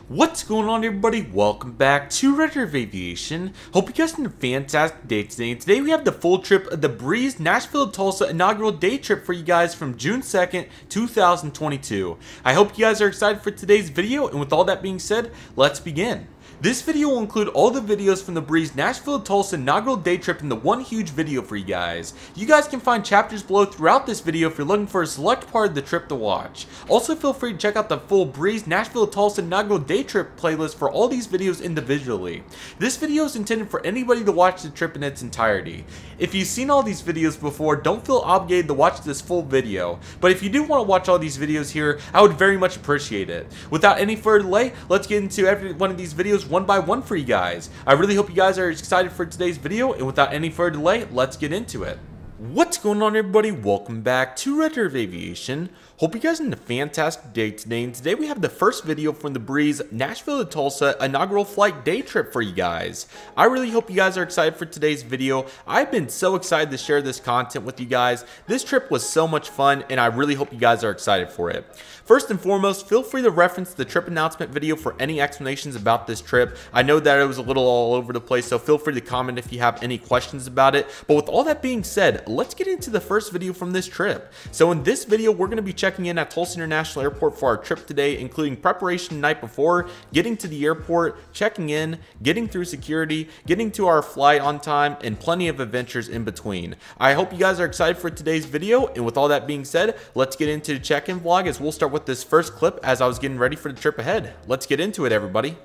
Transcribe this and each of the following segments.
What's going on, everybody? Welcome back to Redriveraviation. Hope you guys had a fantastic day today. And today we have the full trip of the Breeze Nashville-Tulsa Inaugural Day Trip for you guys from June 2nd, 2022. I hope you guys are excited for today's video, and with all that being said, let's begin. This video will include all the videos from the Breeze Nashville-Tulsa Inaugural Day Trip into one huge video for you guys. You guys can find chapters below throughout this video if you're looking for a select part of the trip to watch. Also, feel free to check out the full Breeze Nashville-Tulsa Inaugural Day Trip playlist for all these videos individually. This video is intended for anybody to watch the trip in its entirety. If you've seen all these videos before, don't feel obligated to watch this full video, but if you do want to watch all these videos here, I would very much appreciate it. Without any further delay, let's get into every one of these videos one by one for you guys. I really hope you guys are excited for today's video, and without any further delay, let's get into it. What's going on, everybody? Welcome back to Redriveraviation. Hope you guys had a fantastic day today, and today we have the first video from the Breeze Nashville-Tulsa Inaugural Flight Day Trip for you guys. I really hope you guys are excited for today's video. I've been so excited to share this content with you guys. This trip was so much fun, and I really hope you guys are excited for it. First and foremost, feel free to reference the trip announcement video for any explanations about this trip. I know that it was a little all over the place, so feel free to comment if you have any questions about it. But with all that being said, let's get into the first video from this trip. So in this video, we're going to be checking in at Tulsa International Airport for our trip today, including preparation the night before, getting to the airport, checking in, getting through security, getting to our flight on time, and plenty of adventures in between. I hope you guys are excited for today's video, and with all that being said, let's get into the check-in vlog as we'll start with this first clip as I was getting ready for the trip ahead. Let's get into it, everybody.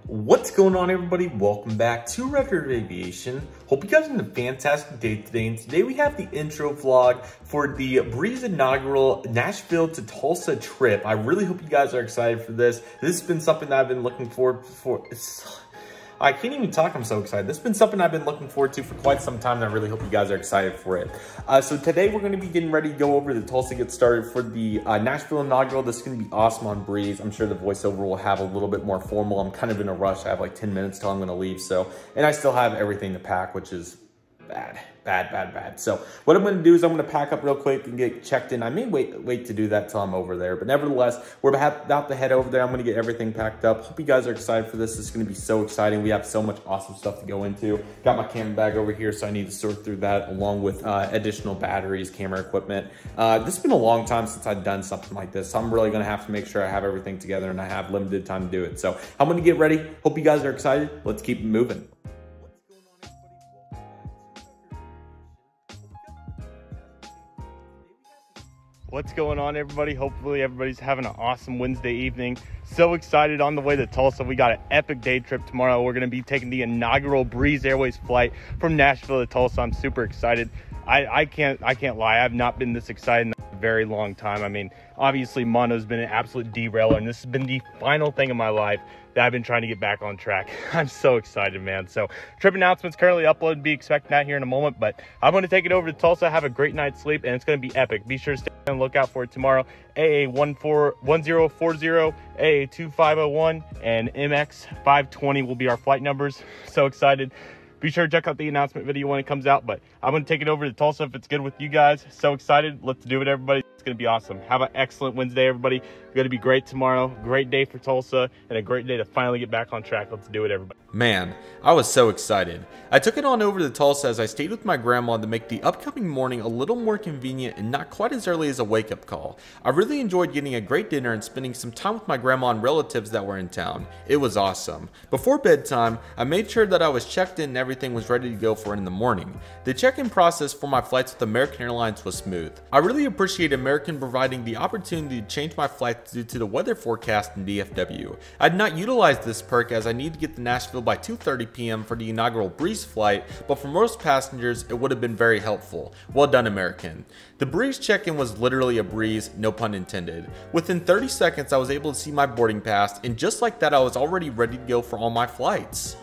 What's going on, everybody? Welcome back to Redriveraviation. Hope you guys had a fantastic day today, and today we have the intro vlog for the Breeze inaugural Nashville to Tulsa trip. I really hope you guys are excited for this. This has been something that I've been looking forward for. I can't even talk, I'm so excited. This has been something I've been looking forward to for quite some time, and I really hope you guys are excited for it. So today we're gonna be getting ready to go over to Tulsa, get started for the Nashville inaugural. This is gonna be awesome on Breeze. I'm sure the voiceover will have a little bit more formal. I'm kind of in a rush. I have like 10 minutes till I'm gonna leave, and I still have everything to pack, which is bad. So what I'm going to do is I'm going to pack up real quick and get checked in. I may wait to do that till I'm over there, but nevertheless, we're about to head over there. I'm going to get everything packed up. Hope you guys are excited for this. This is going to be so exciting. We have so much awesome stuff to go into. Got my camera bag over here, so I need to sort through that along with additional batteries, camera equipment. This has been a long time since I've done something like this, so I'm really going to have to make sure I have everything together, and I have limited time to do it. So I'm going to get ready. Hope you guys are excited. Let's keep moving. What's going on, everybody? Hopefully everybody's having an awesome Wednesday evening. So excited on the way to Tulsa. We got an epic day trip tomorrow. We're going to be taking the inaugural Breeze Airways flight from Nashville to Tulsa. I'm super excited. I can't lie. I've not been this excited in a very long time. I mean, obviously mono's been an absolute derailer, and this has been the final thing in my life that I've been trying to get back on track. I'm so excited, man. So trip announcements currently uploaded. Be expecting that here in a moment, but I'm going to take it over to Tulsa, have a great night's sleep, and it's going to be epic. Be sure to stay on the lookout for it tomorrow. AA1040, AA2501, and MX520 will be our flight numbers. So excited. Be sure to check out the announcement video when it comes out, but I'm going to take it over to Tulsa if it's good with you guys. So excited. Let's do it, everybody. It's going to be awesome. Have an excellent Wednesday, everybody. It's going to be great tomorrow. Great day for Tulsa, and a great day to finally get back on track. Let's do it, everybody. Man, I was so excited. I took it on over to Tulsa as I stayed with my grandma to make the upcoming morning a little more convenient and not quite as early as a wake-up call. I really enjoyed getting a great dinner and spending some time with my grandma and relatives that were in town. It was awesome. Before bedtime, I made sure that I was checked in and everything was ready to go for in the morning. The check-in process for my flights with American Airlines was smooth. I really appreciate American providing the opportunity to change my flights due to the weather forecast in DFW. I did not utilize this perk as I need to get to Nashville by 2:30 p.m. for the inaugural Breeze flight, but for most passengers, it would have been very helpful. Well done, American. The Breeze check-in was literally a breeze, no pun intended. Within 30 seconds, I was able to see my boarding pass, and just like that, I was already ready to go for all my flights.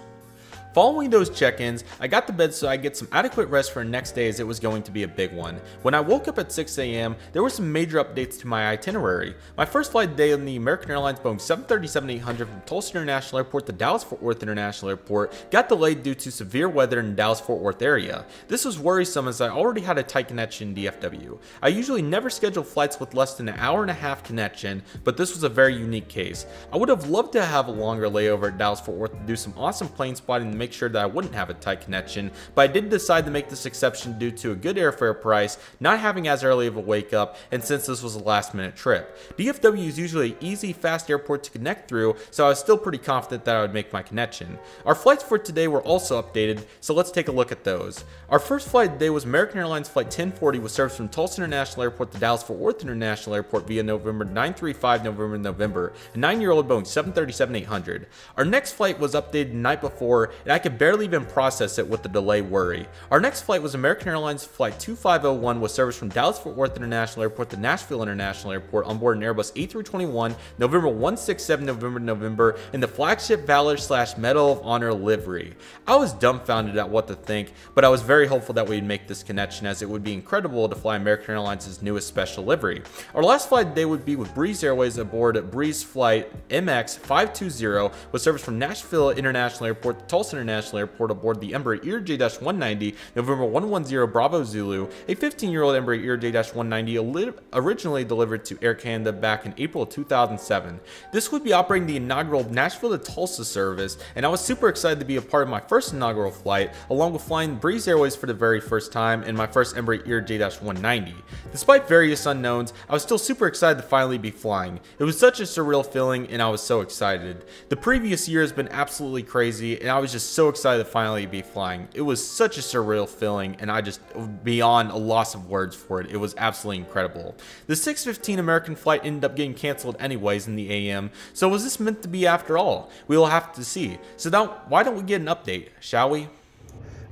Following those check-ins, I got to bed so I get some adequate rest for the next day, as it was going to be a big one. When I woke up at 6 a.m., there were some major updates to my itinerary. My first flight today on the American Airlines Boeing 737-800 from Tulsa International Airport to Dallas-Fort Worth International Airport got delayed due to severe weather in the Dallas-Fort Worth area. This was worrisome as I already had a tight connection in DFW. I usually never schedule flights with less than an hour-and-a-half connection, but this was a very unique case. I would have loved to have a longer layover at Dallas-Fort Worth to do some awesome plane spotting to make sure that I wouldn't have a tight connection, but I did decide to make this exception due to a good airfare price, not having as early of a wake up, and since this was a last minute trip. DFW is usually an easy, fast airport to connect through, so I was still pretty confident that I would make my connection. Our flights for today were also updated, so let's take a look at those. Our first flight today was American Airlines Flight 1040 with service from Tulsa International Airport to Dallas-Fort Worth International Airport via November 935 November, a 9-year-old Boeing 737-800. Our next flight was updated the night before, and I could barely even process it with the delay worry. Our next flight was American Airlines Flight 2501 with service from Dallas-Fort Worth International Airport to Nashville International Airport on board an Airbus A321, November 167 November, in the flagship Valor/Medal of Honor livery. I was dumbfounded at what to think, but I was very hopeful that we'd make this connection, as it would be incredible to fly American Airlines' newest special livery. Our last flight today would be with Breeze Airways aboard Breeze Flight MX520 with service from Nashville International Airport to Tulsa International Airport aboard the Embraer J-190, November 110 Bravo Zulu, a 15-year-old Embraer J-190 originally delivered to Air Canada back in April 2007. This would be operating the inaugural Nashville to Tulsa service, and I was super excited to be a part of my first inaugural flight, along with flying Breeze Airways for the very first time and my first Embraer J-190. Despite various unknowns, I was still super excited to finally be flying. It was such a surreal feeling, and I was so excited. The previous year has been absolutely crazy, and I was just so excited to finally be flying. It was such a surreal feeling, and I just beyond a loss of words for it. It was absolutely incredible. The 6:15 American flight ended up getting canceled anyways in the AM, so was this meant to be after all? We will have to see. So now, why don't we get an update, shall we?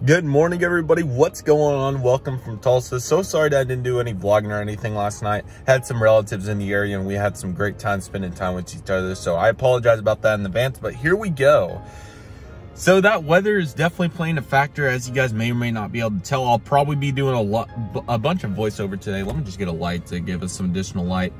Good morning, everybody. What's going on? Welcome from Tulsa. So sorry that I didn't do any vlogging or anything last night. Had some relatives in the area and we had some great time spending time with each other. So I apologize about that in advance, but here we go. So that weather is definitely playing a factor, as you guys may or may not be able to tell. I'll probably be doing a bunch of voiceover today. Let me just get a light to give us some additional light.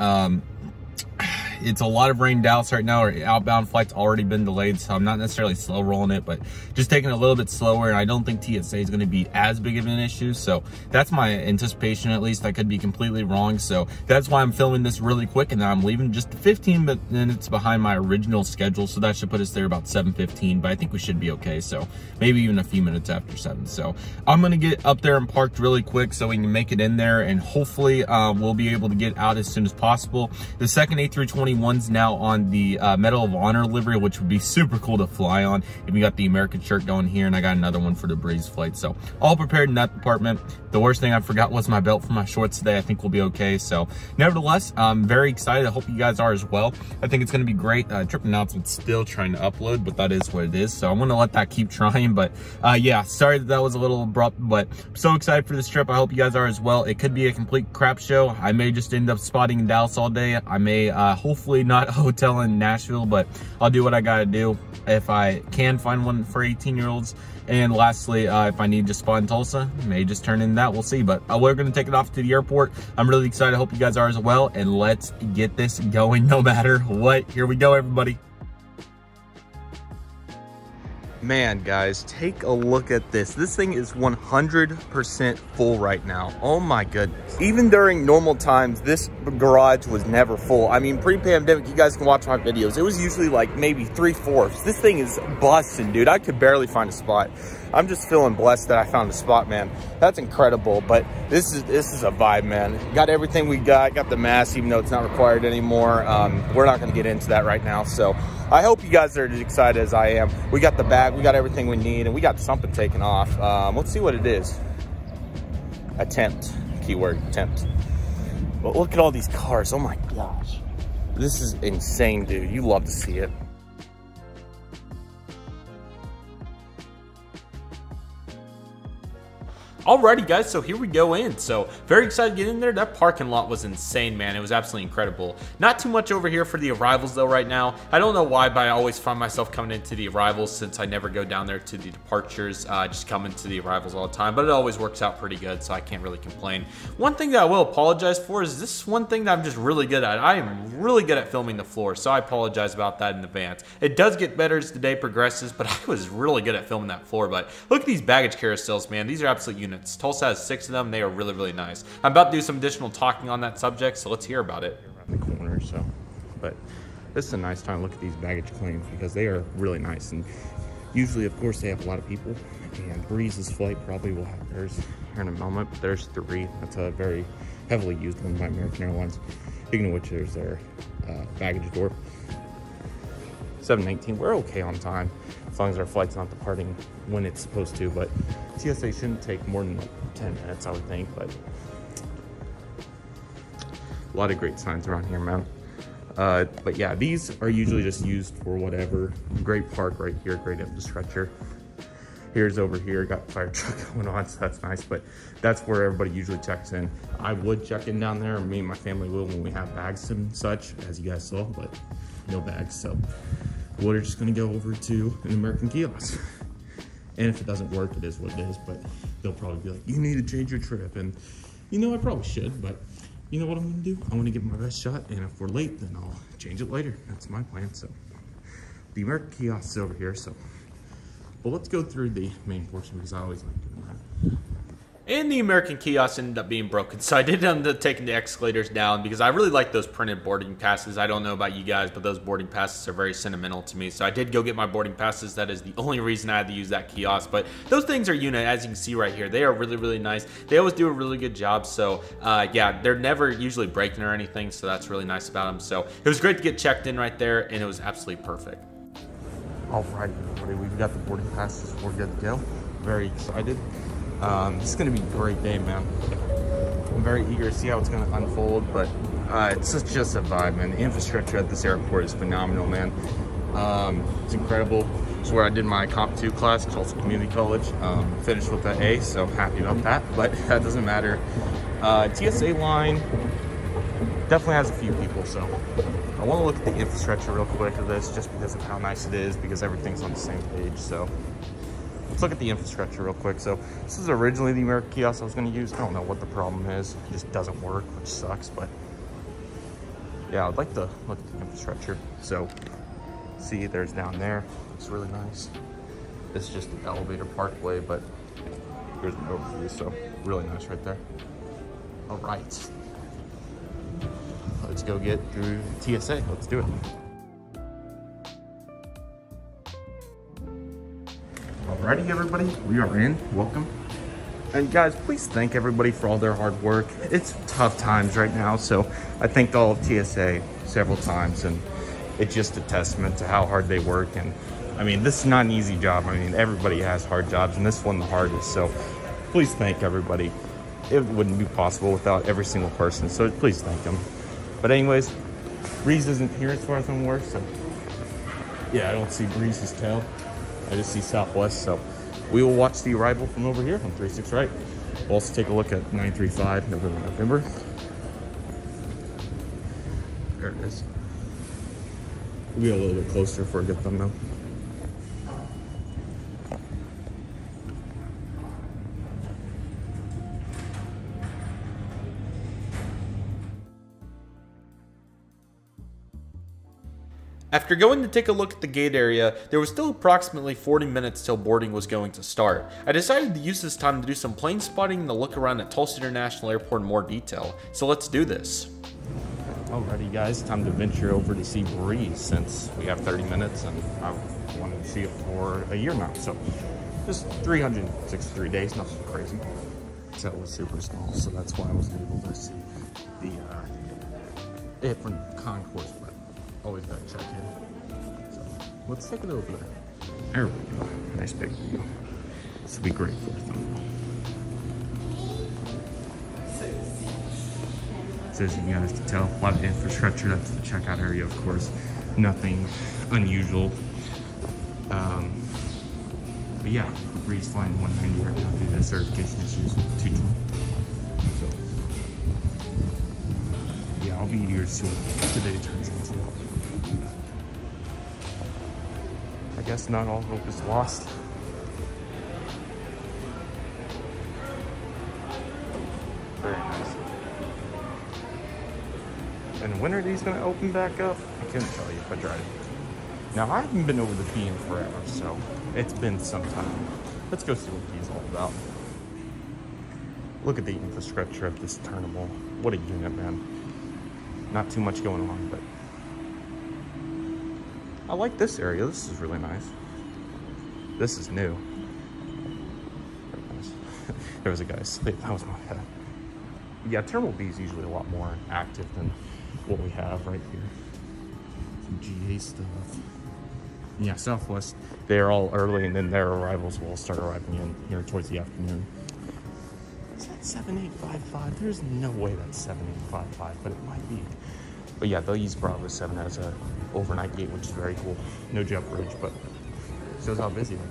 It's a lot of rain in Dallas right now. Our outbound flight's already been delayed, so I'm not necessarily slow rolling it, but just taking it a little bit slower. And I don't think TSA is going to be as big of an issue. So that's my anticipation, at least. I could be completely wrong. So that's why I'm filming this really quick, and then I'm leaving just 15 minutes behind my original schedule. So that should put us there about 7:15, but I think we should be okay. So maybe even a few minutes after 7. So I'm going to get up there and parked really quick so we can make it in there, and hopefully we'll be able to get out as soon as possible. The second A321's now on the Medal of Honor livery, which would be super cool to fly on. And we got the American shirt going here, and I got another one for the Breeze flight. So all prepared in that department. The worst thing I forgot was my belt for my shorts today. I think we'll be okay. So nevertheless, I'm very excited. I hope you guys are as well. I think it's going to be great. Trip announcement's still trying to upload, but that is what it is. So I'm going to let that keep trying. But yeah, sorry that was a little abrupt, but I'm so excited for this trip. I hope you guys are as well. It could be a complete crap show. I may just end up spotting in Dallas all day. I may hopefully not a hotel in Nashville, but I'll do what I gotta do if I can find one for 18-year-olds. And lastly, if I need to spot in Tulsa, may just turn in that. We'll see. But we're going to take it off to the airport. I'm really excited. I hope you guys are as well. And let's get this going no matter what. Here we go, everybody. Man, guys, take a look at this. This thing is 100% full right now. Oh my goodness. Even during normal times, this garage was never full. I mean, pre-pandemic, you guys can watch my videos. It was usually like maybe 3/4. This thing is busting, dude. I could barely find a spot. I'm just feeling blessed that I found a spot, man. That's incredible. But this is a vibe, man. Got everything we got the mask, even though it's not required anymore. We're not gonna get into that right now. So I hope you guys are as excited as I am. We got the bag, we got everything we need, and we got something taken off. Let's see what it is. Attempt, keyword, attempt. But look at all these cars, oh my gosh. This is insane, dude. You love to see it. Alrighty guys, so here we go in. So very excited to get in there. That parking lot was insane, man. It was absolutely incredible. Not too much over here for the arrivals though right now. I don't know why, but I always find myself coming into the arrivals since I never go down there to the departures. Just come into the arrivals all the time, but it always works out pretty good, so I can't really complain. One thing that I will apologize for is this one thing that I'm just really good at. I am really good at filming the floor, so I apologize about that in advance. It does get better as the day progresses, but I was really good at filming that floor. But look at these baggage carousels, man. These are absolute units. Tulsa has 6 of them. They are really, really nice. I'm about to do some additional talking on that subject, so let's hear about it. Around the corner, so. But this is a nice time to look at these baggage claims because they are really nice. And usually, of course, they have a lot of people. And Breeze's flight probably will have theirs here in a moment. But there's 3. That's a very heavily used one by American Airlines. Speaking of which, there's their baggage door. 7:19. We're okay on time as long as our flight's not departing when it's supposed to, but TSA shouldn't take more than like 10 minutes, I would think. But a lot of great signs around here, man. But yeah, these are usually just used for whatever. Great park right here, great infrastructure. Here's over here, got fire truck going on, so that's nice, but that's where everybody usually checks in. I would check in down there, me and my family will when we have bags and such, as you guys saw, but no bags, so we're just gonna go over to an American kiosk. And if it doesn't work, it is what it is, but they'll probably be like, you need to change your trip. And you know, I probably should, but you know what I'm gonna do? I'm gonna give my best shot, and if we're late, then I'll change it later. That's my plan. So the American kiosk is over here, so well, let's go through the main portion because I always like doing that. And the American kiosk ended up being broken, so I did end up taking the escalators down because I really like those printed boarding passes. I don't know about you guys, but those boarding passes are very sentimental to me. So I did go get my boarding passes. That is the only reason I had to use that kiosk. But those things are unit, as you can see right here. They are really, really nice. They always do a really good job. So yeah, they're never usually breaking or anything. So that's really nice about them. So it was great to get checked in right there, and it was absolutely perfect. Alrighty, everybody, we've got the boarding passes. We're good to go. Very excited. This is going to be a great day, man. I'm very eager to see how it's going to unfold, but it's just a vibe, man. The infrastructure at this airport is phenomenal, man. It's incredible. It's where I did my Comp 2 class, Tulsa Community College. Finished with an A, so happy about that, but that doesn't matter. TSA line definitely has a few people, so I want to look at the infrastructure real quick of this just because of how nice it is, because everything's on the same page, so let's look at the infrastructure real quick. So this is originally the American kiosk I was going to use. I don't know what the problem is. It just doesn't work, which sucks. But yeah, I'd like to look at the infrastructure. So see, there's down there. It's really nice. It's just an elevator parkway, but here's an overview. So really nice right there. All right. Let's go get through TSA. Let's do it. Alrighty, everybody, we are in. Welcome. And guys, please thank everybody for all their hard work. It's tough times right now, so I thanked all of TSA several times, and it's just a testament to how hard they work. And I mean, this is not an easy job. I mean, everybody has hard jobs, and this one the hardest. So please thank everybody. It wouldn't be possible without every single person, so please thank them. But anyways, Breeze isn't here as far as I'm aware, so yeah, I don't see Breeze's tail. I just see Southwest, so we will watch the arrival from over here on 36 right. We'll also take a look at 935 November. There it is. We'll get a little bit closer for a good thumbnail. After going to take a look at the gate area, there was still approximately 40 minutes till boarding was going to start. I decided to use this time to do some plane spotting and to look around at Tulsa International Airport in more detail. So let's do this. Alrighty guys, time to venture over to see Breeze since we have 30 minutes and I wanted to see it for a year now. So just 363 days, nothing crazy. That was super small, so that's why I wasn't able to see the different concourse, but always gotta check in. So let's take it over there. There we go. Nice big view. This will be great for a thumbnail. So as you guys can tell, a lot of infrastructure. That's the checkout area, of course. Nothing unusual. But yeah, the Breeze flying 190 right now due to certification issues with 220. So yeah, I'll be eager to see what today turns into. I guess not all hope is lost. Very nice. And when are these going to open back up? I couldn't tell you if I tried it. Now, I haven't been over the B in forever, so it's been some time. Let's go see what B is all about. Look at the infrastructure of this terminal. What a unit, man. Not too much going on, but I like this area. This is really nice. This is new. Very nice. There was a guy asleep. That was my head. Yeah, Terminal B is usually a lot more active than what we have right here. Some GA stuff. Yeah, Southwest, they're all early, and then their arrivals will start arriving in here towards the afternoon. Is that 7855? There's no way that's 7855, but it might be. But yeah, they'll use Bravo 7 as a overnight gate, which is very cool. No jet bridge, but shows how busy they are.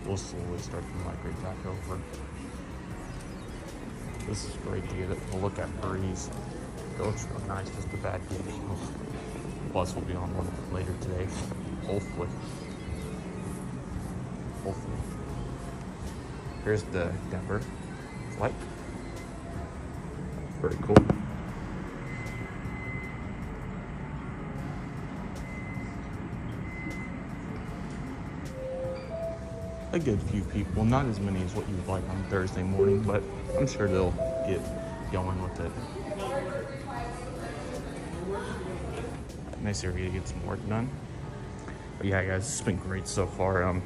We'll slowly start to migrate back over. This is great to get a look at Breeze. It looks real nice, just a bad gate. Plus, we'll be on one later today. Hopefully. Hopefully. Here's the Denver flight. Very cool. A good few people, not as many as what you would like on Thursday morning, but I'm sure they'll get going with it. Nice area to get some work done. But yeah, guys, it's been great so far.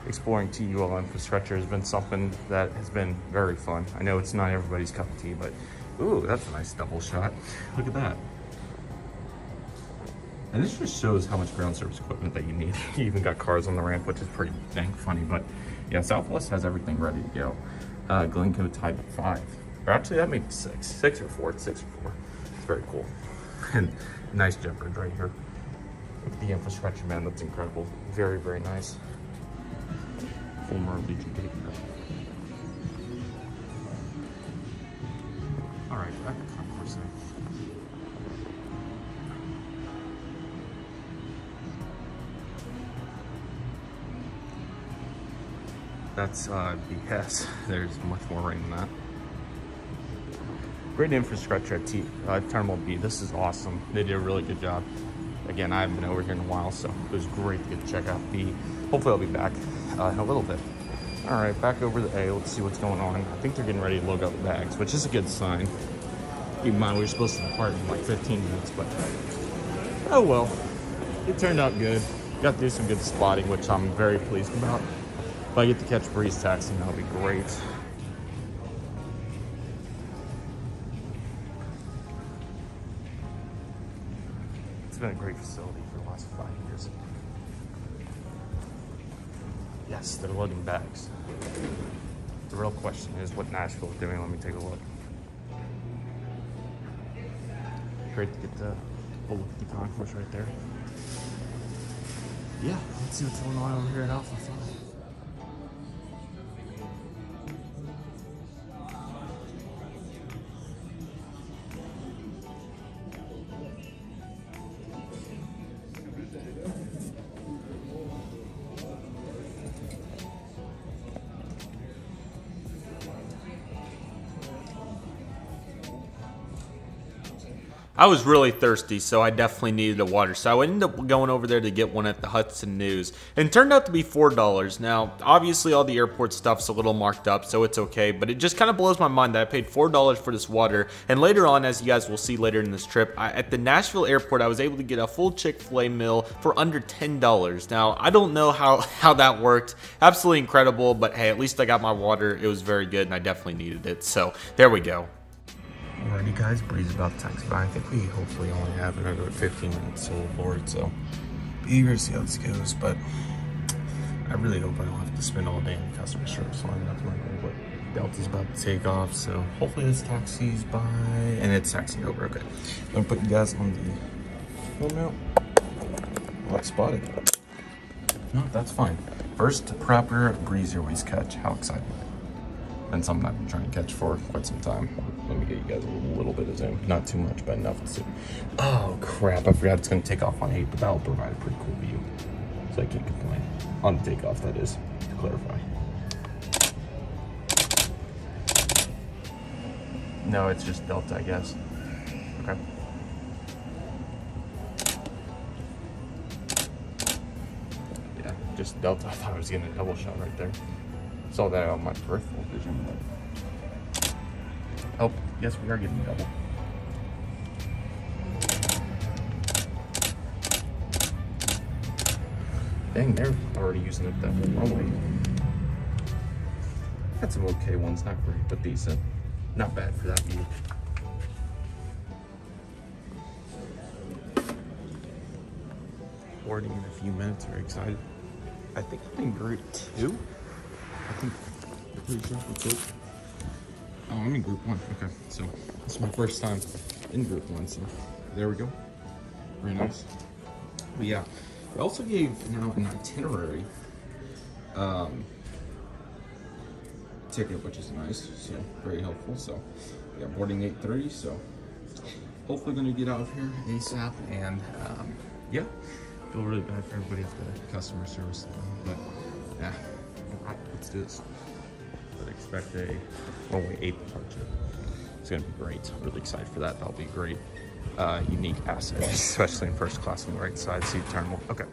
Exploring TUL infrastructure has been something that has been very fun. I know it's not everybody's cup of tea, but ooh, that's a nice double shot. Look at that. And this just shows how much ground service equipment that you need. You even got cars on the ramp, which is pretty dang funny. But yeah, Southwest has everything ready to go. Glencoe tied at 5. Or actually, that may be 6. 6 or 4. It's 6 or 4. It's very cool. And nice jet bridge right here. Look at the infrastructure, man. That's incredible. Very, very nice. Former Legion gate. All right, back to concourse. That's BS. There's much more rain than that. Great infrastructure at Terminal B. This is awesome. They did a really good job. Again, I haven't been over here in a while, so it was great to get to check out B. Hopefully I'll be back in a little bit. All right, back over to A. Let's see what's going on. I think they're getting ready to load up the bags, which is a good sign. Keep in mind, we were supposed to depart in like 15 minutes, but oh well. It turned out good. Got to do some good spotting, which I'm very pleased about. If I get to catch Breeze taxi, that'll be great. It's been a great facility for the last 5 years. Yes, they're loading bags. The real question is what Nashville is doing. Let me take a look. Great to get the full look at the concourse right there. Yeah, let's see what's going on over here at Alpha 5. I was really thirsty, so I definitely needed a water. So I ended up going over there to get one at the Hudson News. And it turned out to be $4. Now, obviously all the airport stuff's a little marked up, so it's okay. But it just kind of blows my mind that I paid $4 for this water. And later on, as you guys will see later in this trip, at the Nashville airport, I was able to get a full Chick-fil-A meal for under $10. Now, I don't know how that worked. Absolutely incredible, but hey, at least I got my water. It was very good, and I definitely needed it. So there we go. Alrighty guys, Breeze about to taxi by. I think we hopefully only have another 15 minutes to for it, so be eager to see how this goes, but I really hope I don't have to spend all day in customer service line. That's my goal, but Delta's about to take off, so hopefully this taxi's by, and it's taxiing over, okay. I'm gonna put you guys on the phone mount. Oh, it's spotted. No, that's fine. First proper Breeze Airways catch, how exciting. And something I've been trying to catch for quite some time. Let me get you guys a little bit of zoom. Not too much, but enough to see. Oh crap, I forgot it's gonna take off on 8, but that'll provide a pretty cool view. So I can't complain. On the takeoff, that is, to clarify. No, it's just Delta, I guess. Okay. Yeah, just Delta. I thought I was getting a double shot right there. Saw that on my peripheral vision, but oh, yes, we are getting double. Dang, they're already using it that whole runway. Got some okay ones, not great, but decent. Not bad for that view. Boarding in a few minutes, very excited. I think I'm in group 2. I think I'm pretty sure that's it. Oh, I'm in group 1. Okay, so this is my first time in group 1. So there we go. Very nice. But yeah, we also gave now an itinerary ticket, which is nice. So very helpful. So we got boarding 8:30. So hopefully gonna get out of here ASAP. And yeah, feel really bad for everybody at the customer service line, but yeah. Alright, let's do this. But expect a only 8 departure. It's gonna be great. I'm really excited for that. That'll be great. Unique asset, especially in first class on the right side seat terminal. Okay.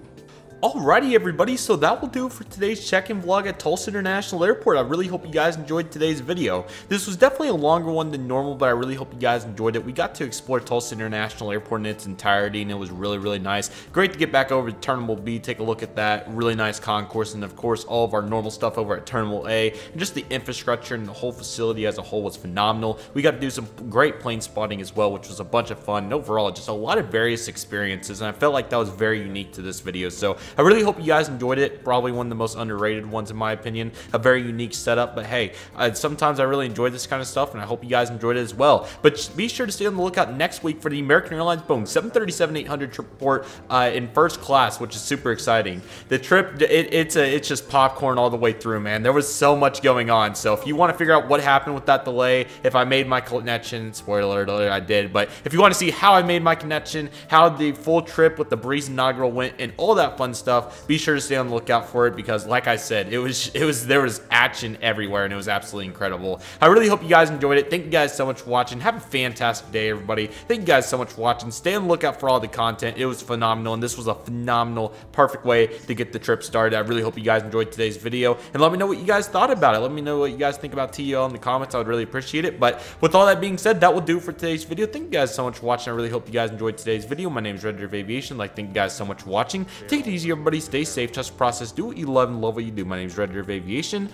Alrighty everybody, so that will do it for today's check-in vlog at Tulsa International Airport. I really hope you guys enjoyed today's video. This was definitely a longer one than normal, but I really hope you guys enjoyed it. We got to explore Tulsa International Airport in its entirety, and it was really, really nice. Great to get back over to Terminal B, take a look at that. Really nice concourse, and of course, all of our normal stuff over at Terminal A. And just the infrastructure and the whole facility as a whole was phenomenal. We got to do some great plane spotting as well, which was a bunch of fun. And overall, just a lot of various experiences, and I felt like that was very unique to this video. So I really hope you guys enjoyed it. Probably one of the most underrated ones in my opinion. A very unique setup, but hey, sometimes I really enjoy this kind of stuff, and I hope you guys enjoyed it as well. But be sure to stay on the lookout next week for the American Airlines Boeing 737-800 trip report in first class, which is super exciting. The trip, it's just popcorn all the way through, man. There was so much going on. So if you want to figure out what happened with that delay, if I made my connection, spoiler alert, I did. But if you want to see how I made my connection, how the full trip with the Breeze Inaugural went, and all that fun stuff, be sure to stay on the lookout for it, because like I said, there was action everywhere, and it was absolutely incredible. I really hope you guys enjoyed it. Thank you guys so much for watching. Have a fantastic day, everybody. Thank you guys so much for watching. Stay on the lookout for all the content. It was phenomenal, and this was a phenomenal, perfect way to get the trip started. I really hope you guys enjoyed today's video, and let me know what you guys thought about it. Let me know what you guys think about TUL in the comments. I would really appreciate it. But with all that being said, that will do for today's video. Thank you guys so much for watching. I really hope you guys enjoyed today's video. My name is Redriveraviation. Thank you guys so much for watching. Take it easy, everybody. Stay safe, trust the process, do what you love, and love what you do. My name is Redriveraviation.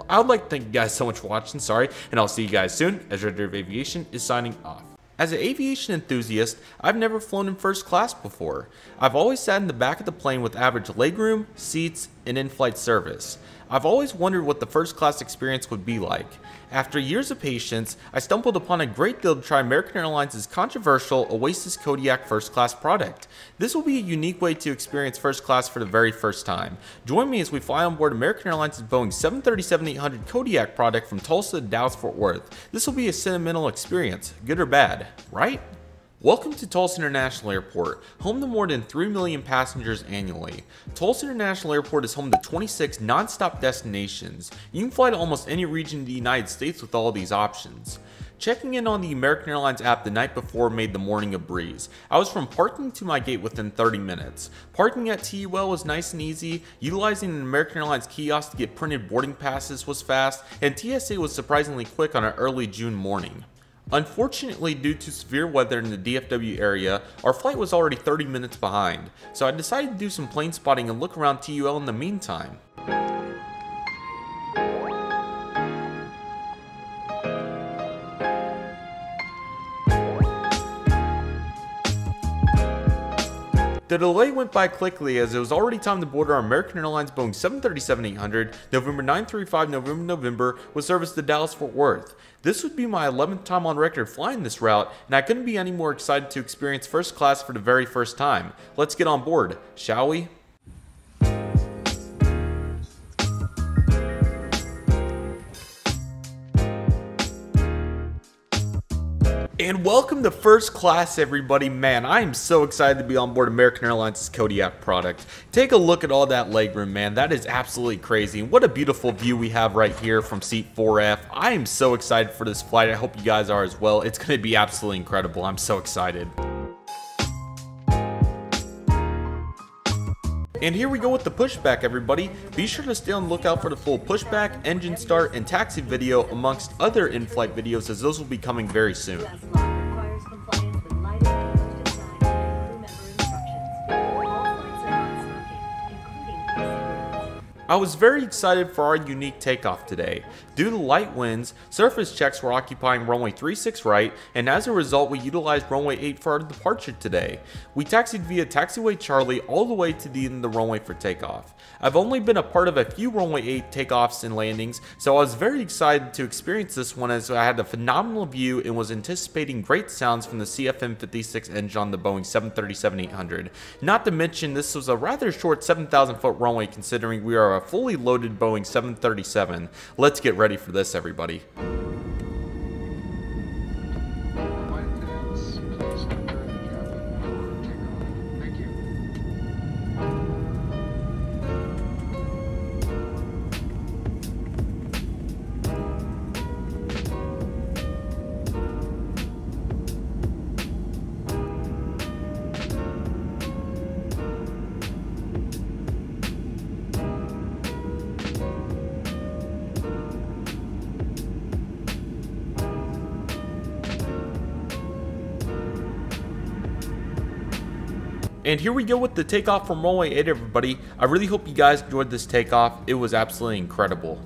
I would like to thank you guys so much for watching, and I'll see you guys soon, as Redriveraviation is signing off. As an aviation enthusiast, I've never flown in first class before. I've always sat in the back of the plane with average legroom, seats, and in-flight service. I've always wondered what the first class experience would be like. After years of patience, I stumbled upon a great deal to try American Airlines' controversial Oasis Kodiak first class product. This will be a unique way to experience first class for the very first time. Join me as we fly on board American Airlines' Boeing 737-800 Kodiak product from Tulsa to Dallas-Fort Worth. This will be a sentimental experience, good or bad, right? Welcome to Tulsa International Airport, home to more than 3 million passengers annually. Tulsa International Airport is home to 26 non-stop destinations. You can fly to almost any region in the United States with all of these options. Checking in on the American Airlines app the night before made the morning a breeze. I was from parking to my gate within 30 minutes. Parking at TUL was nice and easy, utilizing an American Airlines kiosk to get printed boarding passes was fast, and TSA was surprisingly quick on an early June morning. Unfortunately, due to severe weather in the DFW area, our flight was already 30 minutes behind, so I decided to do some plane spotting and look around TUL in the meantime. The delay went by quickly as it was already time to board our American Airlines Boeing 737-800 November 935 November with service to Dallas-Fort Worth. This would be my 11th time on record flying this route, and I couldn't be any more excited to experience first class for the very first time. Let's get on board, shall we? And welcome to first class, everybody. Man, I am so excited to be on board American Airlines' Kodiak product. Take a look at all that legroom, man. That is absolutely crazy. And what a beautiful view we have right here from seat 4F. I am so excited for this flight. I hope you guys are as well. It's going to be absolutely incredible. I'm so excited. And here we go with the pushback, everybody. Be sure to stay on the lookout for the full pushback, engine start, and taxi video amongst other in-flight videos, as those will be coming very soon. I was very excited for our unique takeoff today. Due to light winds, surface checks were occupying runway 36 right, and as a result we utilized runway 8 for our departure today. We taxied via taxiway Charlie all the way to the end of the runway for takeoff. I've only been a part of a few runway 8 takeoffs and landings, so I was very excited to experience this one as I had a phenomenal view and was anticipating great sounds from the CFM56 engine on the Boeing 737-800. Not to mention this was a rather short 7,000 foot runway considering we are a fully loaded Boeing 737. Let's get ready for this, everybody. And here we go with the takeoff from runway 8, everybody. I really hope you guys enjoyed this takeoff. It was absolutely incredible.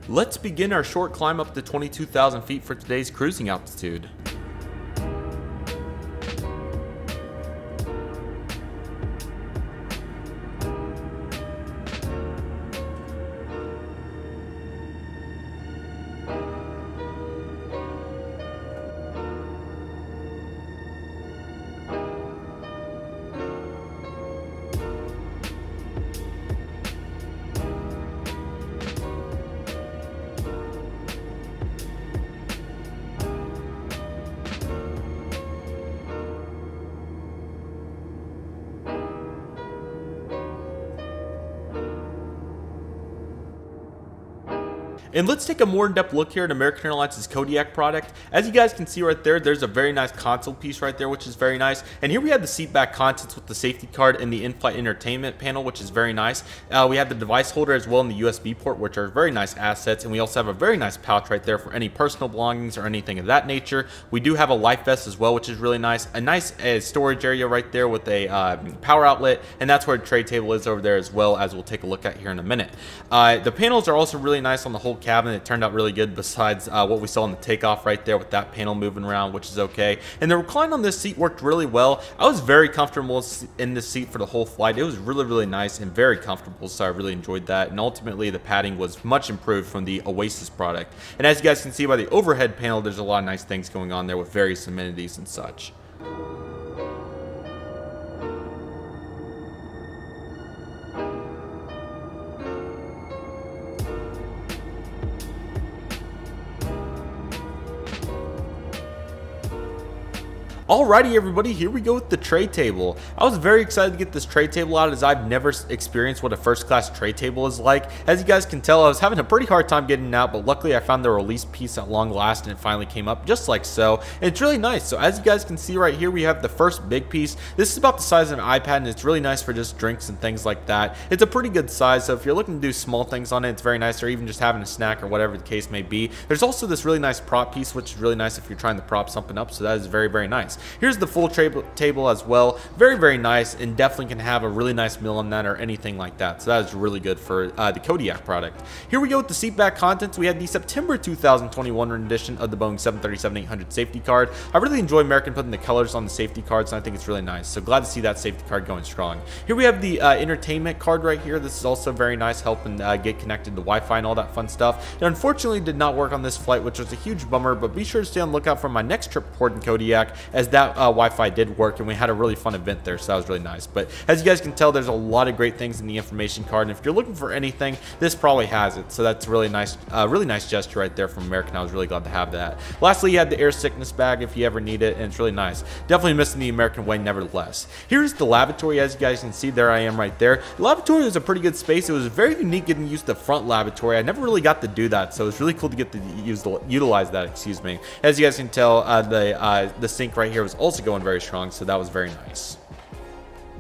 Let's begin our short climb up to 22,000 feet for today's cruising altitude. And let's take a more in-depth look here at American Airlines' Kodiak product. As you guys can see right there, there's a very nice console piece right there, which is very nice. And here we have the seat back contents with the safety card and the in-flight entertainment panel, which is very nice. We have the device holder as well and the USB port, which are very nice assets. And we also have a very nice pouch right there for any personal belongings or anything of that nature. We do have a life vest as well, which is really nice. A nice storage area right there with a power outlet, and that's where the tray table is over there as well, as we'll take a look at here in a minute. The panels are also really nice on the whole cabin. It turned out really good, besides what we saw in the Takeoff right there with that panel moving around, which is okay. And the recline on this seat worked really well. I was very comfortable in this seat for the whole flight. It was really nice and very comfortable, so I really enjoyed that. And ultimately the padding was much improved from the Oasis product. And as you guys can see by the overhead panel, there's a lot of nice things going on there with various amenities and such. Alrighty everybody, here we go with the tray table. I was very excited to get this tray table out, as I've never experienced what a first class tray table is like. As you guys can tell, I was having a pretty hard time getting it out, but luckily I found the release piece at long last and it finally came up just like so. And it's really nice. So as you guys can see right here, we have the first big piece. This is about the size of an iPad and it's really nice for just drinks and things like that. It's a pretty good size, so if you're looking to do small things on it, it's very nice, or even just having a snack or whatever the case may be. There's also this really nice prop piece, which is really nice if you're trying to prop something up, so that is very nice. Here's the full table as well. Very nice, and definitely can have a really nice meal on that or anything like that. So that is really good for the Kodiak product. Here we go with the seat back contents. We have the September 2021 rendition of the Boeing 737-800 safety card. I really enjoy American putting the colors on the safety cards, and I think it's really nice. So glad to see that safety card going strong. Here we have the entertainment card right here. This is also very nice, helping get connected to Wi-Fi and all that fun stuff. It unfortunately did not work on this flight, which was a huge bummer, but be sure to stay on the lookout for my next trip port in Kodiak, as that Wi-Fi did work and we had a really fun event there, so that was really nice. But as you guys can tell, there's a lot of great things in the information card, and if you're looking for anything, this probably has it. So that's really nice gesture right there from American. I was really glad to have that. Lastly, you had the air sickness bag if you ever need it, and it's really nice. Definitely missing the American way nevertheless. Here's the lavatory. As you guys can see, there I am right there. The lavatory was a pretty good space. It was very unique getting used to the front lavatory. I never really got to do that, so it's really cool to get to utilize that, excuse me. As you guys can tell, the sink right here was also going very strong, so that was very nice.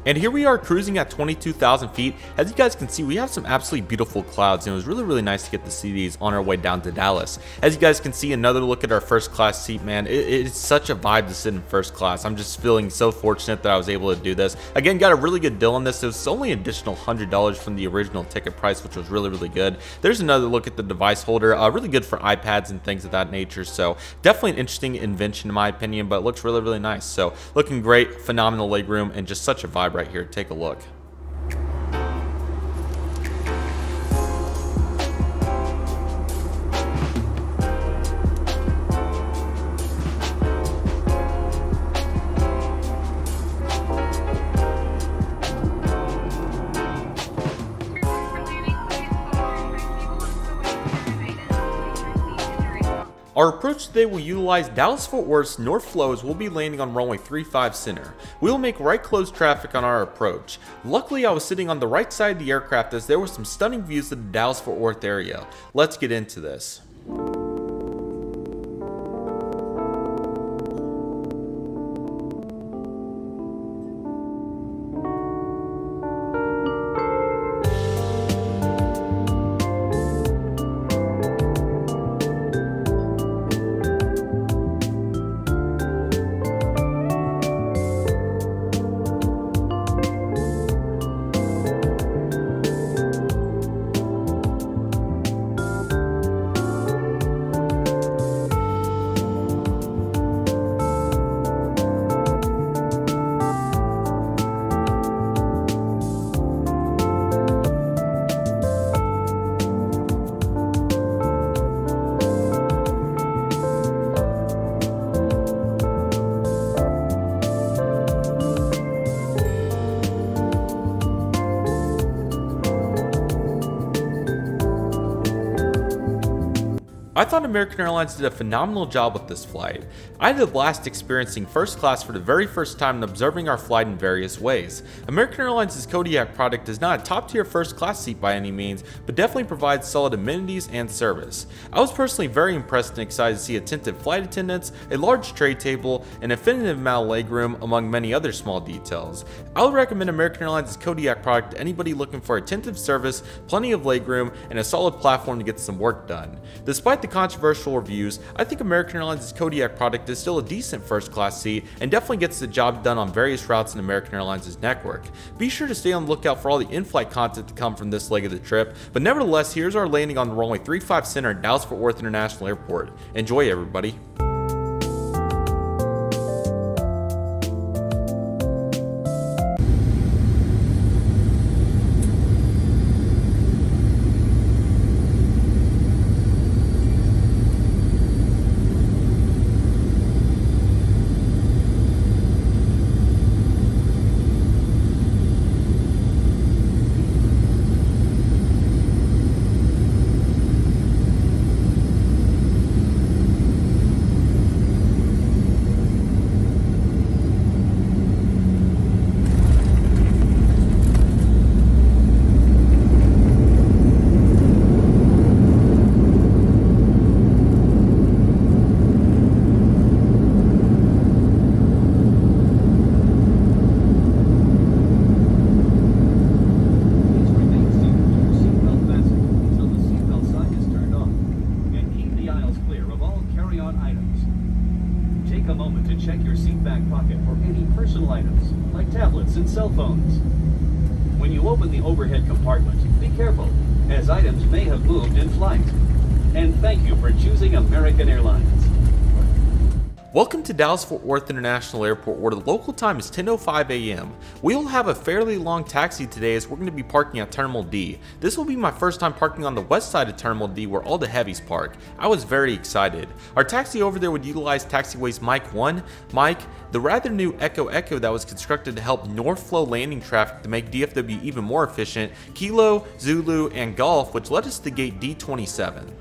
And here we are cruising at 22,000 feet. As you guys can see, we have some absolutely beautiful clouds, and it was really nice to get to see these on our way down to Dallas. As you guys can see, another look at our first class seat, man. It's such a vibe to sit in first class. I'm just feeling so fortunate that I was able to do this. Again, got a really good deal on this. It was only an additional $100 from the original ticket price, which was really good. There's another look at the device holder. Really good for iPads and things of that nature. So definitely an interesting invention in my opinion, but it looks really nice. So looking great, phenomenal legroom, and just such a vibe right here. Take a look. Our approach today will utilize Dallas-Fort Worth's north flows. We'll be landing on runway 35 center. We will make right close traffic on our approach. Luckily, I was sitting on the right side of the aircraft, as there were some stunning views of the Dallas-Fort Worth area. Let's get into this. I thought American Airlines did a phenomenal job with this flight. I had a blast experiencing first class for the very first time and observing our flight in various ways. American Airlines' Kodiak product is not a top tier first class seat by any means, but definitely provides solid amenities and service. I was personally very impressed and excited to see attentive flight attendants, a large tray table, an infinite amount of legroom, among many other small details. I would recommend American Airlines' Kodiak product to anybody looking for attentive service, plenty of legroom, and a solid platform to get some work done. Despite the controversial reviews, I think American Airlines' Kodiak product is still a decent first class seat and definitely gets the job done on various routes in American Airlines' network. Be sure to stay on the lookout for all the in-flight content to come from this leg of the trip, but nevertheless, here's our landing on the runway 35 Center at Dallas-Fort Worth International Airport. Enjoy, everybody. Take a moment to check your seat back pocket for any personal items, like tablets and cell phones. When you open the overhead compartment, be careful, as items may have moved in flight. And thank you for choosing American Airlines. Welcome to Dallas-Fort Worth International Airport, where the local time is 10:05 a.m. We will have a fairly long taxi today as we're going to be parking at Terminal D. This will be my first time parking on the west side of Terminal D where all the heavies park. I was very excited. Our taxi over there would utilize taxiways Mike 1, Mike, the rather new Echo Echo that was constructed to help north flow landing traffic to make DFW even more efficient, Kilo, Zulu, and Golf, which led us to gate D27.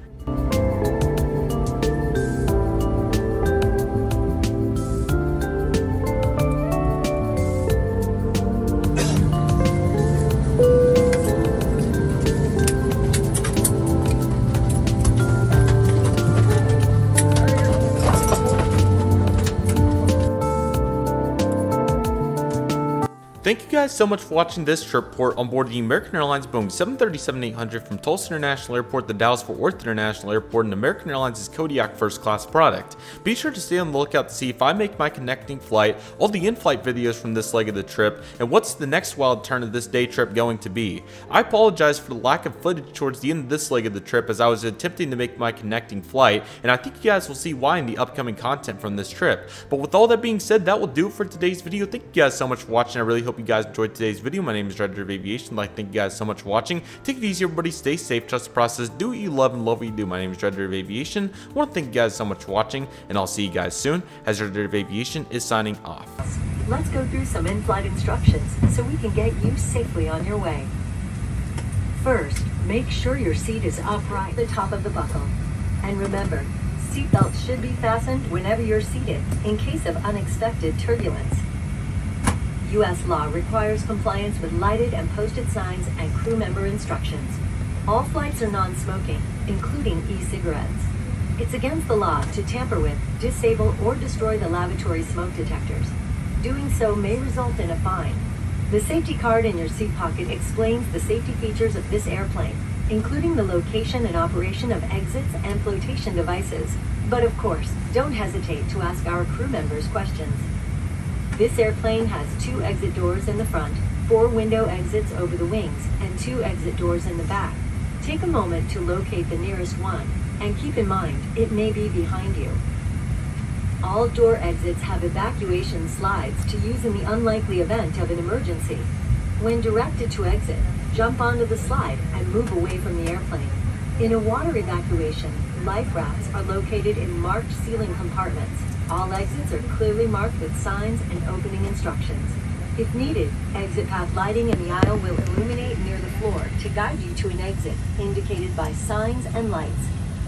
Thank you guys so much for watching this trip report on board the American Airlines Boeing 737-800 from Tulsa International Airport to Dallas-Fort Worth International Airport and American Airlines' Kodiak first class product. Be sure to stay on the lookout to see if I make my connecting flight, all the in-flight videos from this leg of the trip, and what's the next wild turn of this day trip going to be. I apologize for the lack of footage towards the end of this leg of the trip as I was attempting to make my connecting flight, and I think you guys will see why in the upcoming content from this trip. But with all that being said, that will do it for today's video. Thank you guys so much for watching. I really hope you guys enjoyed today's video. My name is Redriveraviation. I'd like to thank you guys so much for watching. Take it easy, everybody. Stay safe. Trust the process. Do what you love and love what you do. My name is Redriveraviation. I want to thank you guys so much for watching, and I'll see you guys soon as Redriveraviation is signing off. Let's go through some in-flight instructions so we can get you safely on your way. First, make sure your seat is upright at the top of the buckle. And remember, seatbelts should be fastened whenever you're seated in case of unexpected turbulence. U.S. law requires compliance with lighted and posted signs and crew member instructions. All flights are non-smoking, including e-cigarettes. It's against the law to tamper with, disable, or destroy the lavatory smoke detectors. Doing so may result in a fine. The safety card in your seat pocket explains the safety features of this airplane, including the location and operation of exits and flotation devices. But of course, don't hesitate to ask our crew members questions. This airplane has 2 exit doors in the front, 4 window exits over the wings, and 2 exit doors in the back. Take a moment to locate the nearest one, and keep in mind, it may be behind you. All door exits have evacuation slides to use in the unlikely event of an emergency. When directed to exit, jump onto the slide and move away from the airplane. In a water evacuation, life rafts are located in marked ceiling compartments. All exits are clearly marked with signs and opening instructions. If needed, exit path lighting in the aisle will illuminate near the floor to guide you to an exit indicated by signs and lights.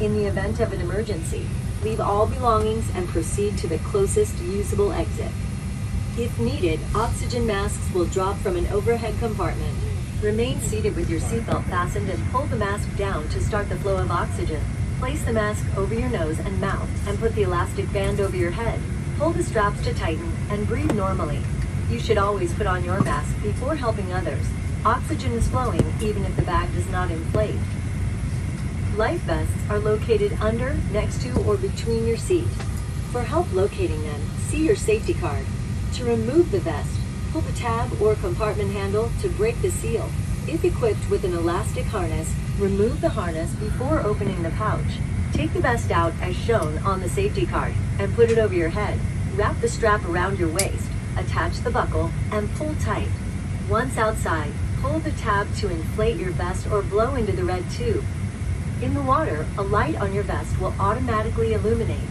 In the event of an emergency, leave all belongings and proceed to the closest usable exit. If needed, oxygen masks will drop from an overhead compartment. Remain seated with your seatbelt fastened and pull the mask down to start the flow of oxygen. Place the mask over your nose and mouth and put the elastic band over your head. Pull the straps to tighten and breathe normally. You should always put on your mask before helping others. Oxygen is flowing even if the bag does not inflate. Life vests are located under, next to, or between your seat. For help locating them, see your safety card. To remove the vest, pull the tab or compartment handle to break the seal. If equipped with an elastic harness, remove the harness before opening the pouch. Take the vest out as shown on the safety card and put it over your head. Wrap the strap around your waist, attach the buckle, and pull tight. Once outside, pull the tab to inflate your vest or blow into the red tube. In the water, a light on your vest will automatically illuminate.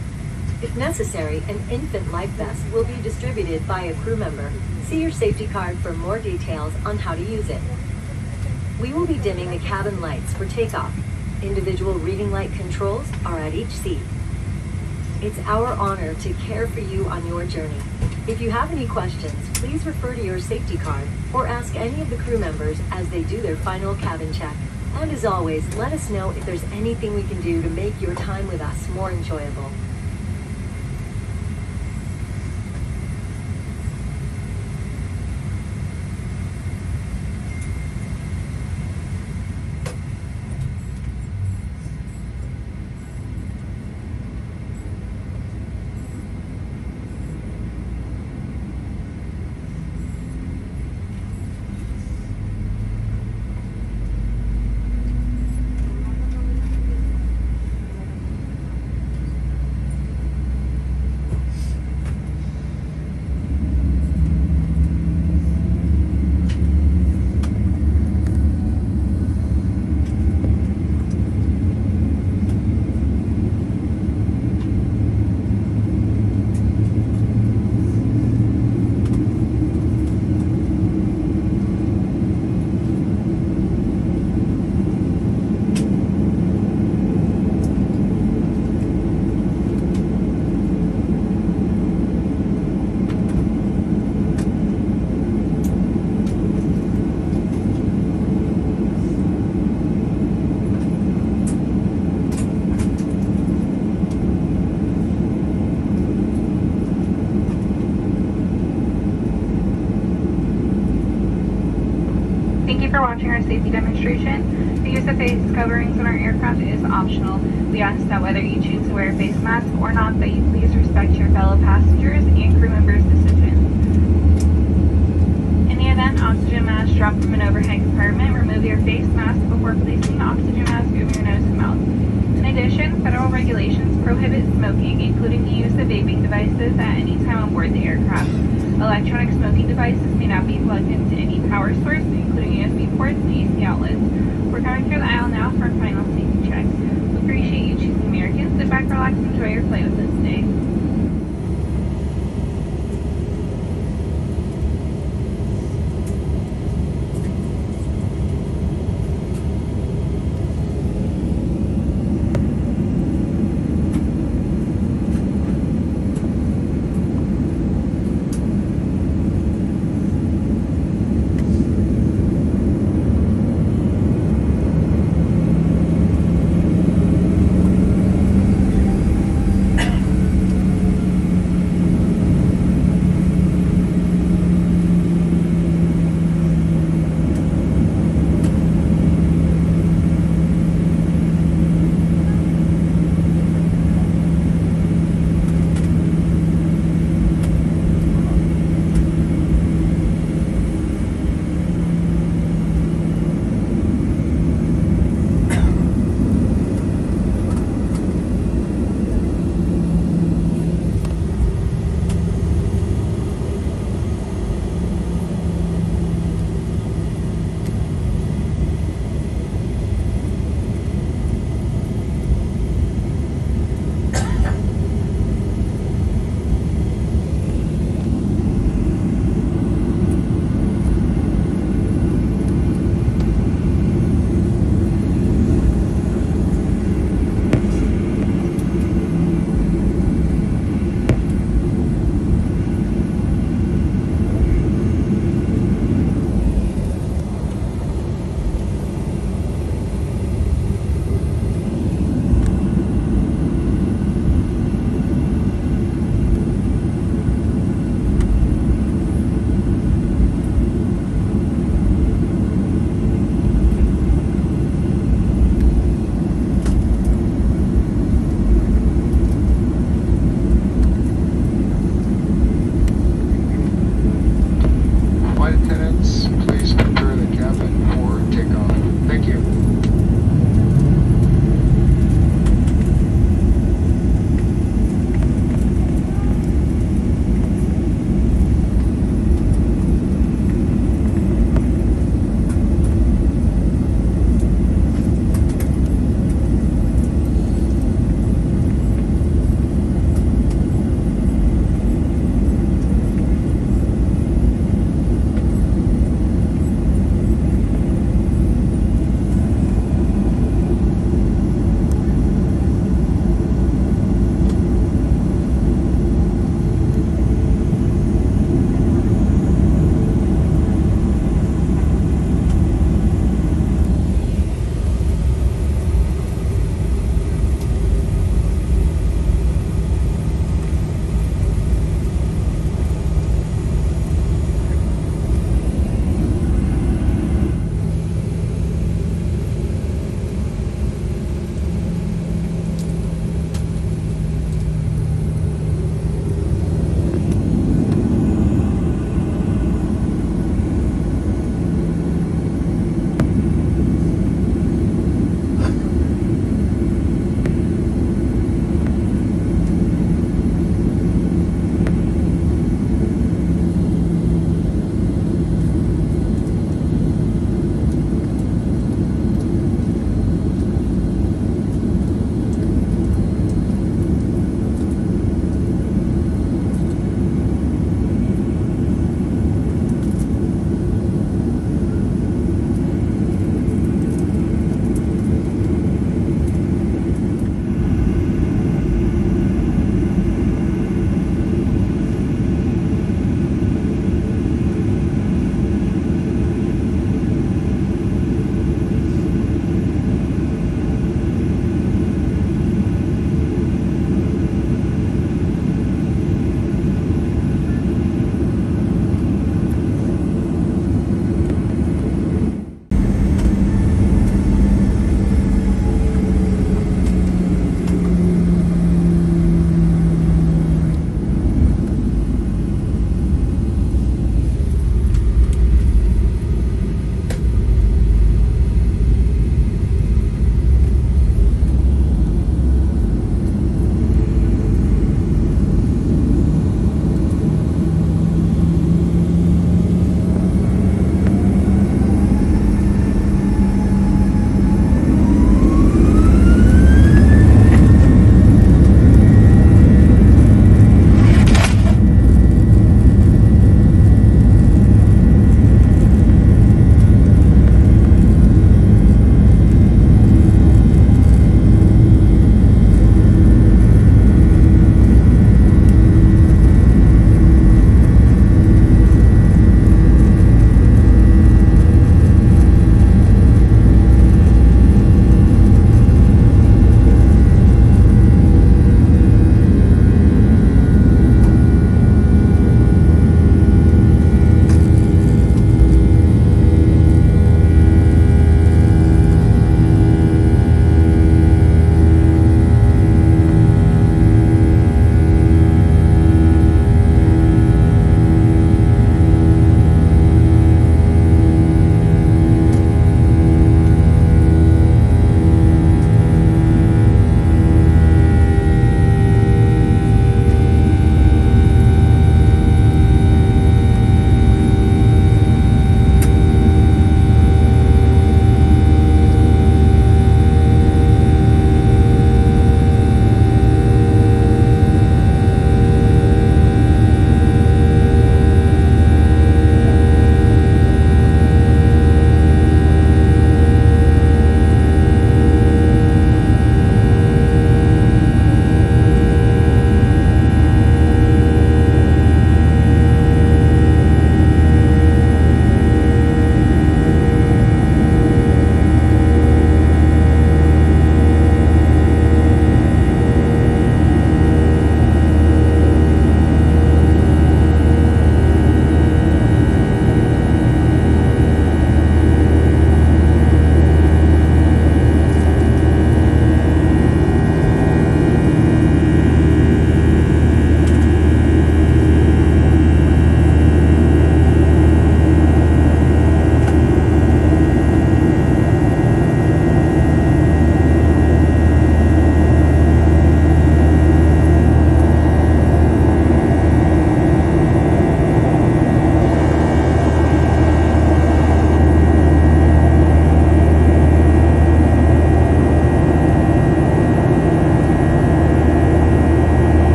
If necessary, an infant life vest will be distributed by a crew member. See your safety card for more details on how to use it. We will be dimming the cabin lights for takeoff. Individual reading light controls are at each seat. It's our honor to care for you on your journey. If you have any questions, please refer to your safety card or ask any of the crew members as they do their final cabin check. And as always, let us know if there's anything we can do to make your time with us more enjoyable. For watching our safety demonstration. The use of face coverings on our aircraft is optional. We ask that whether you choose to wear a face mask or not, that you please respect your fellow passengers and crew members' decisions. In the event oxygen mask drop from an overhead compartment, remove your face mask before placing the oxygen mask over your nose and mouth. In addition, federal regulations prohibit smoking, including the use of vaping devices at any time on board the aircraft. Electronic smoking devices may not be plugged into any power source, including USB ports and AC outlets. We're coming through the aisle now for a final safety check. We appreciate you choosing American. Sit back, relax, and enjoy your flight with us today.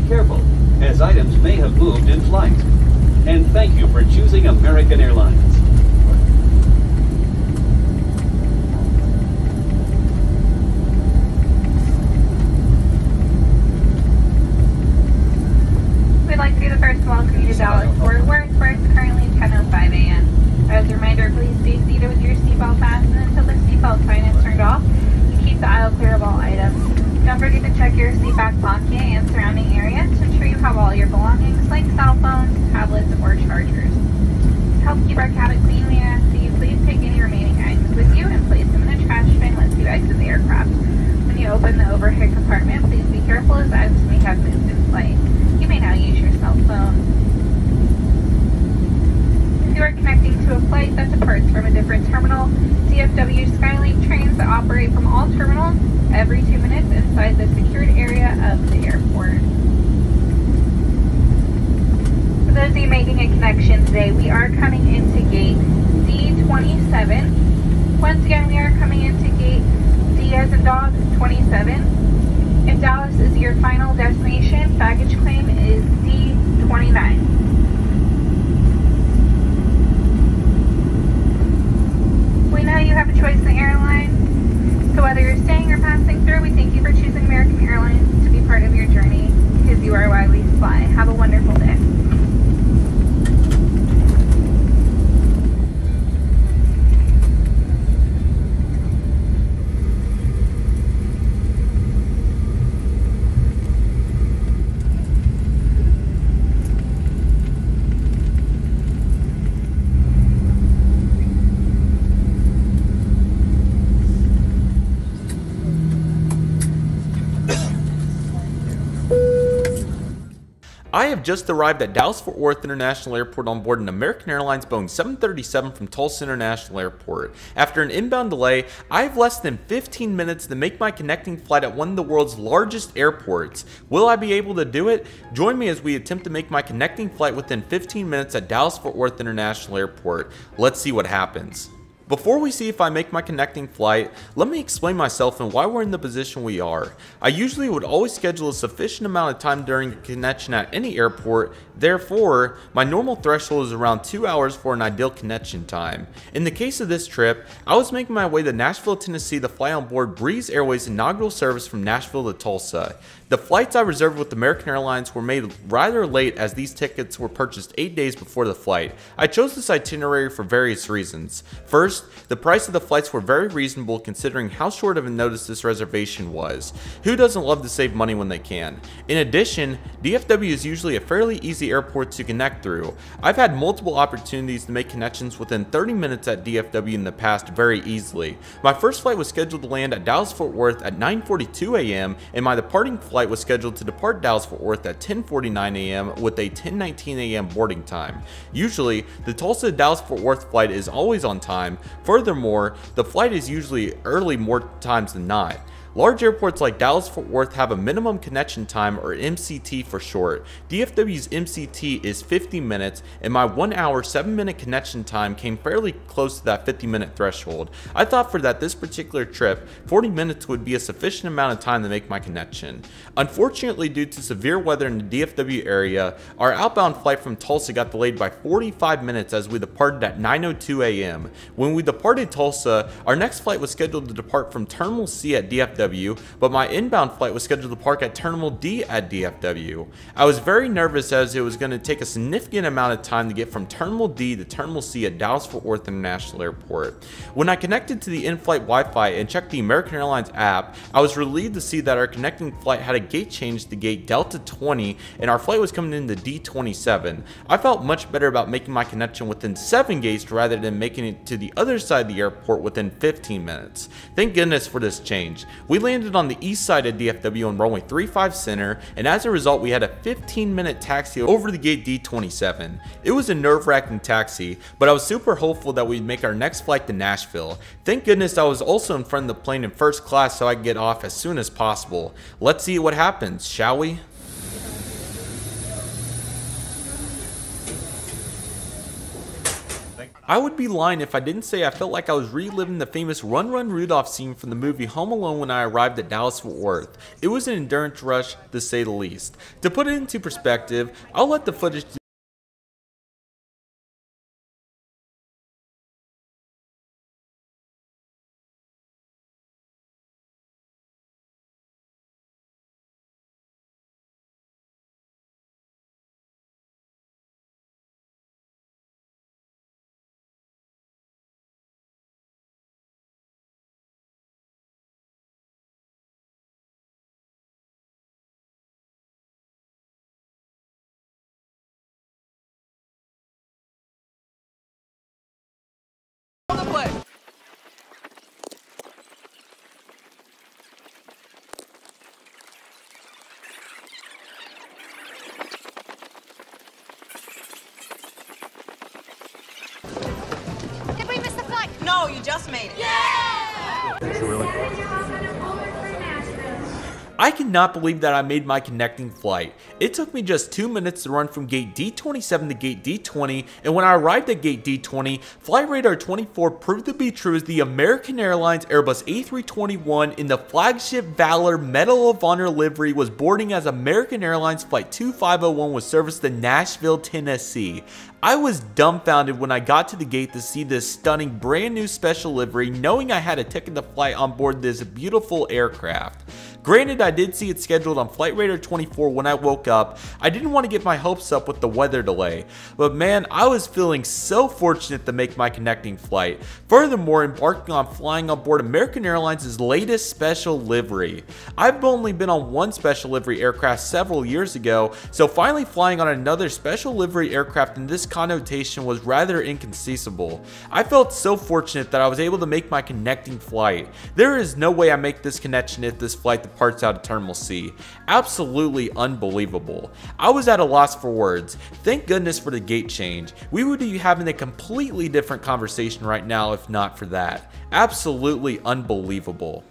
careful, as items may have moved in flight. And thank you for choosing American Airlines. We'd like to be the first to welcome you to Dallas Fort Worth, where it's currently 10:05 a.m. As a reminder, please stay seated with your seatbelt fastened until the seatbelt sign is turned off, and keep the aisle clear of all items. Don't forget to check your seat back pocket and surrounding area to ensure you have all your belongings like cell phones, tablets, or chargers. To help keep our cabin clean, we ask that you please take any remaining items with you and place them in the trash bin once you exit the aircraft. When you open the overhead compartment, please be careful as items may have moved in flight. You may now use your cell phone. If you are connecting to a flight that departs from a different terminal, DFW Skylink trains that operate from all terminals every 2 minutes inside the secured area of the airport. For those of you making a connection today, we are coming into gate D27. Once again, we are coming into gate D as in dog 27. If Dallas is your final destination, baggage claim is D29. We know you have a choice in the airline, so whether you're staying or passing through, we thank you for choosing American Airlines to be part of your journey, because you are why we fly. Have a wonderful day. I have just arrived at Dallas-Fort Worth International Airport on board an American Airlines Boeing 737 from Tulsa International Airport. After an inbound delay, I have less than 15 minutes to make my connecting flight at one of the world's largest airports. Will I be able to do it? Join me as we attempt to make my connecting flight within 15 minutes at Dallas-Fort Worth International Airport. Let's see what happens. Before we see if I make my connecting flight, let me explain myself and why we're in the position we are. I usually would always schedule a sufficient amount of time during a connection at any airport, therefore, my normal threshold is around 2 hours for an ideal connection time. In the case of this trip, I was making my way to Nashville, Tennessee to fly on board Breeze Airways inaugural service from Nashville to Tulsa. The flights I reserved with American Airlines were made rather late as these tickets were purchased 8 days before the flight. I chose this itinerary for various reasons. First, the price of the flights were very reasonable considering how short of a notice this reservation was. Who doesn't love to save money when they can? In addition, DFW is usually a fairly easy airport to connect through. I've had multiple opportunities to make connections within 30 minutes at DFW in the past very easily. My first flight was scheduled to land at Dallas-Fort Worth at 9:42 a.m. and my departing flight was scheduled to depart Dallas-Fort Worth at 10:49 a.m. with a 10:19 a.m. boarding time. Usually, the Tulsa to Dallas-Fort Worth flight is always on time. Furthermore, the flight is usually early more times than not. Large airports like Dallas-Fort Worth have a minimum connection time, or MCT for short. DFW's MCT is 50 minutes, and my 1 hour 7-minute connection time came fairly close to that 50-minute threshold. I thought for this particular trip, 40 minutes would be a sufficient amount of time to make my connection. Unfortunately, due to severe weather in the DFW area, our outbound flight from Tulsa got delayed by 45 minutes as we departed at 9:02 a.m. When we departed Tulsa, our next flight was scheduled to depart from Terminal C at DFW, but my inbound flight was scheduled to park at Terminal D at DFW. I was very nervous as it was going to take a significant amount of time to get from Terminal D to Terminal C at Dallas-Fort Worth International Airport. When I connected to the in-flight Wi-Fi and checked the American Airlines app, I was relieved to see that our connecting flight had a gate change to gate Delta 20 and our flight was coming into D27. I felt much better about making my connection within 7 gates rather than making it to the other side of the airport within 15 minutes. Thank goodness for this change. We landed on the east side of DFW on runway 35 center, and as a result we had a 15-minute taxi over the gate D27. It was a nerve-wracking taxi, but I was super hopeful that we'd make our next flight to Nashville. Thank goodness I was also in front of the plane in first class so I could get off as soon as possible. Let's see what happens, shall we? I would be lying if I didn't say I felt like I was reliving the famous Run Run Rudolph scene from the movie Home Alone when I arrived at Dallas-Fort Worth. It was an endurance rush, to say the least. To put it into perspective, I'll let the footage Did we miss the flight? No, you just made it. I cannot believe that I made my connecting flight. It took me just 2 minutes to run from gate D27 to gate D20, and when I arrived at gate D20, Flight Radar 24 proved to be true as the American Airlines Airbus A321 in the flagship Valor Medal of Honor livery was boarding as American Airlines Flight 2501 was serviced to Nashville, Tennessee. I was dumbfounded when I got to the gate to see this stunning brand new special livery, knowing I had a ticket to fly on board this beautiful aircraft. Granted, I did see it scheduled on Flight Radar 24 when I woke up. I didn't want to get my hopes up with the weather delay, but man, I was feeling so fortunate to make my connecting flight. Furthermore, embarking on flying on board American Airlines' latest special livery. I've only been on one special livery aircraft several years ago, so finally flying on another special livery aircraft in this connotation was rather inconceivable. I felt so fortunate that I was able to make my connecting flight. There is no way I make this connection if this flight departs out of Terminal C. Absolutely unbelievable. I was at a loss for words. Thank goodness for the gate change. We would be having a completely different conversation right now if not for that. Absolutely unbelievable.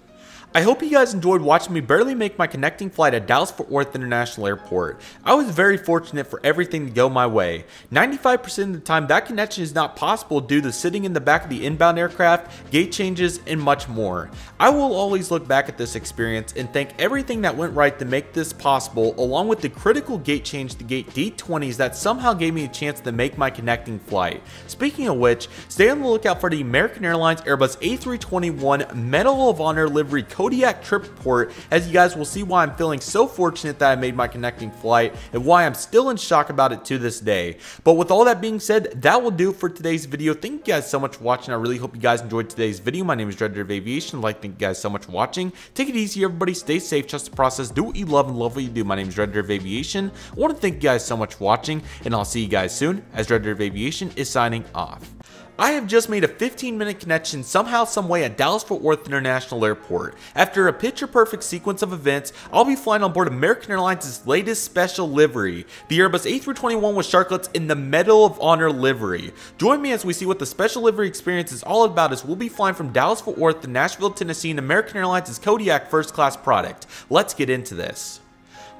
I hope you guys enjoyed watching me barely make my connecting flight at Dallas-Fort Worth International Airport. I was very fortunate for everything to go my way. 95% of the time that connection is not possible due to sitting in the back of the inbound aircraft, gate changes, and much more. I will always look back at this experience and thank everything that went right to make this possible, along with the critical gate change to gate D20s that somehow gave me a chance to make my connecting flight. Speaking of which, stay on the lookout for the American Airlines Airbus A321 Medal of Honor livery Kodiak trip report, as you guys will see why I'm feeling so fortunate that I made my connecting flight and why I'm still in shock about it to this day. But with all that being said, that will do it for today's video. Thank you guys so much for watching. I really hope you guys enjoyed today's video. My name is Redriveraviation. Thank you guys so much for watching. Take it easy, everybody. Stay safe, trust the process, do what you love and love what you do. My name is Redriveraviation. I want to thank you guys so much for watching, and I'll see you guys soon as Redriveraviation is signing off. I have just made a 15-minute connection somehow, someway at Dallas-Fort Worth International Airport. After a picture-perfect sequence of events, I'll be flying on board American Airlines' latest special livery. The Airbus A321 with sharklets in the Medal of Honor livery. Join me as we see what the special livery experience is all about, as we'll be flying from Dallas-Fort Worth to Nashville, Tennessee in American Airlines' Kodiak first-class product. Let's get into this.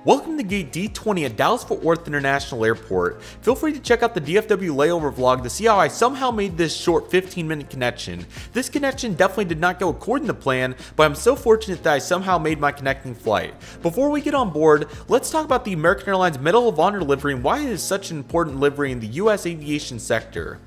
Welcome to Gate D20 at Dallas-Fort Worth International Airport. Feel free to check out the DFW Layover vlog to see how I somehow made this short 15-minute connection. This connection definitely did not go according to plan, but I'm so fortunate that I somehow made my connecting flight. Before we get on board, let's talk about the American Airlines Medal of Honor livery and why it is such an important livery in the US aviation sector.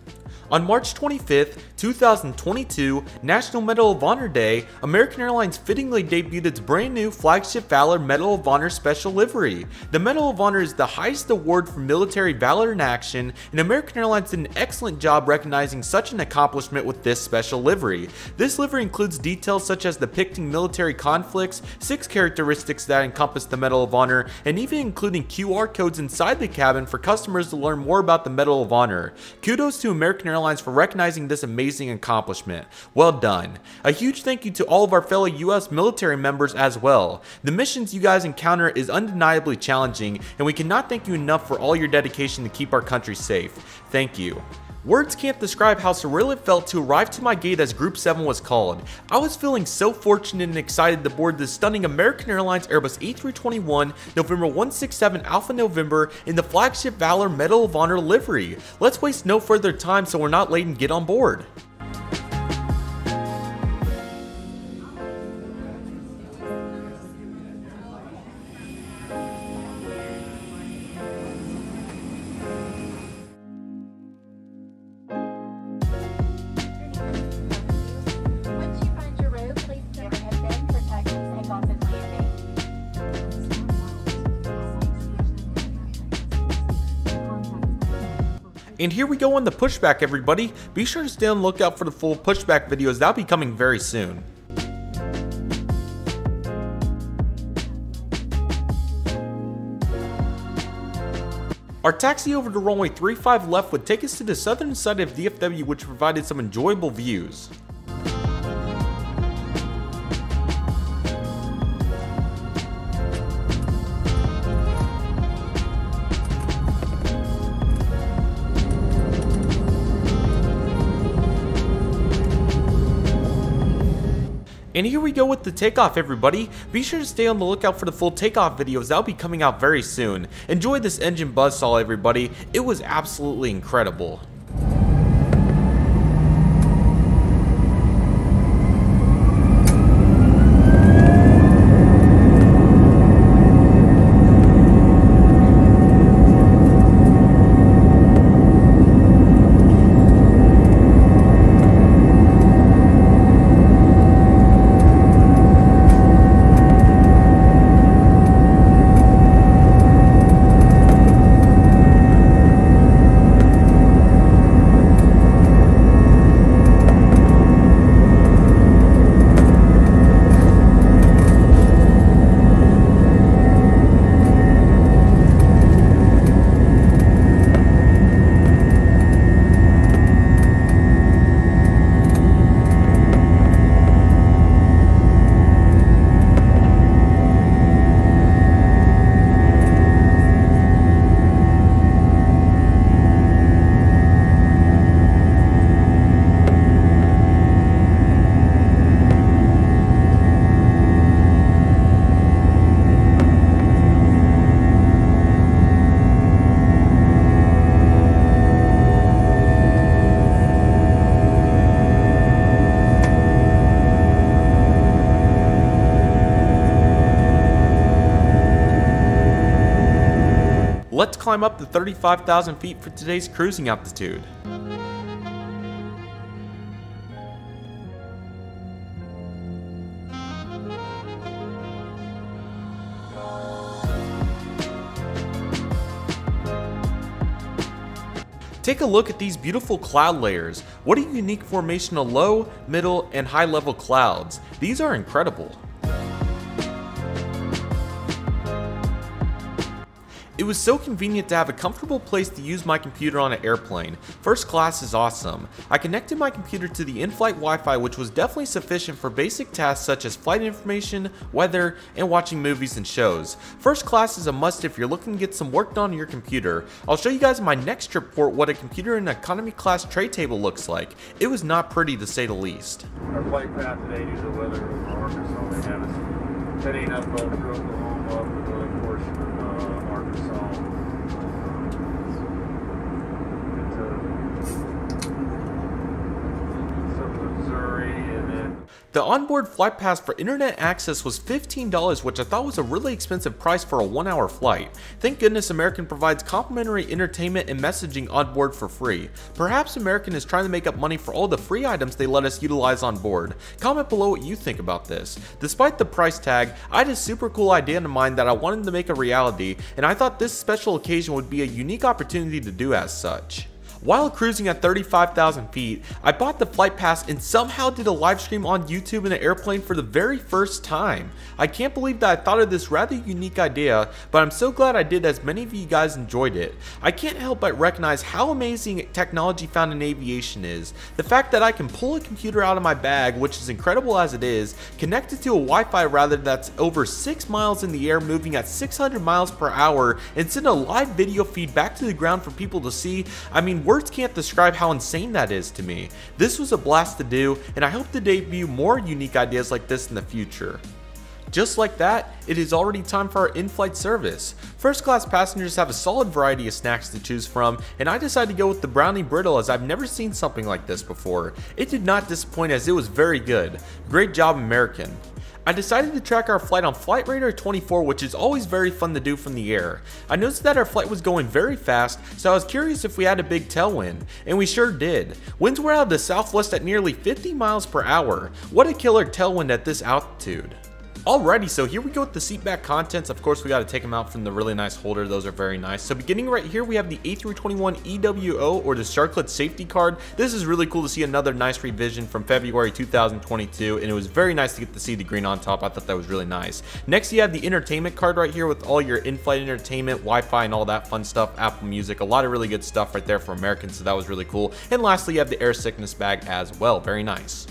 On March 25th, 2022, National Medal of Honor Day, American Airlines fittingly debuted its brand new flagship Valor Medal of Honor special livery. The Medal of Honor is the highest award for military valor in action, and American Airlines did an excellent job recognizing such an accomplishment with this special livery. This livery includes details such as depicting military conflicts, 6 characteristics that encompass the Medal of Honor, and even including QR codes inside the cabin for customers to learn more about the Medal of Honor. Kudos to American Airlines for recognizing this amazing accomplishment. Well done. A huge thank you to all of our fellow US military members as well. The missions you guys encounter is undeniably challenging, and we cannot thank you enough for all your dedication to keep our country safe. Thank you. Words can't describe how surreal it felt to arrive to my gate as Group 7 was called. I was feeling so fortunate and excited to board this stunning American Airlines Airbus A321 November 167 Alpha November in the flagship Valor Medal of Honor livery. Let's waste no further time so we're not late and get on board. And here we go on the Pushback, everybody. Be sure to stay on the lookout for the full Pushback videos. That'll be coming very soon. Our taxi over to runway 35 left would take us to the southern side of DFW, which provided some enjoyable views. And here we go with the takeoff, everybody. Be sure to stay on the lookout for the full takeoff videos. That'll be coming out very soon. Enjoy this engine buzzsaw, everybody. It was absolutely incredible. Let's climb up to 35,000 feet for today's cruising altitude. Take a look at these beautiful cloud layers. What a unique formation of low, middle, and high level clouds. These are incredible. It was so convenient to have a comfortable place to use my computer on an airplane. First class is awesome. I connected my computer to the in-flight Wi-Fi, which was definitely sufficient for basic tasks such as flight information, weather, and watching movies and shows. First class is a must if you're looking to get some work done on your computer. I'll show you guys in my next trip report what a computer in an economy class tray table looks like. It was not pretty to say the least. Our flight path today due to the weather in Arkansas, they have us heading up through Oklahoma up the northern portion of Arkansas. Into Missouri, and then the onboard flight pass for internet access was $15, which I thought was a really expensive price for a 1-hour flight. Thank goodness American provides complimentary entertainment and messaging on board for free. Perhaps American is trying to make up money for all the free items they let us utilize on board. Comment below what you think about this. Despite the price tag, I had a super cool idea in mind that I wanted to make a reality, and I thought this special occasion would be a unique opportunity to do as such. While cruising at 35,000 feet, I bought the flight pass and somehow did a live stream on YouTube in an airplane for the very first time. I can't believe that I thought of this rather unique idea, but I'm so glad I did as many of you guys enjoyed it. I can't help but recognize how amazing technology found in aviation is. The fact that I can pull a computer out of my bag, which is incredible as it is, connect it to a Wi-Fi router that's over 6 miles in the air moving at 600 miles per hour, and send a live video feed back to the ground for people to see. I mean, words can't describe how insane that is to me. This was a blast to do, and I hope to debut more unique ideas like this in the future. Just like that, it is already time for our in-flight service. First class passengers have a solid variety of snacks to choose from, and I decided to go with the brownie brittle as I've never seen something like this before. It did not disappoint as it was very good. Great job, American. I decided to track our flight on Flight Radar 24, which is always very fun to do from the air. I noticed that our flight was going very fast, so I was curious if we had a big tailwind, and we sure did. Winds were out of the southwest at nearly 50 miles per hour. What a killer tailwind at this altitude. Alrighty, so here we go with the seat back contents. Of course, we got to take them out from the really nice holder. Those are very nice. So beginning right here, we have the A321 EWO, or the Sharklet safety card. This is really cool to see another nice revision from February 2022, and it was very nice to get to see the green on top. I thought that was really nice. Next, you have the entertainment card right here with all your in-flight entertainment, Wi-Fi, and all that fun stuff, Apple Music. A lot of really good stuff right there for Americans, so that was really cool. And lastly, you have the air sickness bag as well. Very nice.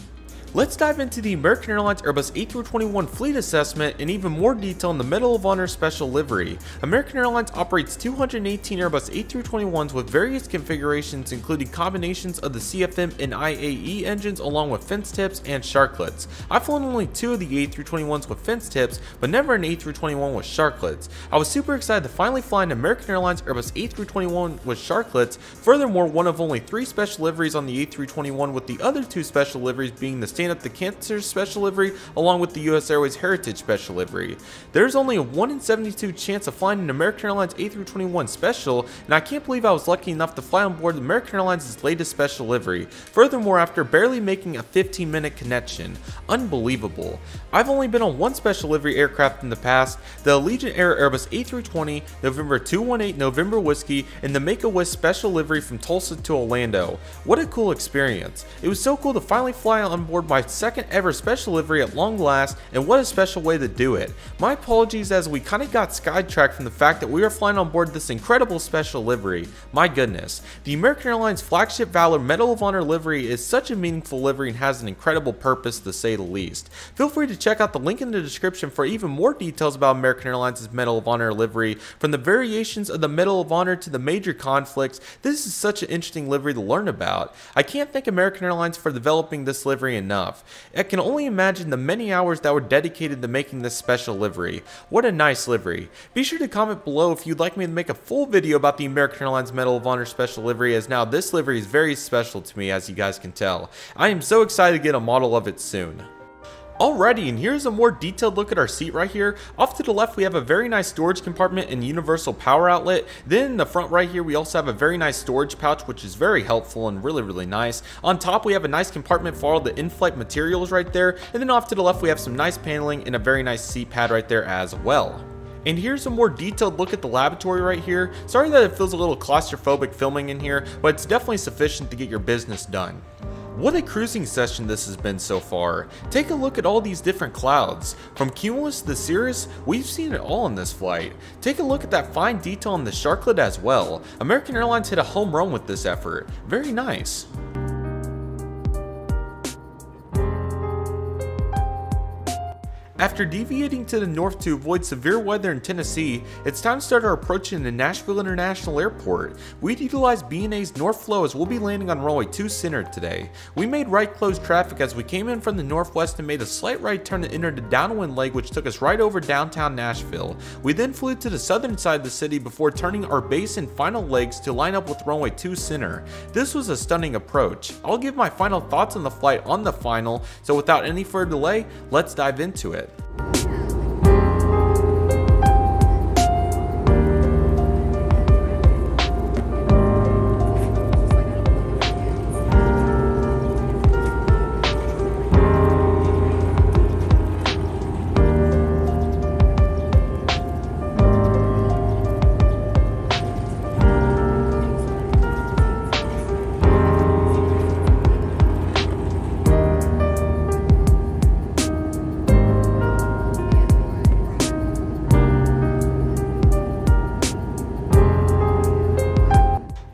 Let's dive into the American Airlines Airbus A321 fleet assessment in even more detail in the Medal of Honor special livery. American Airlines operates 218 Airbus A321s with various configurations, including combinations of the CFM and IAE engines along with fence tips and sharklets. I've flown only 2 of the A321s with fence tips, but never an A321 with sharklets. I was super excited to finally fly an American Airlines Airbus A321 with sharklets. Furthermore, one of only 3 special liveries on the A321, with the other 2 special liveries being the Stand Up the Cancer special livery along with the US Airways Heritage special livery. There's only a 1 in 72 chance of flying an American Airlines A321 special, and I can't believe I was lucky enough to fly on board American Airlines' latest special livery. Furthermore, after barely making a 15-minute connection. Unbelievable. I've only been on one special livery aircraft in the past, the Allegiant Air Airbus A320, November 218 November Whiskey, and the Make-A-Wish special livery from Tulsa to Orlando. What a cool experience. It was so cool to finally fly on board my second ever special livery at long last, and what a special way to do it. My apologies as we kinda got sidetracked from the fact that we were flying on board this incredible special livery. My goodness. The American Airlines Flagship Valor Medal of Honor livery is such a meaningful livery and has an incredible purpose, to say the least. Feel free to check out the link in the description for even more details about American Airlines' Medal of Honor livery, from the variations of the Medal of Honor to the major conflicts. This is such an interesting livery to learn about. I can't thank American Airlines for developing this livery enough. I can only imagine the many hours that were dedicated to making this special livery. What a nice livery. Be sure to comment below if you'd like me to make a full video about the American Airlines Medal of Honor special livery, as now this livery is very special to me, as you guys can tell. I am so excited to get a model of it soon. Alrighty, and here's a more detailed look at our seat right here. Off to the left, we have a very nice storage compartment and universal power outlet. Then in the front right here, we also have a very nice storage pouch, which is very helpful and really nice. On top, we have a nice compartment for all the in-flight materials right there. And then off to the left, we have some nice paneling and a very nice seat pad right there as well. And here's a more detailed look at the lavatory right here. Sorry that it feels a little claustrophobic filming in here, but it's definitely sufficient to get your business done. What a cruising session this has been so far. Take a look at all these different clouds. From Cumulus to Cirrus, we've seen it all in this flight. Take a look at that fine detail on the Sharklet as well. American Airlines hit a home run with this effort. Very nice. After deviating to the north to avoid severe weather in Tennessee, it's time to start our approach in the Nashville International Airport. We'd utilize BNA's north flow as we'll be landing on runway 2 center today. We made right closed traffic as we came in from the northwest and made a slight right turn to enter the downwind leg, which took us right over downtown Nashville. We then flew to the southern side of the city before turning our base and final legs to line up with runway 2 center. This was a stunning approach. I'll give my final thoughts on the flight on the final, so without any further delay, let's dive into it.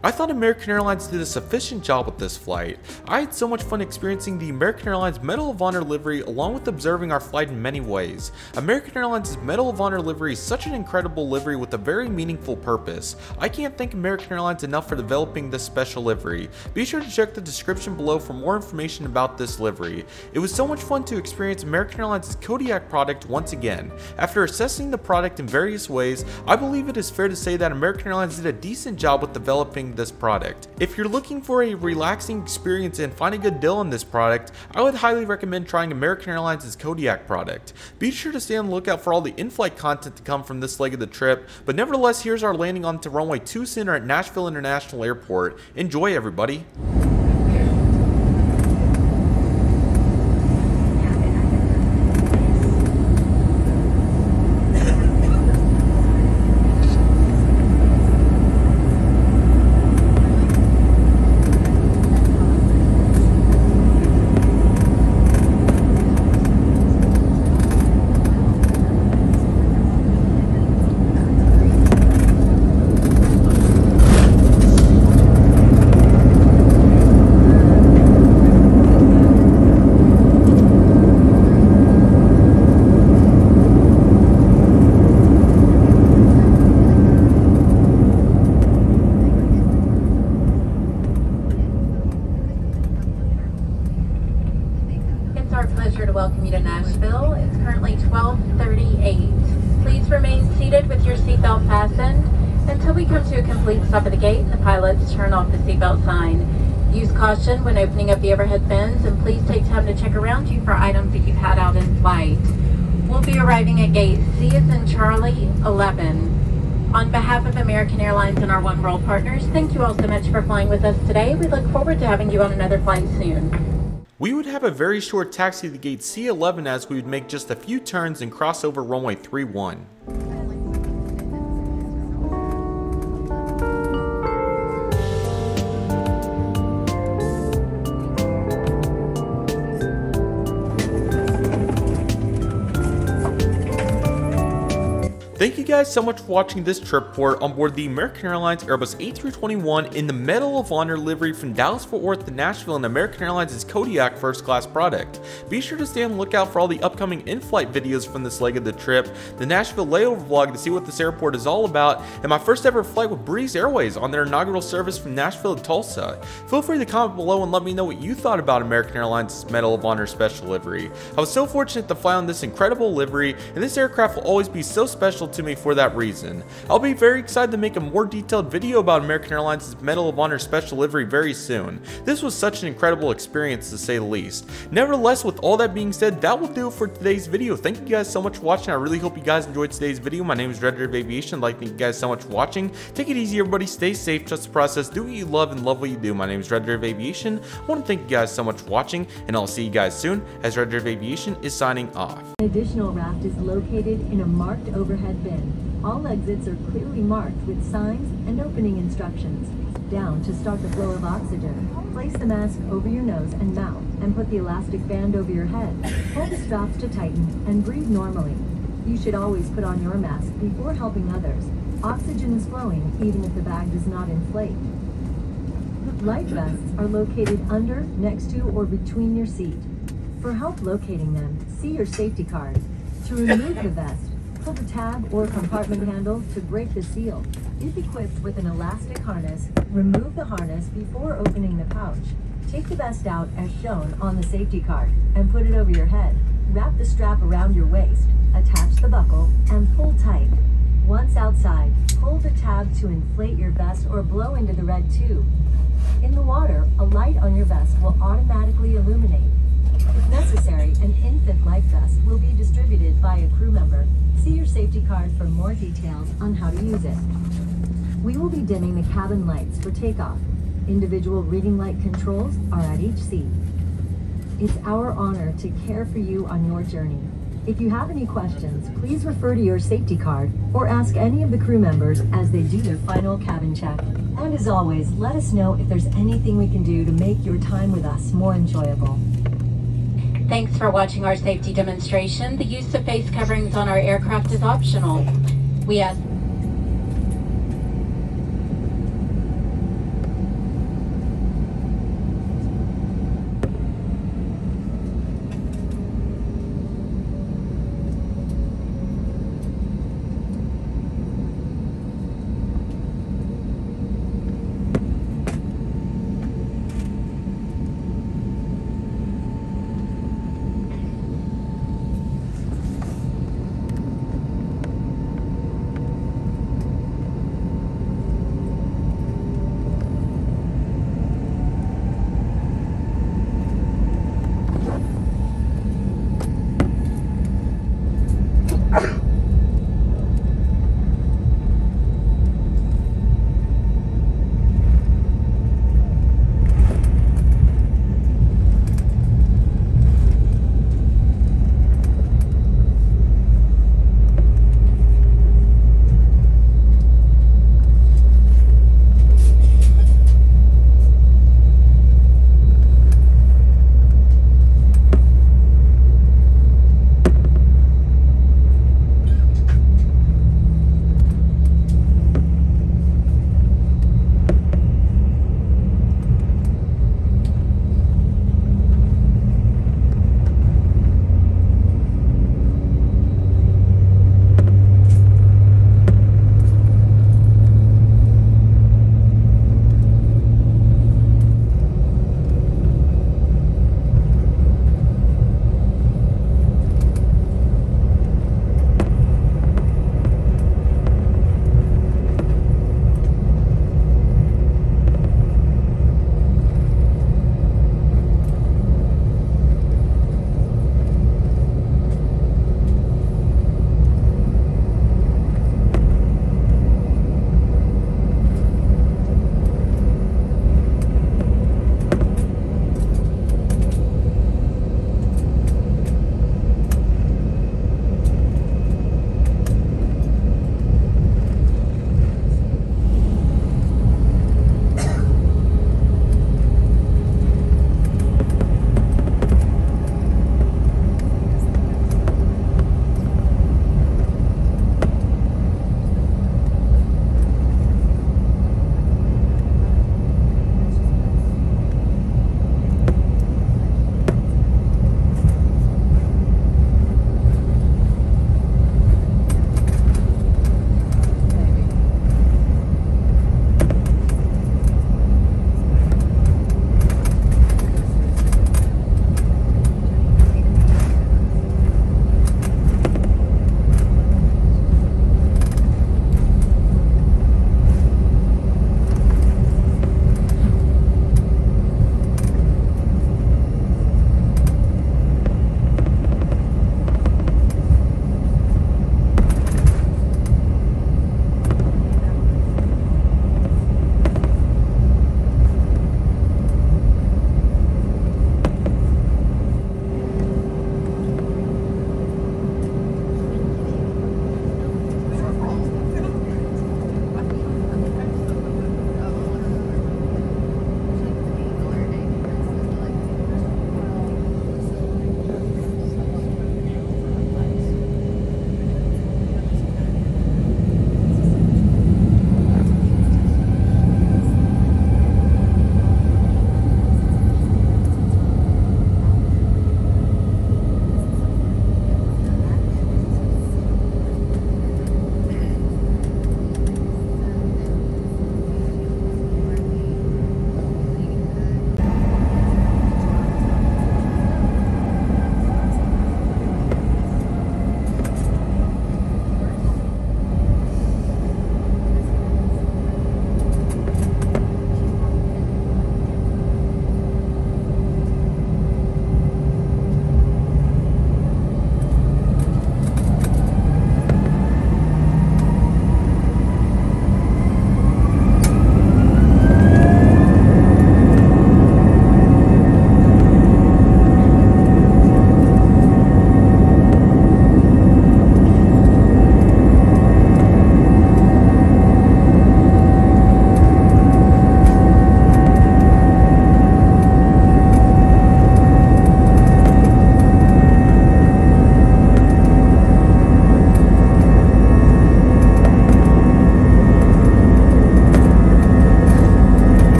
I thought American Airlines did a sufficient job with this flight. I had so much fun experiencing the American Airlines Medal of Honor livery along with observing our flight in many ways. American Airlines' Medal of Honor livery is such an incredible livery with a very meaningful purpose. I can't thank American Airlines enough for developing this special livery. Be sure to check the description below for more information about this livery. It was so much fun to experience American Airlines' Kodiak product once again. After assessing the product in various ways, I believe it is fair to say that American Airlines did a decent job with developing this product. If you're looking for a relaxing experience and find a good deal on this product, I would highly recommend trying American Airlines' Kodiak product. Be sure to stay on the lookout for all the in-flight content to come from this leg of the trip, but nevertheless, here's our landing onto runway 2 center at Nashville International Airport. Enjoy, everybody. Welcome you to Nashville. It's currently 12:38. Please remain seated with your seatbelt fastened until we come to a complete stop at the gate and the pilots turn off the seatbelt sign. Use caution when opening up the overhead bins, and please take time to check around you for items that you've had out in flight. We'll be arriving at gate C as in Charlie 11. On behalf of American Airlines and our One World partners, thank you all so much for flying with us today. We look forward to having you on another flight soon. We would have a very short taxi to gate C11 as we would make just a few turns and cross over runway 31. Thank you guys so much for watching this trip report on board the American Airlines Airbus A321 in the Medal of Honor livery from Dallas-Fort Worth to Nashville and American Airlines' Kodiak first class product. Be sure to stay on the lookout for all the upcoming in-flight videos from this leg of the trip, the Nashville Layover vlog to see what this airport is all about, and my first ever flight with Breeze Airways on their inaugural service from Nashville to Tulsa. Feel free to comment below and let me know what you thought about American Airlines' Medal of Honor special livery. I was so fortunate to fly on this incredible livery, and this aircraft will always be so special to me for that reason. I'll be very excited to make a more detailed video about American Airlines' Medal of Honor special livery very soon. This was such an incredible experience to say the least. Nevertheless, with all that being said, that will do it for today's video. Thank you guys so much for watching. I really hope you guys enjoyed today's video. My name is Redriveraviation. I'd like to thank you guys so much for watching. Take it easy, everybody. Stay safe, trust the process, do what you love, and love what you do. My name is Redriveraviation. I want to thank you guys so much for watching, and I'll see you guys soon as Redriveraviation is signing off. An additional raft is located in a marked overhead bin. All exits are clearly marked with signs and opening instructions. Down to start the flow of oxygen. Place the mask over your nose and mouth and put the elastic band over your head. Hold the straps to tighten and breathe normally. You should always put on your mask before helping others. Oxygen is flowing even if the bag does not inflate. Life vests are located under, next to, or between your seat. For help locating them, see your safety card. To remove the vest, pull the tab or compartment handle to break the seal. If equipped with an elastic harness, remove the harness before opening the pouch. Take the vest out as shown on the safety card and put it over your head. Wrap the strap around your waist, attach the buckle, and pull tight. Once outside, pull the tab to inflate your vest or blow into the red tube. In the water, a light on your vest will automatically illuminate. If necessary, an infant life vest will be distributed by a crew member. See your safety card for more details on how to use it. We will be dimming the cabin lights for takeoff. Individual reading light controls are at each seat. It's our honor to care for you on your journey. If you have any questions, please refer to your safety card or ask any of the crew members as they do their final cabin check. And as always, let us know if there's anything we can do to make your time with us more enjoyable. Thanks for watching our safety demonstration. The use of face coverings on our aircraft is optional. We ask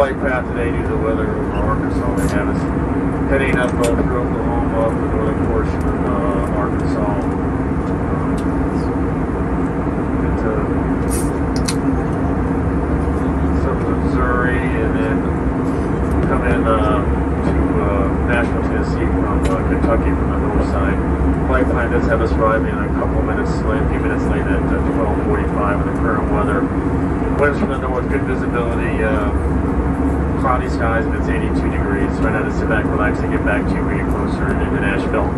flight path today due to the weather over Arkansas. They have us heading up through Oklahoma, up the northern portion of Arkansas, into southern Missouri, and then come in to Nashville, Tennessee from Kentucky from the north side. Flight plan does have us arriving a few minutes late at 12:45 with the current weather. Winds from the north, good visibility, cloudy skies, and it's 82 degrees. Try not to sit back, relax, and get back to you when you get closer into Nashville.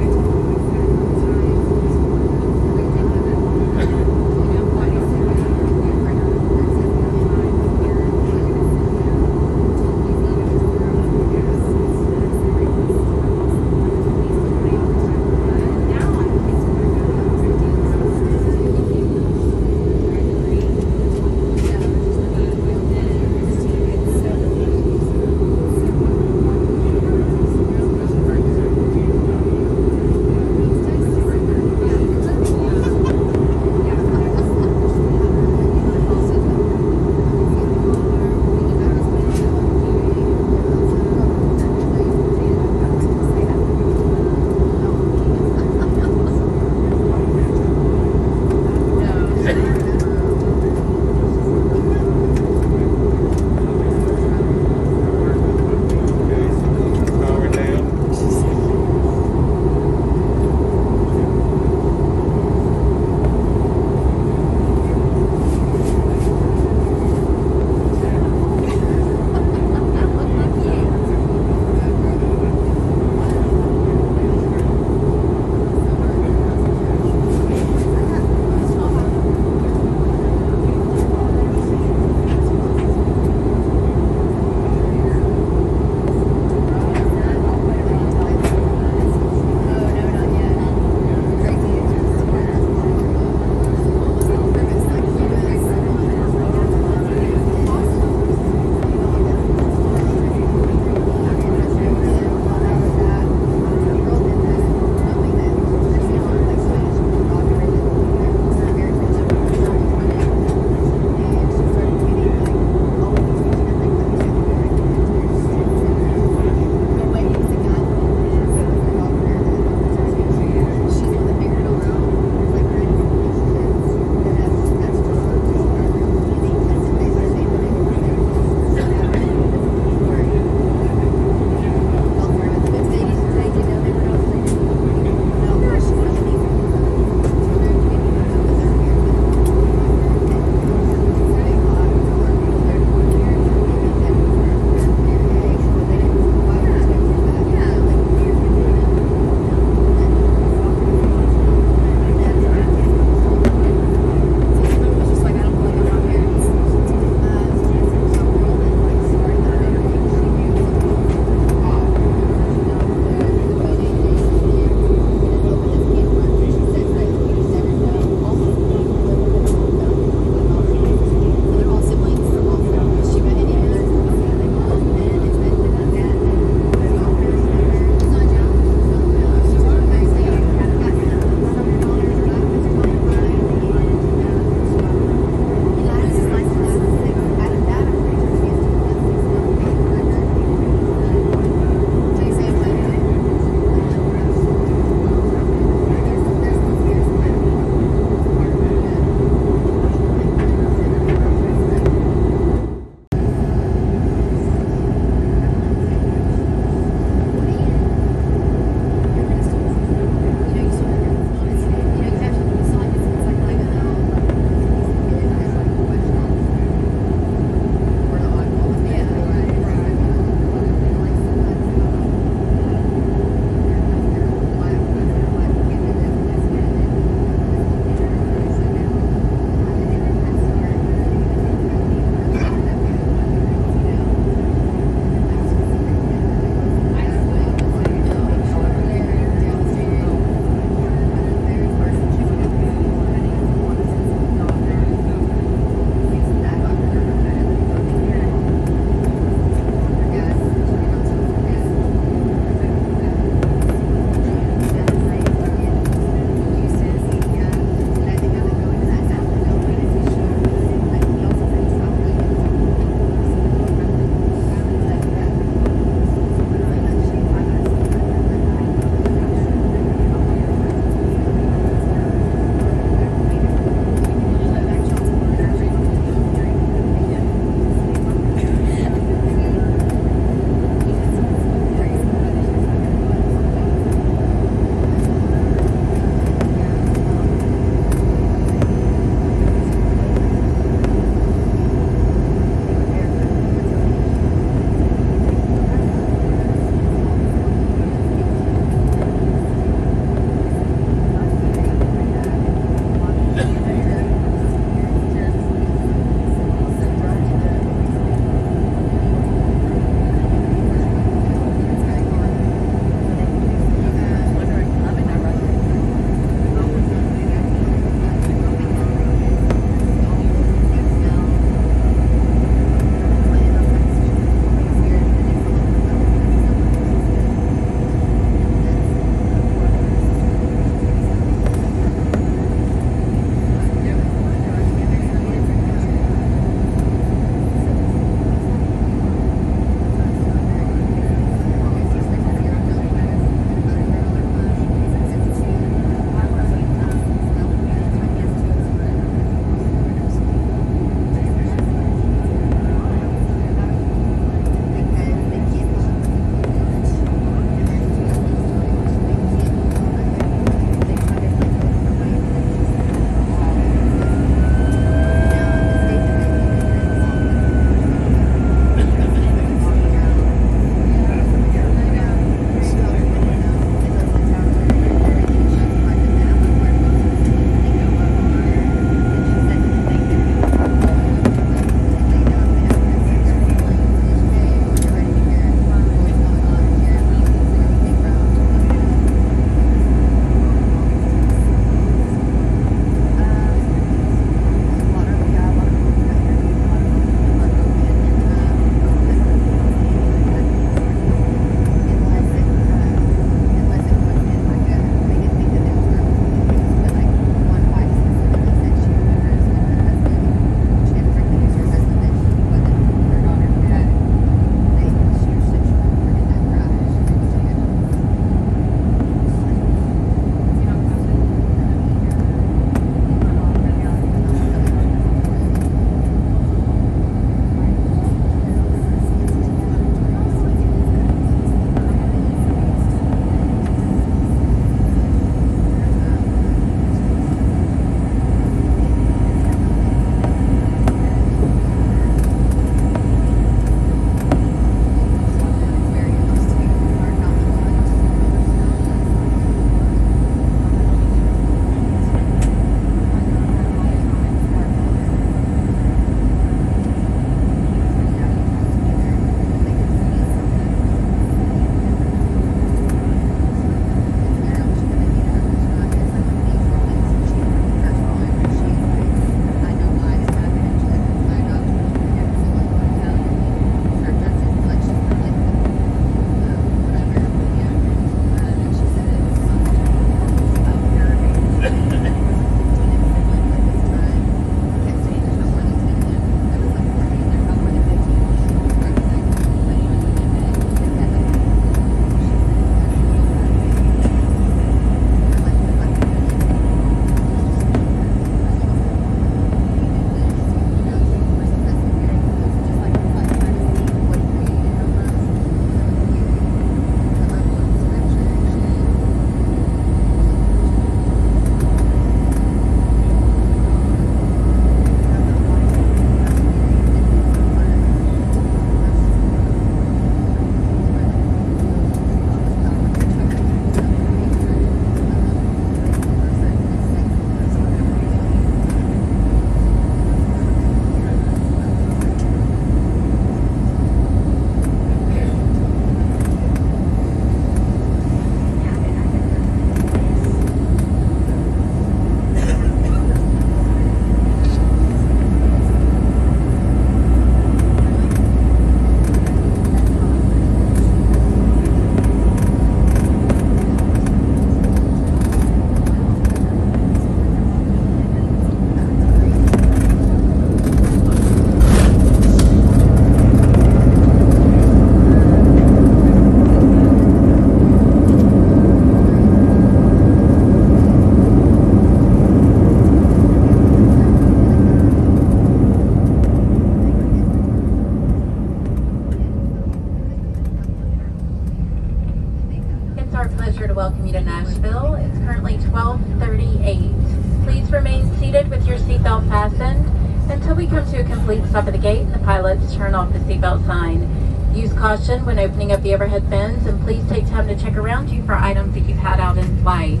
pleasure to welcome you to Nashville. It's currently 12:38. Please remain seated with your seatbelt fastened until we come to a complete stop at the gate and the pilots turn off the seatbelt sign. Use caution when opening up the overhead bins, and please take time to check around you for items that you've had out in flight.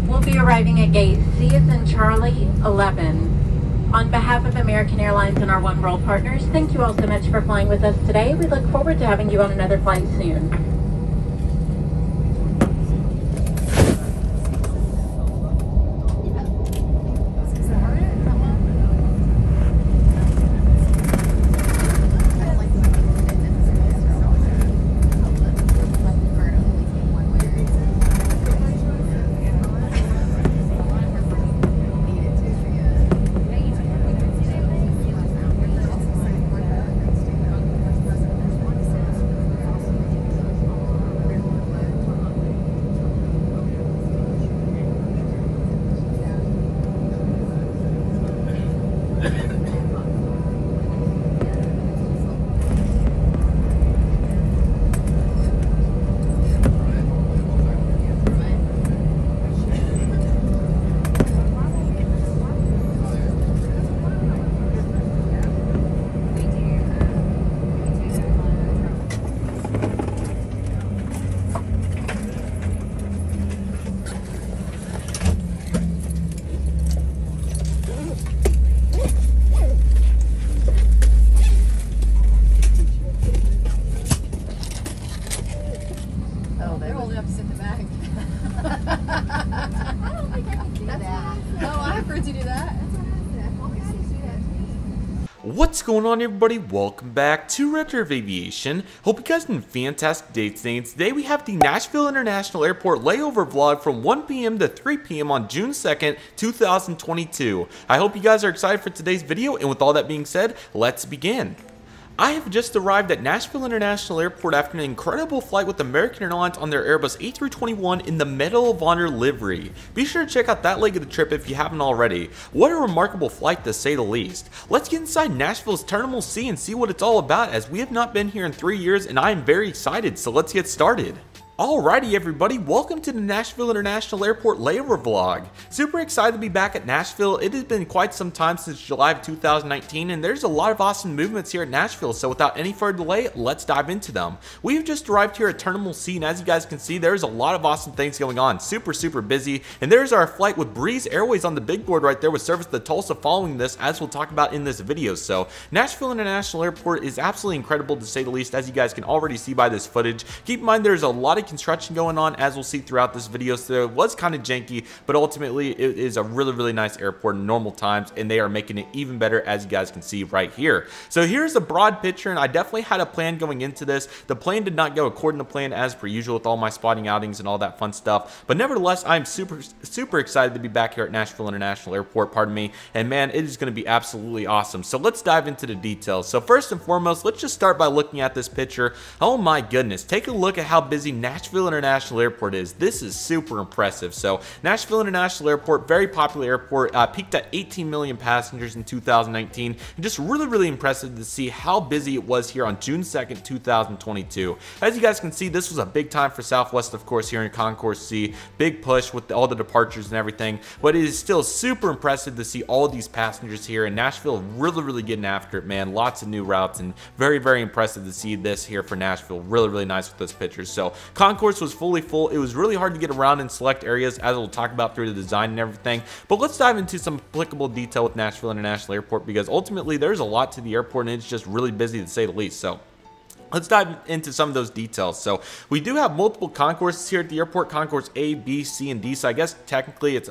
We'll be arriving at gate C as in Charlie 11. On behalf of American Airlines and our One World partners, thank you all so much for flying with us today. We look forward to having you on another flight soon. What's going on, everybody? Welcome back to Redriveraviation. Hope you guys had a fantastic day today. And today we have the Nashville International Airport layover vlog from 1 p.m. to 3 p.m. on June 2nd, 2022. I hope you guys are excited for today's video, and with all that being said, let's begin. I have just arrived at Nashville International Airport after an incredible flight with American Airlines on their Airbus A321 in the Medal of Honor livery. Be sure to check out that leg of the trip if you haven't already. What a remarkable flight, to say the least. Let's get inside Nashville's Terminal C and see what it's all about, as we have not been here in 3 years and I am very excited, so let's get started. Alrighty everybody, welcome to the Nashville International Airport layover vlog. Super excited to be back at Nashville. It has been quite some time since July of 2019, and there's a lot of awesome movements here at Nashville, so without any further delay, let's dive into them. We've just arrived here at Terminal C, and as you guys can see, there's a lot of awesome things going on. Super busy, and there's our flight with Breeze Airways on the big board right there with service to Tulsa following this, as we'll talk about in this video. So Nashville International Airport is absolutely incredible, to say the least, as you guys can already see by this footage. Keep in mind there's a lot of construction going on, as we'll see throughout this video, so it was kind of janky, but ultimately it is a really nice airport in normal times, and they are making it even better, as you guys can see right here. So here's a broad picture, and I definitely had a plan going into this. The plan did not go according to plan, as per usual, with all my spotting outings and all that fun stuff, but nevertheless, I'm super excited to be back here at Nashville International Airport, pardon me, and man, it is going to be absolutely awesome. So let's dive into the details. So first and foremost, let's just start by looking at this picture. Oh my goodness, take a look at how busy Nashville International Airport is. This is super impressive. So Nashville International Airport, very popular airport, peaked at 18 million passengers in 2019, and just really impressive to see how busy it was here on June 2nd, 2022. As you guys can see, this was a big time for Southwest, of course, here in Concourse C. Big push with all the departures and everything, but it is still super impressive to see all these passengers here in Nashville really getting after it, man. Lots of new routes, and very impressive to see this here for Nashville. Really nice with this picture. So Concourse was fully full. It was really hard to get around in select areas, as we'll talk about through the design and everything, but let's dive into some applicable detail with Nashville International Airport, because ultimately there's a lot to the airport, and it's just really busy, to say the least. So let's dive into some of those details. So we do have multiple concourses here at the airport: Concourse A, B, C, and D. So I guess technically it's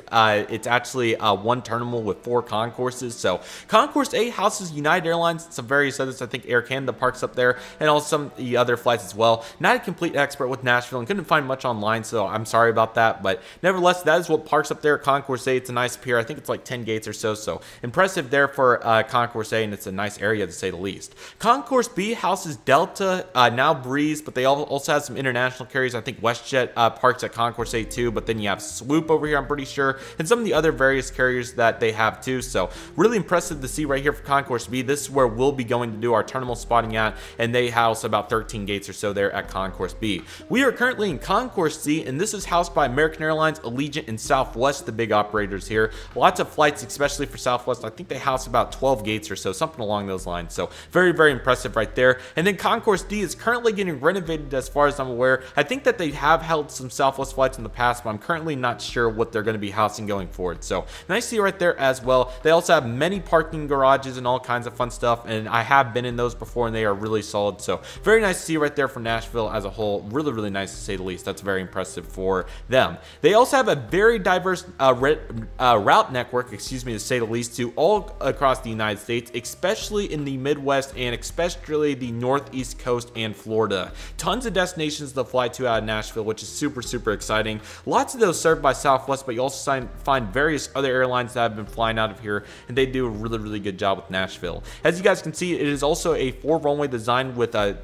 actually one terminal with 4 concourses. So Concourse A houses United Airlines, some various others. I think Air Canada parks up there, and also some of the other flights as well. Not a complete expert with Nashville and couldn't find much online, so I'm sorry about that. But nevertheless, that is what parks up there at Concourse A. It's a nice pier. I think it's like 10 gates or so. So impressive there for Concourse A, and it's a nice area, to say the least. Concourse B houses Delta, Delta, now Breeze, but they also have some international carriers. I think WestJet parks at Concourse A too, but then you have Swoop over here, I'm pretty sure, and some of the other various carriers that they have too. So really impressive to see right here for Concourse B. This is where we'll be going to do our terminal spotting at, and they house about 13 gates or so there at Concourse B. We are currently in Concourse C, and this is housed by American Airlines, Allegiant, and Southwest, the big operators here. Lots of flights, especially for Southwest. I think they house about 12 gates or so, something along those lines. So very, very impressive right there. And then Concourse D is currently getting renovated as far as I'm aware. I think that they have held some Southwest flights in the past, but I'm currently not sure what they're going to be housing going forward. So nice to see right there as well. They also have many parking garages and all kinds of fun stuff, and I have been in those before, and they are really solid. So very nice to see right there for Nashville as a whole. Really, really nice to say the least. That's very impressive for them. They also have a very diverse route network, excuse me, to say the least, to all across the United States, especially in the Midwest and especially the Northeast coast and Florida. Tons of destinations to fly to out of Nashville, which is super, super exciting. Lots of those served by Southwest, but you also find various other airlines that have been flying out of here, and they do a really, really good job with Nashville. As you guys can see, it is also a 4-runway design with a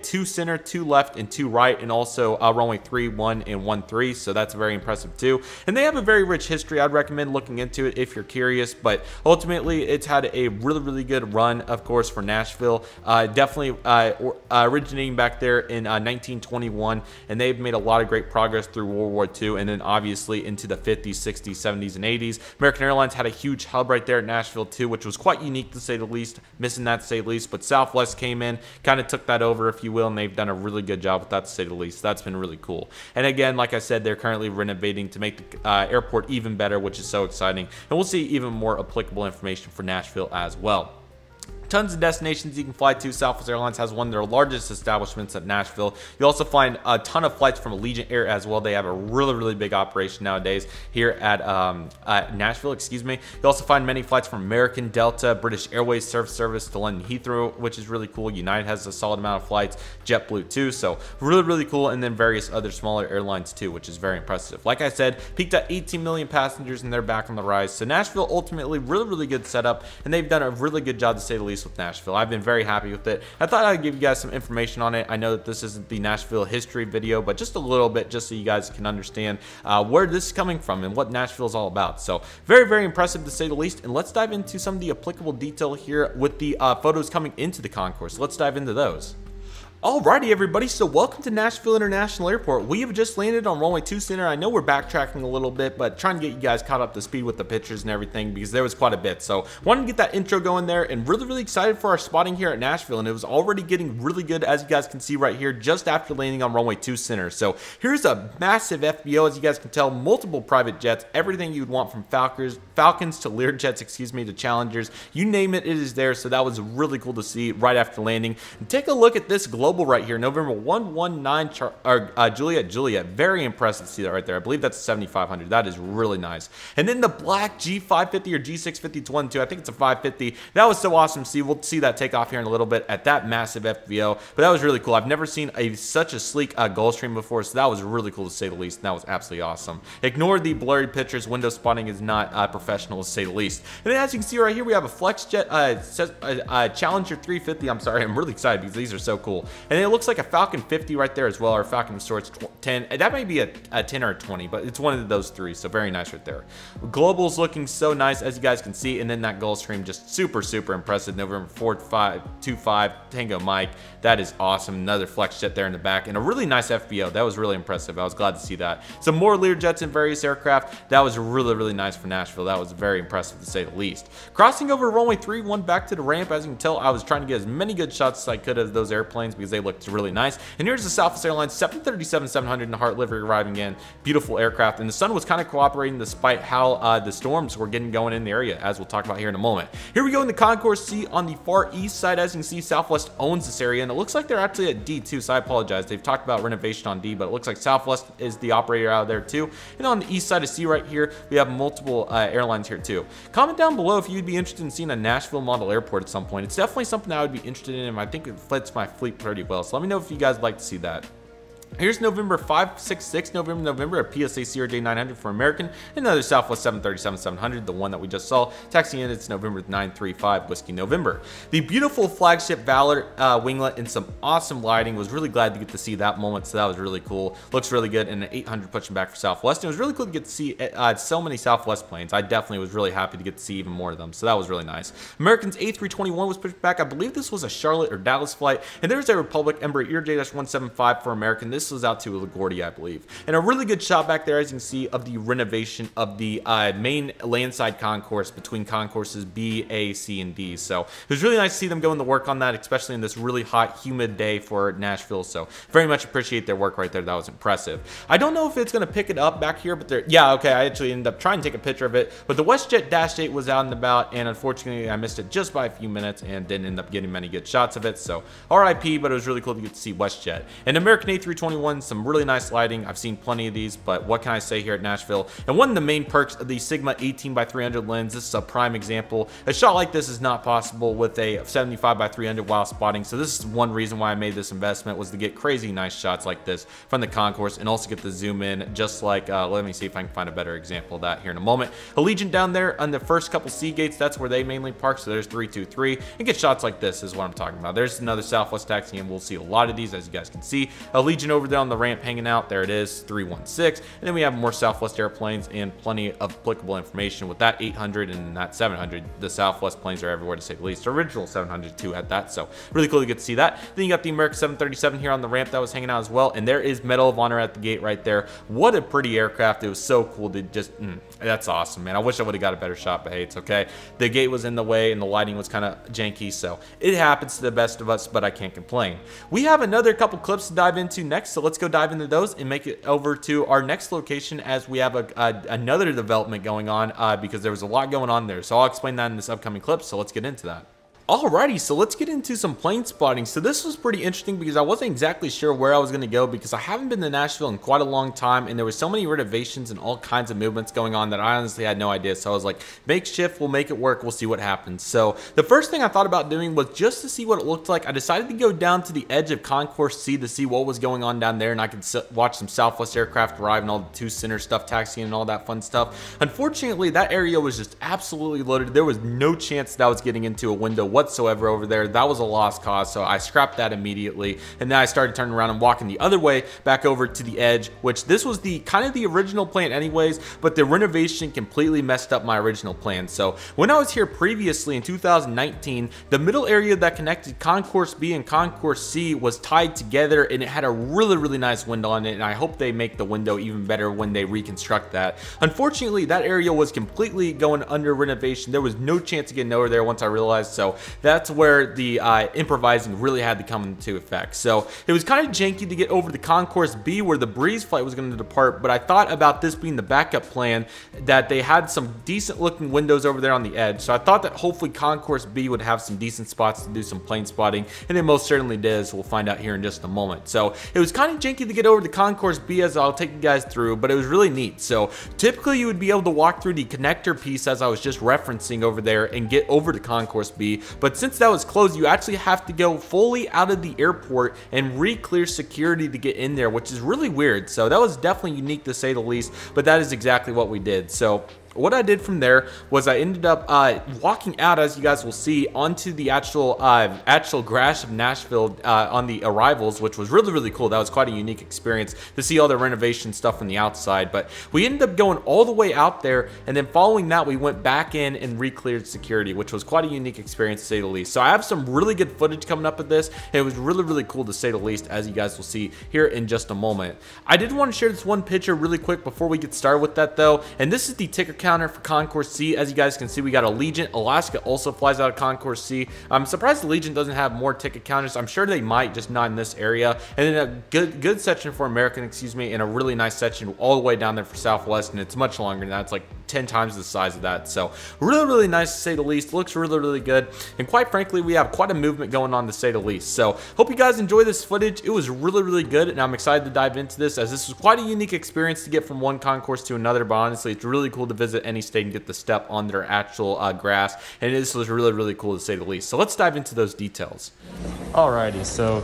2 center, 2 left, and 2 right, and also runway 3, 1, and 1, 3. So that's very impressive too. And they have a very rich history. I'd recommend looking into it if you're curious. But ultimately, it's had a really, really good run, of course, for Nashville. Definitely originating back there in 1921, and they've made a lot of great progress through World War II, and then obviously into the 50s, 60s, 70s, and 80s. American Airlines had a huge hub right there at Nashville too, which was quite unique to say the least. Missing that to say the least. But Southwest came in, kind of took that over, if you will, and they've done a really good job with that to say the least. That's been really cool. And again, like I said, they're currently renovating to make the airport even better, which is so exciting. And we'll see even more applicable information for Nashville as well. Tons of destinations you can fly to. Southwest Airlines has one of their largest establishments at Nashville. You also find a ton of flights from Allegiant Air as well. They have a really, really big operation nowadays here at Nashville, excuse me. You also find many flights from American, Delta, British Airways service to London Heathrow, which is really cool. United has a solid amount of flights, JetBlue too, so really, really cool. And then various other smaller airlines too, which is very impressive. Like I said, peaked at 18 million passengers, and they're back on the rise. So Nashville ultimately really, really good setup, and they've done a really good job to say the least with Nashville. I've been very happy with it. I thought I'd give you guys some information on it. I know that this isn't the Nashville history video, but just a little bit, just so you guys can understand where this is coming from and what Nashville is all about. So very, very impressive to say the least. And let's dive into some of the applicable detail here with the photos coming into the concourse. Let's dive into those. Alrighty everybody, so welcome to Nashville International Airport. We have just landed on runway 2 center. I know we're backtracking a little bit, but trying to get you guys caught up to speed with the pictures and everything, because there was quite a bit. So wanted to get that intro going there, and really, really excited for our spotting here at Nashville. And it was already getting really good, as you guys can see right here, just after landing on runway 2 center. So here's a massive FBO, as you guys can tell, multiple private jets, everything you'd want from Falcons to Learjets, excuse me, to Challengers, you name it, it is there. So that was really cool to see right after landing. And take a look at this global right here, November 119 Juliet. Very impressive to see that right there. I believe that's a 7500. That is really nice. And then the black G550 or G650 22. I think it's a 550. That was so awesome to see. We'll see that take off here in a little bit at that massive FBO, but that was really cool. I've never seen such a sleek Gulfstream before, so that was really cool to say the least, and that was absolutely awesome. Ignore the blurry pictures. Window spotting is not professional to say the least. And then as you can see right here, we have a FlexJet Challenger 350. I'm sorry, I'm really excited because these are so cool. And it looks like a Falcon 50 right there as well, or Falcon of sorts 10. That may be a 10 or a 20, but it's one of those three, so very nice right there. Global's looking so nice, as you guys can see, and then that Gulfstream just super, super impressive. November 4525 Tango Mike. That is awesome. Another FlexJet there in the back, and a really nice FBO. That was really impressive. I was glad to see that. Some more Learjets and various aircraft. That was really, really nice for Nashville. That was very impressive to say the least. Crossing over runway 31 back to the ramp, as you can tell, I was trying to get as many good shots as I could of those airplanes because they looked really nice. And here's the Southwest Airlines 737-700 in the Heart livery arriving in. Beautiful aircraft, and the sun was kind of cooperating despite how the storms were getting going in the area, as we'll talk about here in a moment. Here we go in the Concourse C on the far east side. As you can see, Southwest owns this area, and it looks like they're actually at D2, so I apologize. They've talked about renovation on D, but it looks like Southwest is the operator out there too. And on the east side of C right here, we have multiple airlines here too. Comment down below if you'd be interested in seeing a Nashville model airport at some point. It's definitely something I would be interested in, and I think it fits my fleet pretty well. So let me know if you guys would like to see that. Here's November 566, November, a PSA CRJ 900 for American, another Southwest 737-700, the one that we just saw. Taxi in, it's November 935, Whiskey November. The beautiful flagship Valor winglet in some awesome lighting. Was really glad to get to see that moment, so that was really cool. Looks really good, and an 800 pushing back for Southwest. And it was really cool to get to see so many Southwest planes. I definitely was really happy to get to see even more of them, so that was really nice. American's A321 was pushed back. I believe this was a Charlotte or Dallas flight, and there's a Republic Embraer ERJ-175 for American. This was out to LaGuardia, I believe. And a really good shot back there, as you can see, of the renovation of the main landside concourse between concourses B, A, C, and D. So it was really nice to see them going to work on that, especially in this really hot, humid day for Nashville. So very much appreciate their work right there. That was impressive. I don't know if it's going to pick it up back here, but yeah, okay, I actually ended up trying to take a picture of it, but the WestJet Dash 8 was out and about, and unfortunately I missed it just by a few minutes and didn't end up getting many good shots of it. So RIP, but it was really cool to get to see WestJet. And American A321, some really nice lighting. I've seen plenty of these, but what can I say here at Nashville? And one of the main perks of the Sigma 18x300 lens, this is a prime example. A shot like this is not possible with a 75x300 while spotting, so this is one reason why I made this investment, was to get crazy nice shots like this from the concourse and also get the zoom in, just like, let me see if I can find a better example of that here in a moment. Allegiant down there on the first couple C gates, that's where they mainly park, so there's 323, and get shots like this is what I'm talking about. There's another Southwest taxi, and we'll see a lot of these, as you guys can see. Allegiant over there on the ramp hanging out, there it is, 316, and then we have more Southwest airplanes and plenty of applicable information with that 800 and that 700. The Southwest planes are everywhere, to say the least. Original 700 too had that, so really cool to get to see that. Then you got the American 737 here on the ramp that was hanging out as well, and there is Medal of Honor at the gate right there. What a pretty aircraft. It was so cool to just, that's awesome, man. I wish I would have got a better shot, but hey, it's okay. The gate was in the way and the lighting was kind of janky, so it happens to the best of us, but I can't complain. We have another couple clips to dive into next, so let's go dive into those and make it over to our next location, as we have another development going on, because there was a lot going on there. So I'll explain that in this upcoming clip, so let's get into that. Alrighty, so let's get into some plane spotting. So this was pretty interesting because I wasn't exactly sure where I was going to go, because I haven't been to Nashville in quite a long time, and there was so many renovations and all kinds of movements going on that I honestly had no idea. So I was like, makeshift, we'll make it work, we'll see what happens. So the first thing I thought about doing was just to see what it looked like. I decided to go down to the edge of Concourse C to see what was going on down there, and I could watch some Southwest aircraft arrive and all the two center stuff taxiing and all that fun stuff. Unfortunately, that area was just absolutely loaded. There was no chance that I was getting into a window whatsoever over there. That was a lost cause, so I scrapped that immediately, and then I started turning around and walking the other way back over to the edge, which this was the kind of the original plan anyways, but the renovation completely messed up my original plan. So when I was here previously in 2019, the middle area that connected Concourse B and Concourse C was tied together, and it had a really nice window on it, and I hope they make the window even better when they reconstruct that. Unfortunately, that area was completely going under renovation. There was no chance of getting over there once I realized, so that's where the improvising really had to come into effect. So it was kind of janky to get over to Concourse B where the Breeze flight was going to depart, but I thought about this being the backup plan, that they had some decent looking windows over there on the edge. So I thought that hopefully Concourse B would have some decent spots to do some plane spotting, and it most certainly did, as we'll find out here in just a moment. So it was kind of janky to get over to Concourse B, as I'll take you guys through, but it was really neat. So typically you would be able to walk through the connector piece, as I was just referencing over there, and get over to Concourse B, but since that was closed, you actually have to go fully out of the airport and re-clear security to get in there, which is really weird. So that was definitely unique to say the least, but that is exactly what we did. So what I did from there was I ended up walking out, as you guys will see, onto the actual grass of Nashville on the arrivals, which was really cool. That was quite a unique experience to see all the renovation stuff from the outside. But we ended up going all the way out there, and then following that, we went back in and re-cleared security, which was quite a unique experience to say the least. So I have some really good footage coming up of this, and it was really cool to say the least, as you guys will see here in just a moment. I did want to share this one picture really quick before we get started with that though, and this is the ticket counter for Concourse C. As you guys can see, we got Allegiant. Alaska also flies out of Concourse C. I'm surprised Allegiant doesn't have more ticket counters. I'm sure they might, just not in this area. And then a good section for American, excuse me, and a really nice section all the way down there for Southwest, and it's much longer than that. It's like 10 times the size of that. So really nice to say the least. Looks really good, and quite frankly, we have quite a movement going on to say the least. So hope you guys enjoy this footage. It was really good, and I'm excited to dive into this, as this was quite a unique experience to get from one concourse to another. But honestly, it's really cool to visit any state and get the step on their actual grass, and this was really cool to say the least. So let's dive into those details. Alrighty, so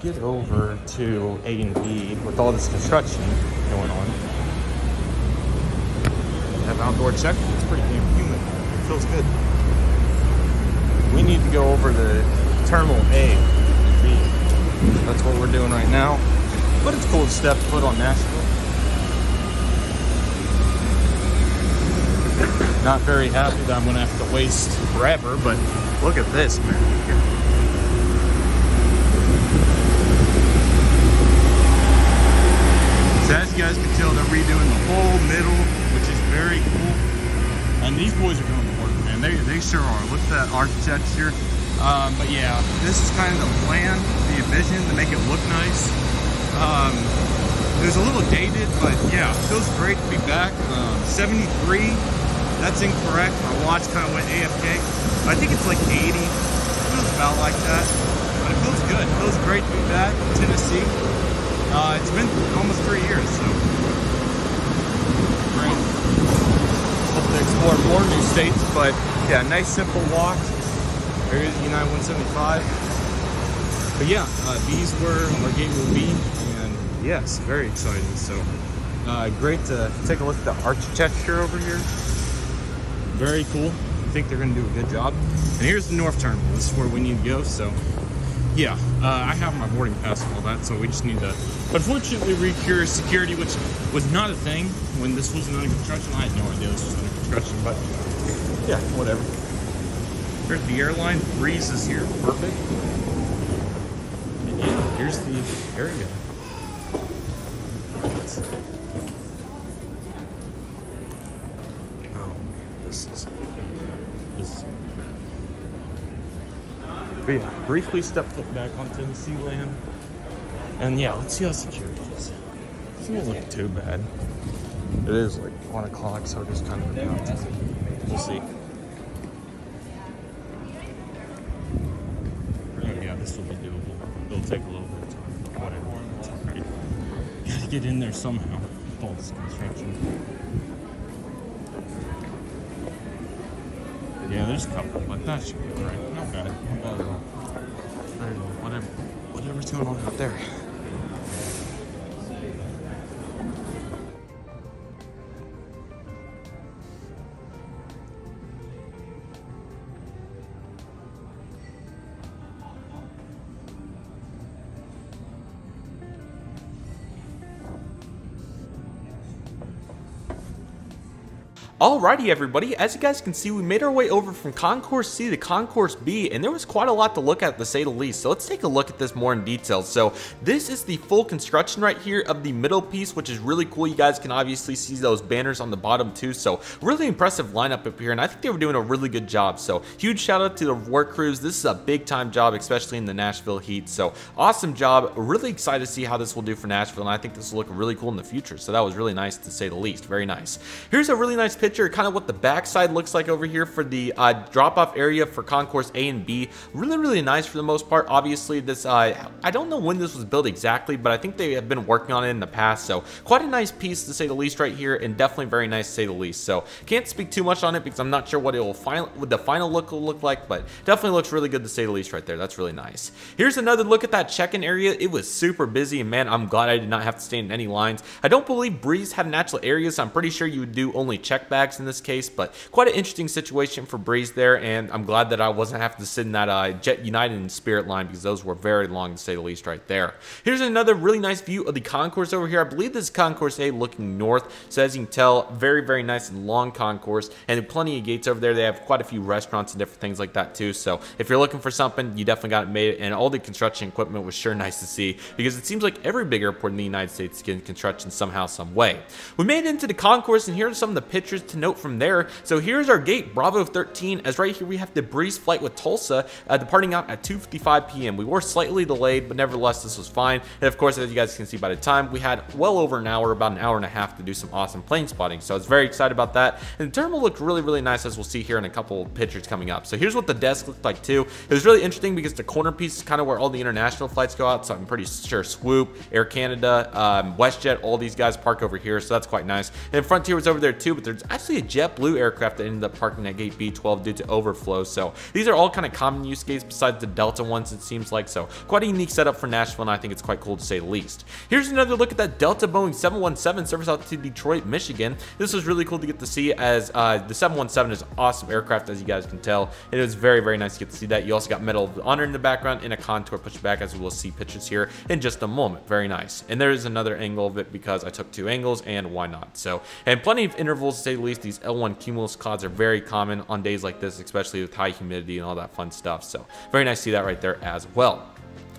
get over to A and B with all this construction going on. Have outdoor check. It's pretty damn humid. It feels good. We need to go over to Terminal A and B. That's what we're doing right now. But it's cool to step foot on Nashville. Not very happy that I'm gonna have to waste forever, but look at this, man. So as you guys can tell, they're redoing the whole middle, which is very cool. And these boys are doing the work, man. They sure are. Look at that architecture. But yeah, this is kind of the plan, the vision to make it look nice. It was a little dated, but yeah, it feels great to be back. 73, that's incorrect. My watch kind of went AFK. I think it's like 80. It feels about like that. But it feels good. It feels great to be back in Tennessee. It's been almost 3 years, so great. Hope to explore more new states, but yeah, nice simple walk. There's United 175. But yeah, these were our gate will be, and yes, very exciting. So great to take a look at the architecture over here. Very cool. I think they're going to do a good job. And here's the north terminal. This is where we need to go. So yeah, I have my boarding pass and all that, so we just need to, unfortunately, recure security, which was not a thing when this wasn't under construction. I had no idea this was under construction, but yeah, whatever. There's the airline. Breeze is here. Perfect. And yeah, here's the area. Oh, this is but yeah, briefly step foot back on Tennessee land. And yeah, let's see how secure it is. It doesn't look too bad. It is like 1 o'clock, so it is kind of about time. We'll see. Oh yeah, this will be doable. It'll take a little bit of time, but whatever. It's alright. Gotta get in there somehow with all this construction. Yeah, there's a couple, but that should be alright. Not bad. Not bad at all. Better than whatever's going on out there. Alrighty everybody, as you guys can see, we made our way over from Concourse C to Concourse B, and there was quite a lot to look at to say the least, so let's take a look at this more in detail. So this is the full construction right here of the middle piece, which is really cool. You guys can obviously see those banners on the bottom too, so really impressive lineup up here, and I think they were doing a really good job. So huge shout out to the work crews. This is a big time job, especially in the Nashville heat, so awesome job. Really excited to see how this will do for Nashville, and I think this will look really cool in the future, so that was really nice to say the least. Very nice. Here's a really nice picture, kind of what the backside looks like over here for the drop-off area for Concourse A and B. Really nice for the most part. Obviously this I don't know when this was built exactly, but I think they have been working on it in the past, so quite a nice piece to say the least right here, and definitely very nice to say the least. So can't speak too much on it because I'm not sure what the final look will look like, but definitely looks really good to say the least right there. That's really nice. Here's another look at that check-in area. It was super busy, and man, I'm glad I did not have to stand in any lines. I don't believe Breeze had an actual area, so I'm pretty sure you would do only check bags in this case, but quite an interesting situation for Breeze there, and I'm glad that I wasn't having to sit in that Jet United and Spirit line because those were very long to say the least right there. Here's another really nice view of the concourse over here. I believe this is Concourse A looking north, so as you can tell, very nice and long concourse, and plenty of gates over there. They have quite a few restaurants and different things like that too, so if you're looking for something, you definitely got it made, and all the construction equipment was sure nice to see because it seems like every big airport in the United States is getting construction somehow, some way. We made it into the concourse, and here are some of the pictures to note from there. So here's our gate, Bravo 13, as right here we have the Breeze flight with Tulsa departing out at 2:55 p.m. We were slightly delayed, but nevertheless this was fine, and of course as you guys can see by the time, we had well over an hour, about an hour and a half to do some awesome plane spotting, so I was very excited about that, and the terminal looked really nice, as we'll see here in a couple pictures coming up. So here's what the desk looked like too. It was really interesting because the corner piece is kind of where all the international flights go out, so I'm pretty sure Swoop, Air Canada, WestJet, all these guys park over here, so that's quite nice. And Frontier was over there too, but there's actually a JetBlue aircraft that ended up parking at gate B12 due to overflow. So these are all kind of common use cases besides the Delta ones, it seems like. So quite a unique setup for Nashville, and I think it's quite cool to say the least. Here's another look at that Delta Boeing 717 service out to Detroit, Michigan. This was really cool to get to see, as the 717 is an awesome aircraft, as you guys can tell. It was very, very nice to get to see that. You also got Medal of Honor in the background and a contour pushback, as we will see pictures here in just a moment. Very nice. And there is another angle of it because I took 2 angles, and why not? So, and plenty of intervals to say the least. These L1 cumulus clouds are very common on days like this, especially with high humidity and all that fun stuff. So very nice to see that right there as well.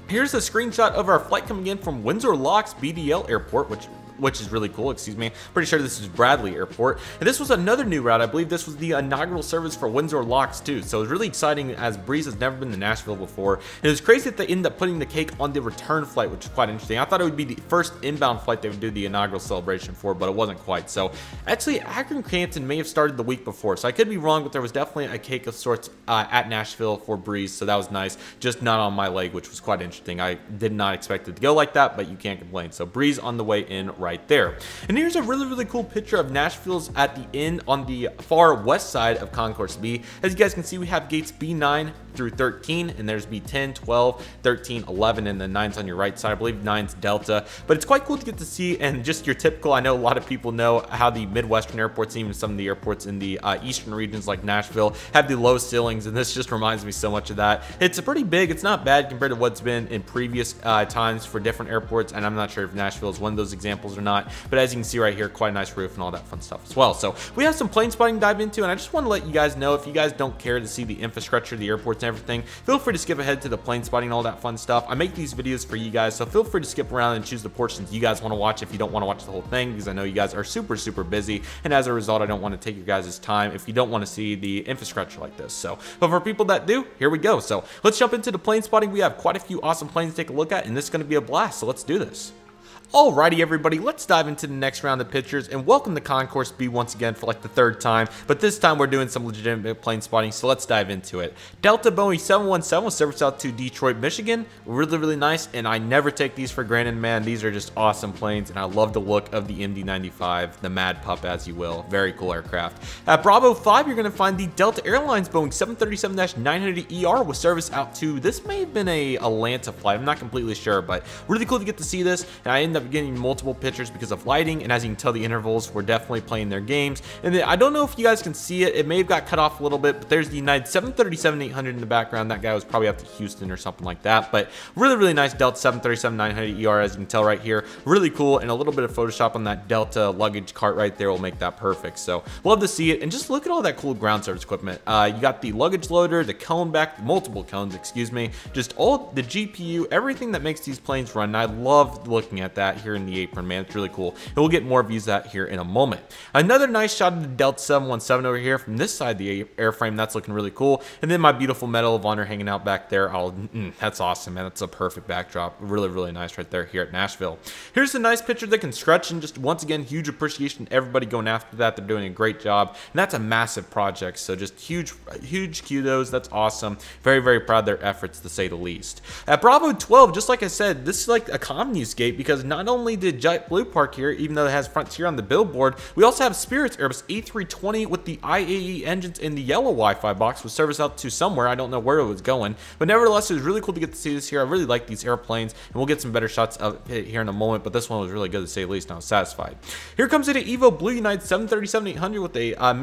Here's a screenshot of our flight coming in from Windsor Locks BDL Airport, which is really cool. Excuse me. Pretty sure this is Bradley Airport. And this was another new route. I believe this was the inaugural service for Windsor Locks too. So it was really exciting, as Breeze has never been to Nashville before. And it was crazy that they ended up putting the cake on the return flight, which is quite interesting. I thought it would be the first inbound flight they would do the inaugural celebration for, but it wasn't quite. So actually, Akron Canton may have started the week before. So I could be wrong, but there was definitely a cake of sorts at Nashville for Breeze. So that was nice. Just not on my leg, which was quite interesting. I did not expect it to go like that, but you can't complain. So Breeze on the way in right there. And here's a really, really cool picture of Nashville's at the end on the far west side of Concourse B. As you guys can see, we have gates B9 through 13, and there's B10, 12, 13, 11, and the 9's on your right side. I believe 9's Delta, but it's quite cool to get to see, and just your typical, I know a lot of people know how the Midwestern airports, even some of the airports in the eastern regions like Nashville, have the low ceilings, and this just reminds me so much of that. It's a pretty big, it's not bad compared to what's been in previous times for different airports, and I'm not sure if Nashville is one of those examples or not, but as you can see right here, quite a nice roof and all that fun stuff as well. So we have some plane spotting to dive into, and I just want to let you guys know, if you guys don't care to see the infrastructure, the airports and everything, feel free to skip ahead to the plane spotting and all that fun stuff. I make these videos for you guys, so feel free to skip around and choose the portions you guys want to watch if you don't want to watch the whole thing, because I know you guys are super, super busy, and as a result, I don't want to take your guys' time if you don't want to see the infrastructure like this. So, but for people that do, here we go. So let's jump into the plane spotting. We have quite a few awesome planes to take a look at, and this is going to be a blast, so let's do this. Alrighty everybody, let's dive into the next round of pictures, and welcome to Concourse B once again for like the 3rd time, but this time we're doing some legitimate plane spotting, so let's dive into it. Delta Boeing 717 was service out to Detroit, Michigan. Really, really nice, and I never take these for granted, man. These are just awesome planes, and I love the look of the MD-95, the Mad Pup as you will. Very cool aircraft. At Bravo 5, you're going to find the Delta Airlines Boeing 737-900ER with service out to, this may have been a Atlanta flight, I'm not completely sure, but really cool to get to see this, and I ended up getting multiple pictures because of lighting, and as you can tell, the intervals were definitely playing their games. And then I don't know if you guys can see it, it may have got cut off a little bit, but there's the United 737-800 in the background. That guy was probably out to Houston or something like that, but really, really nice Delta 737-900ER, as you can tell right here. Really cool, and a little bit of Photoshop on that Delta luggage cart right there will make that perfect. So love to see it, and just look at all that cool ground service equipment. You got the luggage loader, the cone back, multiple cones, excuse me, just all the GPU, everything that makes these planes run. And I love looking at that here in the apron, man. It's really cool, and we'll get more views of that here in a moment. Another nice shot of the Delta 717 over here from this side of the airframe. That's looking really cool, and then my beautiful Medal of Honor hanging out back there. That's awesome, man. That's a perfect backdrop. Really, really nice right there here at Nashville. Here's a nice picture that can stretch, and just once again, huge appreciation to everybody going after that. They're doing a great job, and that's a massive project, so just huge kudos. That's awesome. Very, very proud of their efforts, to say the least. At Bravo 12, just like I said, this is like a common use gate, because not only did JetBlue park here, even though it has Frontier on the billboard, we also have Spirit's Airbus A320 with the IAE engines in the yellow Wi-Fi box with service out to somewhere. I don't know where it was going, but nevertheless, it was really cool to get to see this here. I really like these airplanes, and we'll get some better shots of it here in a moment, but this one was really good, to say the least, and I was satisfied. Here comes it, an Evo Blue United 737-800 with a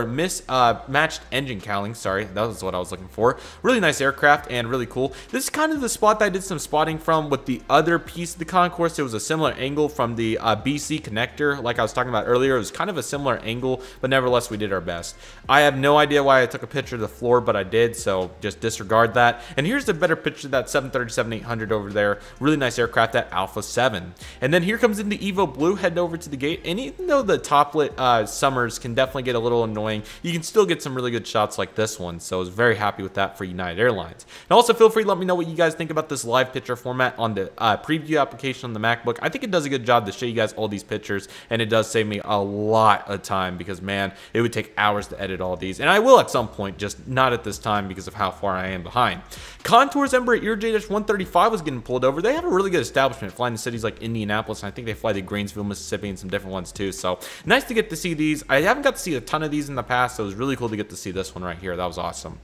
mismatched engine cowling. Sorry, that was what I was looking for. Really nice aircraft, and really cool. This is kind of the spot that I did some spotting from with the other piece of the concourse. It was a similar angle from the BC connector, like I was talking about earlier. It was kind of a similar angle, but nevertheless, we did our best. I have no idea why I took a picture of the floor, but I did, so just disregard that. And here's a better picture of that 737-800 over there. Really nice aircraft at Alpha 7. And then here comes in the Evo Blue, heading over to the gate. And even though the top lit summers can definitely get a little annoying, you can still get some really good shots like this one. So I was very happy with that for United Airlines. And also feel free to let me know what you guys think about this live picture format on the preview application on the MacBook. I think it does a good job to show you guys all these pictures, and it does save me a lot of time because, man, it would take hours to edit all these. And I will at some point, just not at this time because of how far I am behind. Contour's Embraer ERJ-135 was getting pulled over. They have a really good establishment flying to cities like Indianapolis, and I think they fly to Greenville, Mississippi, and some different ones too. So nice to get to see these. I haven't got to see a ton of these in the past, so it was really cool to get to see this one right here. That was awesome.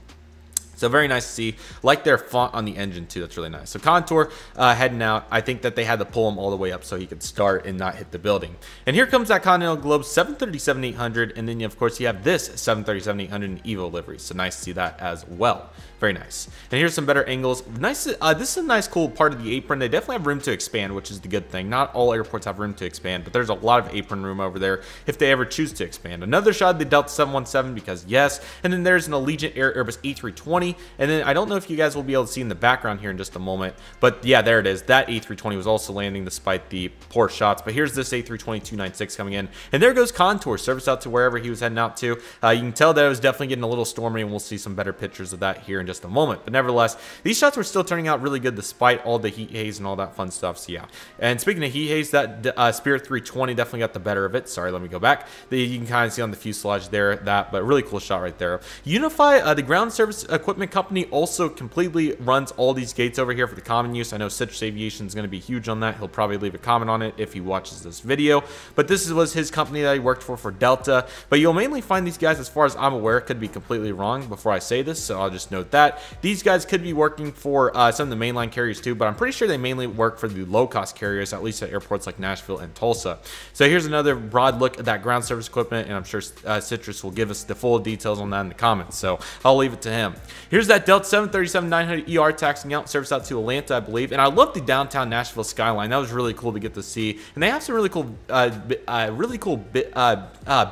So very nice to see. Like their font on the engine too. That's really nice. So Contour heading out. I think that they had to pull him all the way up so he could start and not hit the building. And here comes that Continental Globe 737-800, and then of course you have this 737-800 in Evo livery. So nice to see that as well. Very nice. And here's some better angles. Nice. This is a nice, cool part of the apron. They definitely have room to expand, which is the good thing. Not all airports have room to expand, but there's a lot of apron room over there if they ever choose to expand. Another shot of the Delta 717 because yes. And then there's an Allegiant Air Airbus A320. And then I don't know if you guys will be able to see in the background here in just a moment, but yeah, there it is. That A320 was also landing despite the poor shots. But here's this A320-296 coming in, and there goes Contour, service out to wherever he was heading out to. You can tell that it was definitely getting a little stormy, and we'll see some better pictures of that here in just a moment. But nevertheless, these shots were still turning out really good despite all the heat haze and all that fun stuff. So yeah. And speaking of heat haze, that Spirit 320 definitely got the better of it. Sorry, let me go back. You can kind of see on the fuselage there but really cool shot right there. Unify, the ground service equipment company, also completely runs all these gates over here for the common use. I know Citrus Aviation is going to be huge on that. He'll probably leave a comment on it if he watches this video. But this was his company that he worked for Delta. But you'll mainly find these guys, as far as I'm aware, could be completely wrong before I say this, so I'll just note that. These guys could be working for some of the mainline carriers too, but I'm pretty sure they mainly work for the low-cost carriers, at least at airports like Nashville and Tulsa. So here's another broad look at that ground service equipment, and I'm sure Citrus will give us the full details on that in the comments, so I'll leave it to him. Here's that Delta 737-900 ER taxiing out, service out to Atlanta, I believe, and I love the downtown Nashville skyline. That was really cool to get to see, and they have some really cool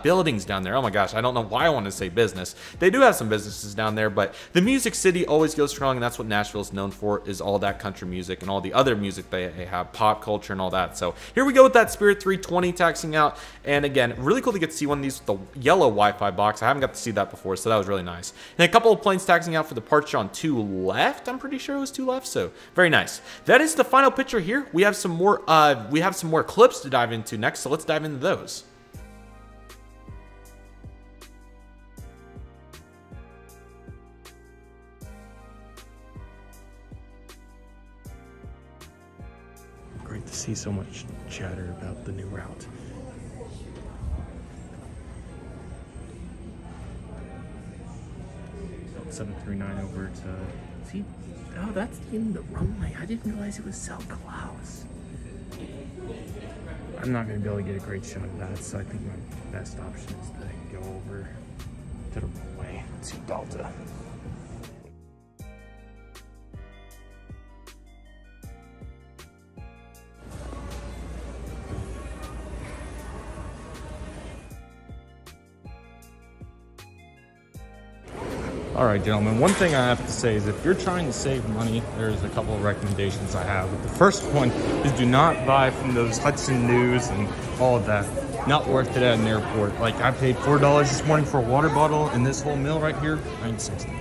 buildings down there. Oh my gosh, I don't know why I want to say business. They do have some businesses down there, but the Music City always goes strong, and that's what Nashville is known for, is all that country music and all the other music they have, pop culture and all that. So here we go with that Spirit 320 taxiing out, and again, really cool to get to see one of these with the yellow Wi-Fi box. I haven't got to see that before, so that was really nice. And a couple of planes taxiing out for departure on 2 left. I'm pretty sure it was 2 left, so very nice. That is the final picture here. We have some more clips to dive into next, so let's dive into those. Great to see so much chatter about the new route. Delta 739 over to, see, oh, that's in the runway. I didn't realize it was so close. I'm not going to be able to get a great shot of that, so I think my best option is to go over to the runway to Delta. Alright gentlemen, one thing I have to say is if you're trying to save money, there's a couple of recommendations I have. But the first one is do not buy from those Hudson News and all of that. Not worth it at an airport. Like I paid $4 this morning for a water bottle, and this whole meal right here, $9.60.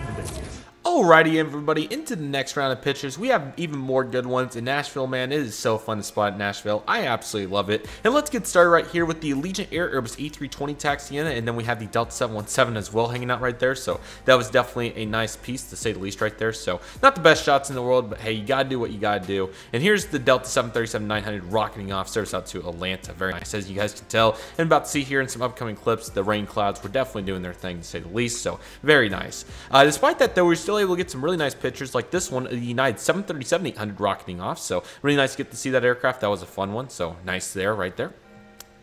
Alrighty everybody, into the next round of pictures. We have even more good ones in Nashville, man. It is so fun to spot Nashville. I absolutely love it. And let's get started right here with the Allegiant Air Airbus A320 taxiing, and then we have the Delta 717 as well hanging out right there. So that was definitely a nice piece to say the least right there. So not the best shots in the world, but hey, you gotta do what you gotta do. And here's the Delta 737-900 rocketing off, service out to Atlanta. Very nice, as you guys can tell. And about to see here in some upcoming clips, the rain clouds were definitely doing their thing to say the least. So very nice. Despite that though, we're still able to get some really nice pictures like this one, the United 737-800 rocketing off. So really nice to get to see that aircraft. That was a fun one. So nice there, right there.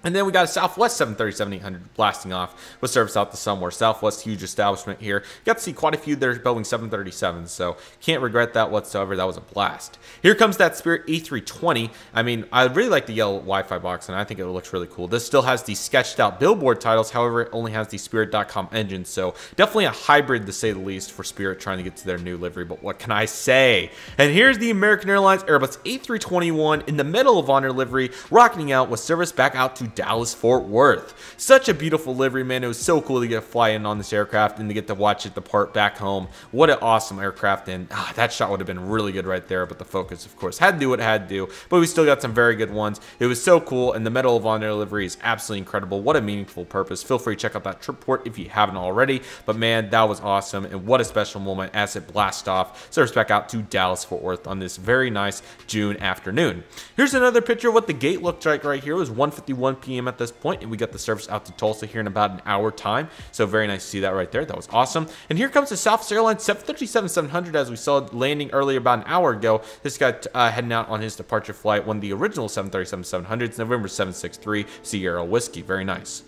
And then we got a Southwest 737-800 blasting off with service out to somewhere. Southwest, huge establishment here. Got to see quite a few there Boeing 737s, so can't regret that whatsoever. That was a blast. Here comes that Spirit A320. I mean, I really like the yellow Wi-Fi box, and I think it looks really cool. This still has the sketched out billboard titles. However, it only has the Spirit.com engine, so definitely a hybrid to say the least for Spirit trying to get to their new livery, but what can I say? And here's the American Airlines Airbus A321 in the Medal of Honor livery, rocketing out with service back out to Dallas-Fort Worth. Such a beautiful livery, man. It was so cool to get to fly in on this aircraft and to get to watch it depart back home. What an awesome aircraft, and that shot would have been really good right there, but the focus, of course, had to do what it had to do, but we still got some very good ones. It was so cool, and the Medal of Honor livery is absolutely incredible. What a meaningful purpose. Feel free to check out that trip report if you haven't already, but man, that was awesome, and what a special moment as it blasts off. Service back out to Dallas-Fort Worth on this very nice June afternoon. Here's another picture of what the gate looked like right here. It was 1:51 p.m. at this point, and we got the service out to Tulsa here in about an hour time, so very nice to see that right there. That was awesome. And here comes the Southwest Airlines 737-700, as we saw landing earlier about an hour ago. This guy heading out on his departure flight, one of the original 737-700s, November 763 Sierra Whiskey. Very nice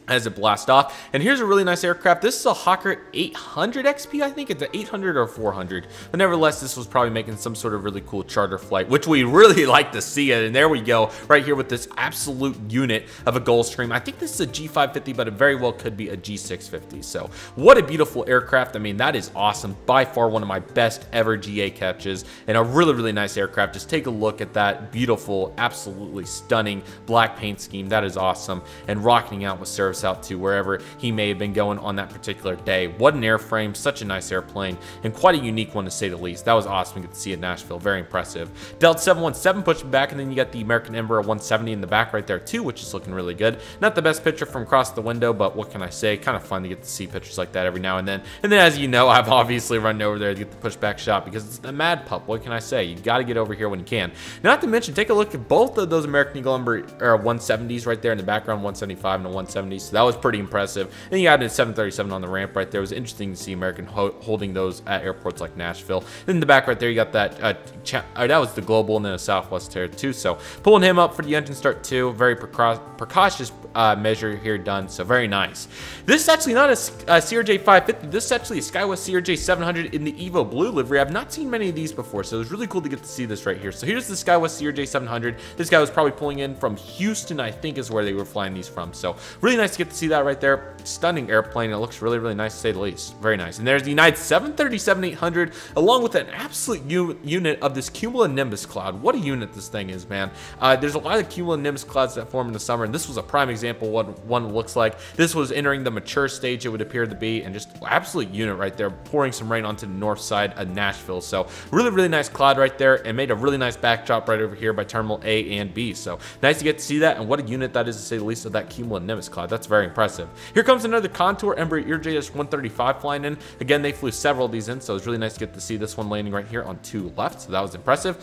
as it blasts off. And here's a really nice aircraft. This is a Hawker 800 XP, I think. It's an 800 or 400. But nevertheless, this was probably making some sort of really cool charter flight, which we really like to see it. And there we go, right here with this absolute unit of a Gulfstream. I think this is a G550, but it very well could be a G650. So what a beautiful aircraft. I mean, that is awesome. By far one of my best ever GA catches, and a really, really nice aircraft. Just take a look at that beautiful, absolutely stunning black paint scheme. That is awesome. And rocking out with service out to wherever he may have been going on that particular day. What an airframe, such a nice airplane, and quite a unique one to say the least. That was awesome to get to see in Nashville. Very impressive. Delta 717 pushing back, and then you got the American Emperor 170 in the back right there too, which is looking really good. Not the best picture from across the window, but what can I say? Kind of fun to get to see pictures like that every now and then. And then, as you know, I've obviously run over there to get the pushback shot because it's the Mad Pup. What can I say? You got to get over here when you can. Not to mention, take a look at both of those American Eagle Emperor 170s right there in the background, 175 and a 170. So that was pretty impressive. And you added a 737 on the ramp right there. It was interesting to see American holding those at airports like Nashville. Then in the back right there, you got that that was the Global and then a Southwest Air too. So pulling him up for the engine start too. Very precautious measure here done. So very nice. This is actually not a CRJ 550. This is actually a SkyWest CRJ 700 in the Evo Blue livery. I've not seen many of these before, so it was really cool to get to see this right here. So here's the SkyWest CRJ 700. This guy was probably pulling in from Houston, I think is where they were flying these from. So really nice to get to see that right there. Stunning airplane. It looks really, really nice to say the least. Very nice. And there's the United 737-800 along with an absolute unit of this cumulonimbus cloud. What a unit this thing is, man. There's a lot of cumulonimbus clouds that form in the summer, and this was a prime example of what one looks like. This was entering the mature stage, it would appear to be, and just absolute unit right there, pouring some rain onto the north side of Nashville. So really, really nice cloud right there, and made a really nice backdrop right over here by Terminal A and B. So nice to get to see that, and what a unit that is to say the least of that cumulonimbus cloud. That's very impressive. Here comes another Contour Embraer ERJ-135 flying in. Again, they flew several of these in, so it was really nice to get to see this one landing right here on 2 left. So that was impressive.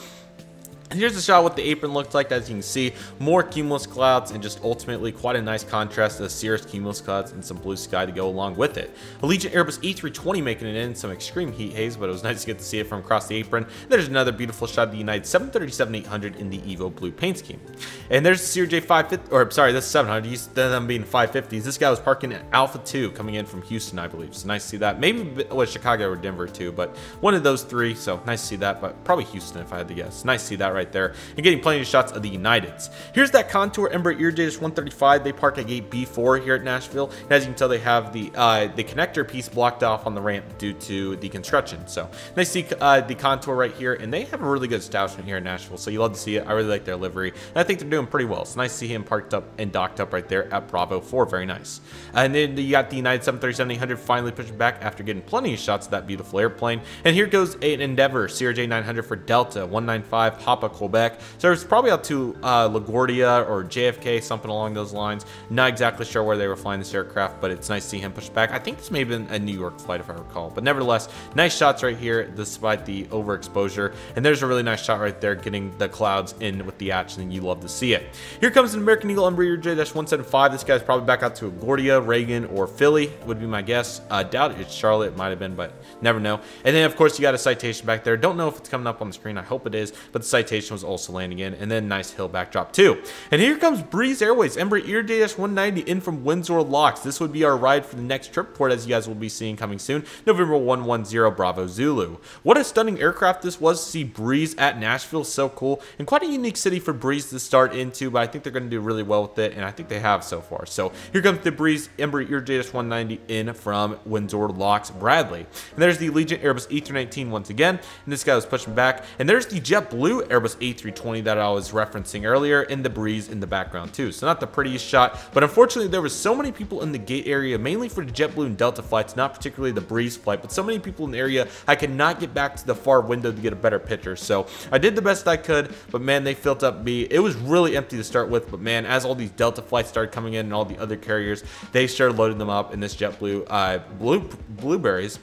And here's a shot of what the apron looked like. As you can see, more cumulus clouds and just ultimately quite a nice contrast to the cirrus cumulus clouds and some blue sky to go along with it. Allegiant Airbus E320 making it in some extreme heat haze, but it was nice to get to see it from across the apron. There's another beautiful shot of the United 737-800 in the Evo Blue paint scheme. And there's the CRJ 550, or sorry, this is 700, used to them being 550s. This guy was parking at Alpha 2 coming in from Houston, I believe. So nice to see that. Maybe it was Chicago or Denver too, but one of those three. So nice to see that, but probably Houston if I had to guess. Nice to see that right there, and getting plenty of shots of the Uniteds. Here's that Contour Embraer ERJ-135. They park at gate B4 here at Nashville, and as you can tell, they have the connector piece blocked off on the ramp due to the construction. So nice to see the Contour right here, and they have a really good establishment here in Nashville, so you love to see it. I really like their livery, and I think they're doing pretty well. It's nice to see him parked up and docked up right there at Bravo 4. Very nice. And then you got the United 737-800 finally pushing back after getting plenty of shots of that beautiful airplane. And here goes an Endeavor CRJ 900 for Delta 195 Hapa, Quebec. So it's probably out to LaGuardia or JFK, something along those lines. Not exactly sure where they were flying this aircraft, but it's nice to see him push back. I think this may have been a New York flight if I recall, but nevertheless, nice shots right here despite the overexposure. And there's a really nice shot right there getting the clouds in with the action, and you love to see it. Here comes an American Eagle Embraer ERJ-175. This guy's probably back out to LaGuardia, Reagan, or Philly would be my guess. Doubt it's Charlotte, it might have been, but never know. And then of course you got a citation back there. Don't know if it's coming up on the screen. I hope it is, but the citation was also landing in, and then nice hill backdrop too. And here comes Breeze Airways Embraer ERJ-190 in from Windsor Locks. This would be our ride for the next trip port, as you guys will be seeing coming soon, November 110 Bravo Zulu. What a stunning aircraft this was to see Breeze at Nashville. So cool, and quite a unique city for Breeze to start into, but I think they're going to do really well with it, and I think they have so far. So here comes the Breeze Embraer ERJ-190 in from Windsor Locks Bradley. And there's the Allegiant Airbus E319 once again, and this guy was pushing back. And there's the JetBlue Airbus Airbus A320 that I was referencing earlier, and the breeze in the background too. So not the prettiest shot, but unfortunately there was so many people in the gate area, mainly for the JetBlue and Delta flights, not particularly the breeze flight, but so many people in the area, I could not get back to the far window to get a better picture. So I did the best I could, but man, they filled up B. It was really empty to start with, but man, as all these Delta flights started coming in and all the other carriers, they started loading them up, and this JetBlue Blueberries,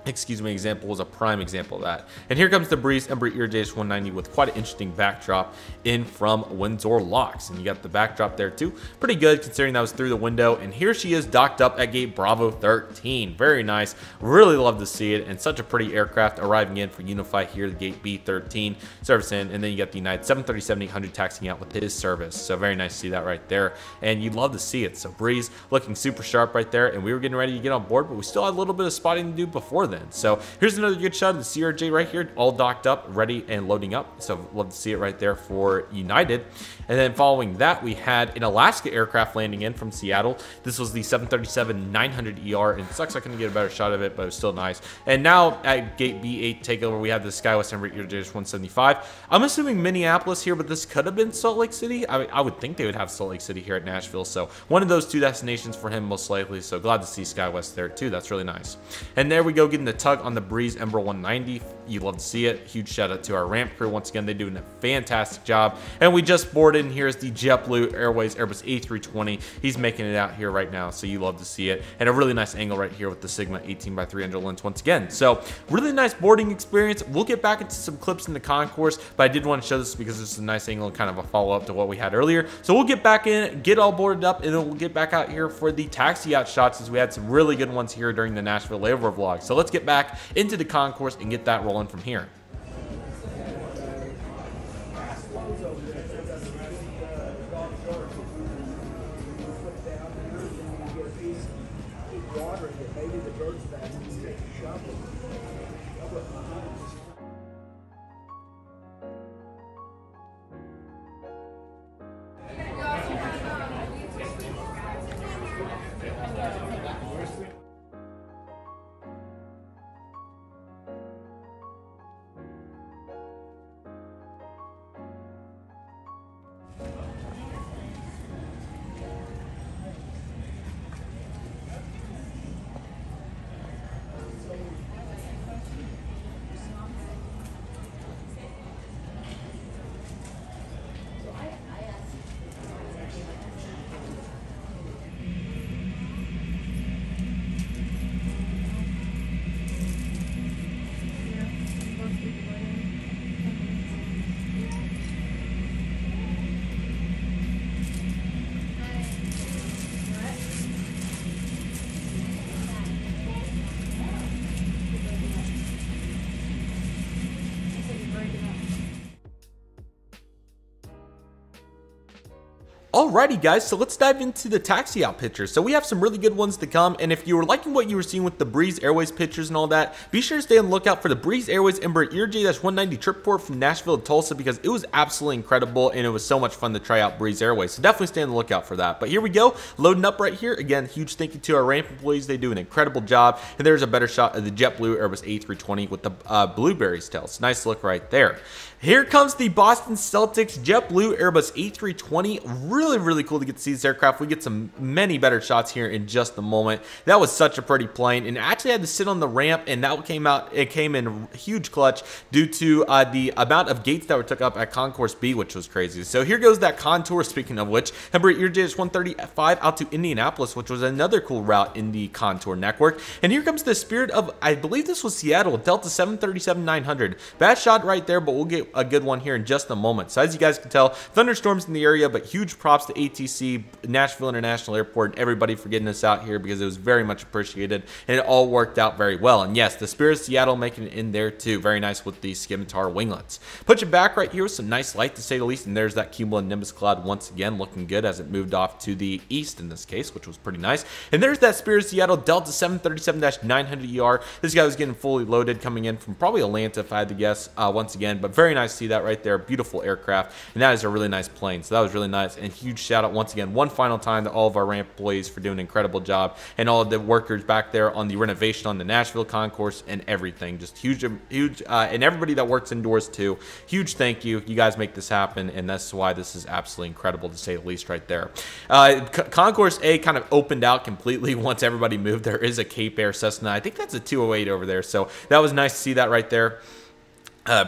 excuse me, example was a prime example of that. And here comes the breeze Embraer ERJS 190 with quite an interesting backdrop in from Windsor Locks, and you got the backdrop there too. Pretty good considering that was through the window. And here she is docked up at gate Bravo 13. Very nice, really love to see it, and such a pretty aircraft arriving in for Unify here, the gate B13 service in, and then you got the United 737-800 taxiing out with his service. So very nice to see that right there, and you'd love to see it. So breeze looking super sharp right there, and we were getting ready to get on board, but we still had a little bit of spotting to do before then. So here's another good shot of the CRJ right here, all docked up, ready and loading up. So love to see it right there for United. And then following that, we had an Alaska aircraft landing in from Seattle. This was the 737-900ER, and it sucks I couldn't get a better shot of it, but it was still nice. And now at gate B8 takeover, we have the SkyWest Embraer ERJS 175. I'm assuming Minneapolis here, but this could have been Salt Lake City. I would think they would have Salt Lake City here at Nashville. So one of those two destinations for him most likely. So glad to see SkyWest there too. That's really nice. And there we go, getting the tug on the breeze Embraer 190. You love to see it. Huge shout out to our ramp crew. Once again, they're doing a fantastic job. And we just boarded in. Here's the JetBlue Airways Airbus A320. He's making it out here right now, so you love to see it. And a really nice angle right here with the Sigma 18x300 lens once again. So really nice boarding experience. We'll get back into some clips in the concourse, but I did want to show this because this is a nice angle and kind of a follow-up to what we had earlier. So we'll get back in, get all boarded up, and then we'll get back out here for the taxi out shots, as we had some really good ones here during the Nashville Layover vlog. So let's get back into the concourse and get that rolling from here. Alrighty guys, so let's dive into the taxi out pictures. So we have some really good ones to come, and if you were liking what you were seeing with the Breeze Airways pictures and all that, be sure to stay on the lookout for the Breeze Airways Embraer ERJ-190 trip report from Nashville to Tulsa, because it was absolutely incredible and it was so much fun to try out Breeze Airways. So definitely stay on the lookout for that. But here we go, loading up right here. Again, huge thank you to our ramp employees. They do an incredible job. And there's a better shot of the JetBlue Airbus A320 with the blueberries tails. Nice look right there. Here comes the Boston Celtics JetBlue Airbus A320. Really cool to get to see this aircraft. We get some many better shots here in just a moment. That was such a pretty plane, and actually had to sit on the ramp, and that came out. It came in huge clutch due to the amount of gates that were took up at Concourse B, which was crazy. So here goes that contour. Speaking of which, Embraer ERJS 135 out to Indianapolis, which was another cool route in the contour network. And here comes the Spirit of, I believe this was Seattle, Delta 737-900. Bad shot right there, but we'll get a good one here in just a moment. So as you guys can tell, thunderstorms in the area, but huge props to ATC, Nashville International Airport, and everybody for getting us out here, because it was very much appreciated and it all worked out very well. And yes, the Spirit of Seattle making it in there too. Very nice with the scimitar winglets. Put you back right here with some nice light to say the least, and there's that cumulonimbus cloud once again looking good as it moved off to the east in this case, which was pretty nice. And there's that Spirit of Seattle Delta 737-900ER. This guy was getting fully loaded coming in from probably Atlanta if I had to guess once again, but very nice to see that right there. Beautiful aircraft, and that is a really nice plane. So that was really nice, and huge shout out once again, one final time, to all of our ramp employees for doing an incredible job, and all of the workers back there on the renovation on the Nashville concourse and everything. Just huge, and everybody that works indoors too. Huge thank you. You guys make this happen, and that's why this is absolutely incredible, to say the least, right there. Concourse A kind of opened out completely once everybody moved. There is a Cape Air Cessna. I think that's a 208 over there, so that was nice to see that right there.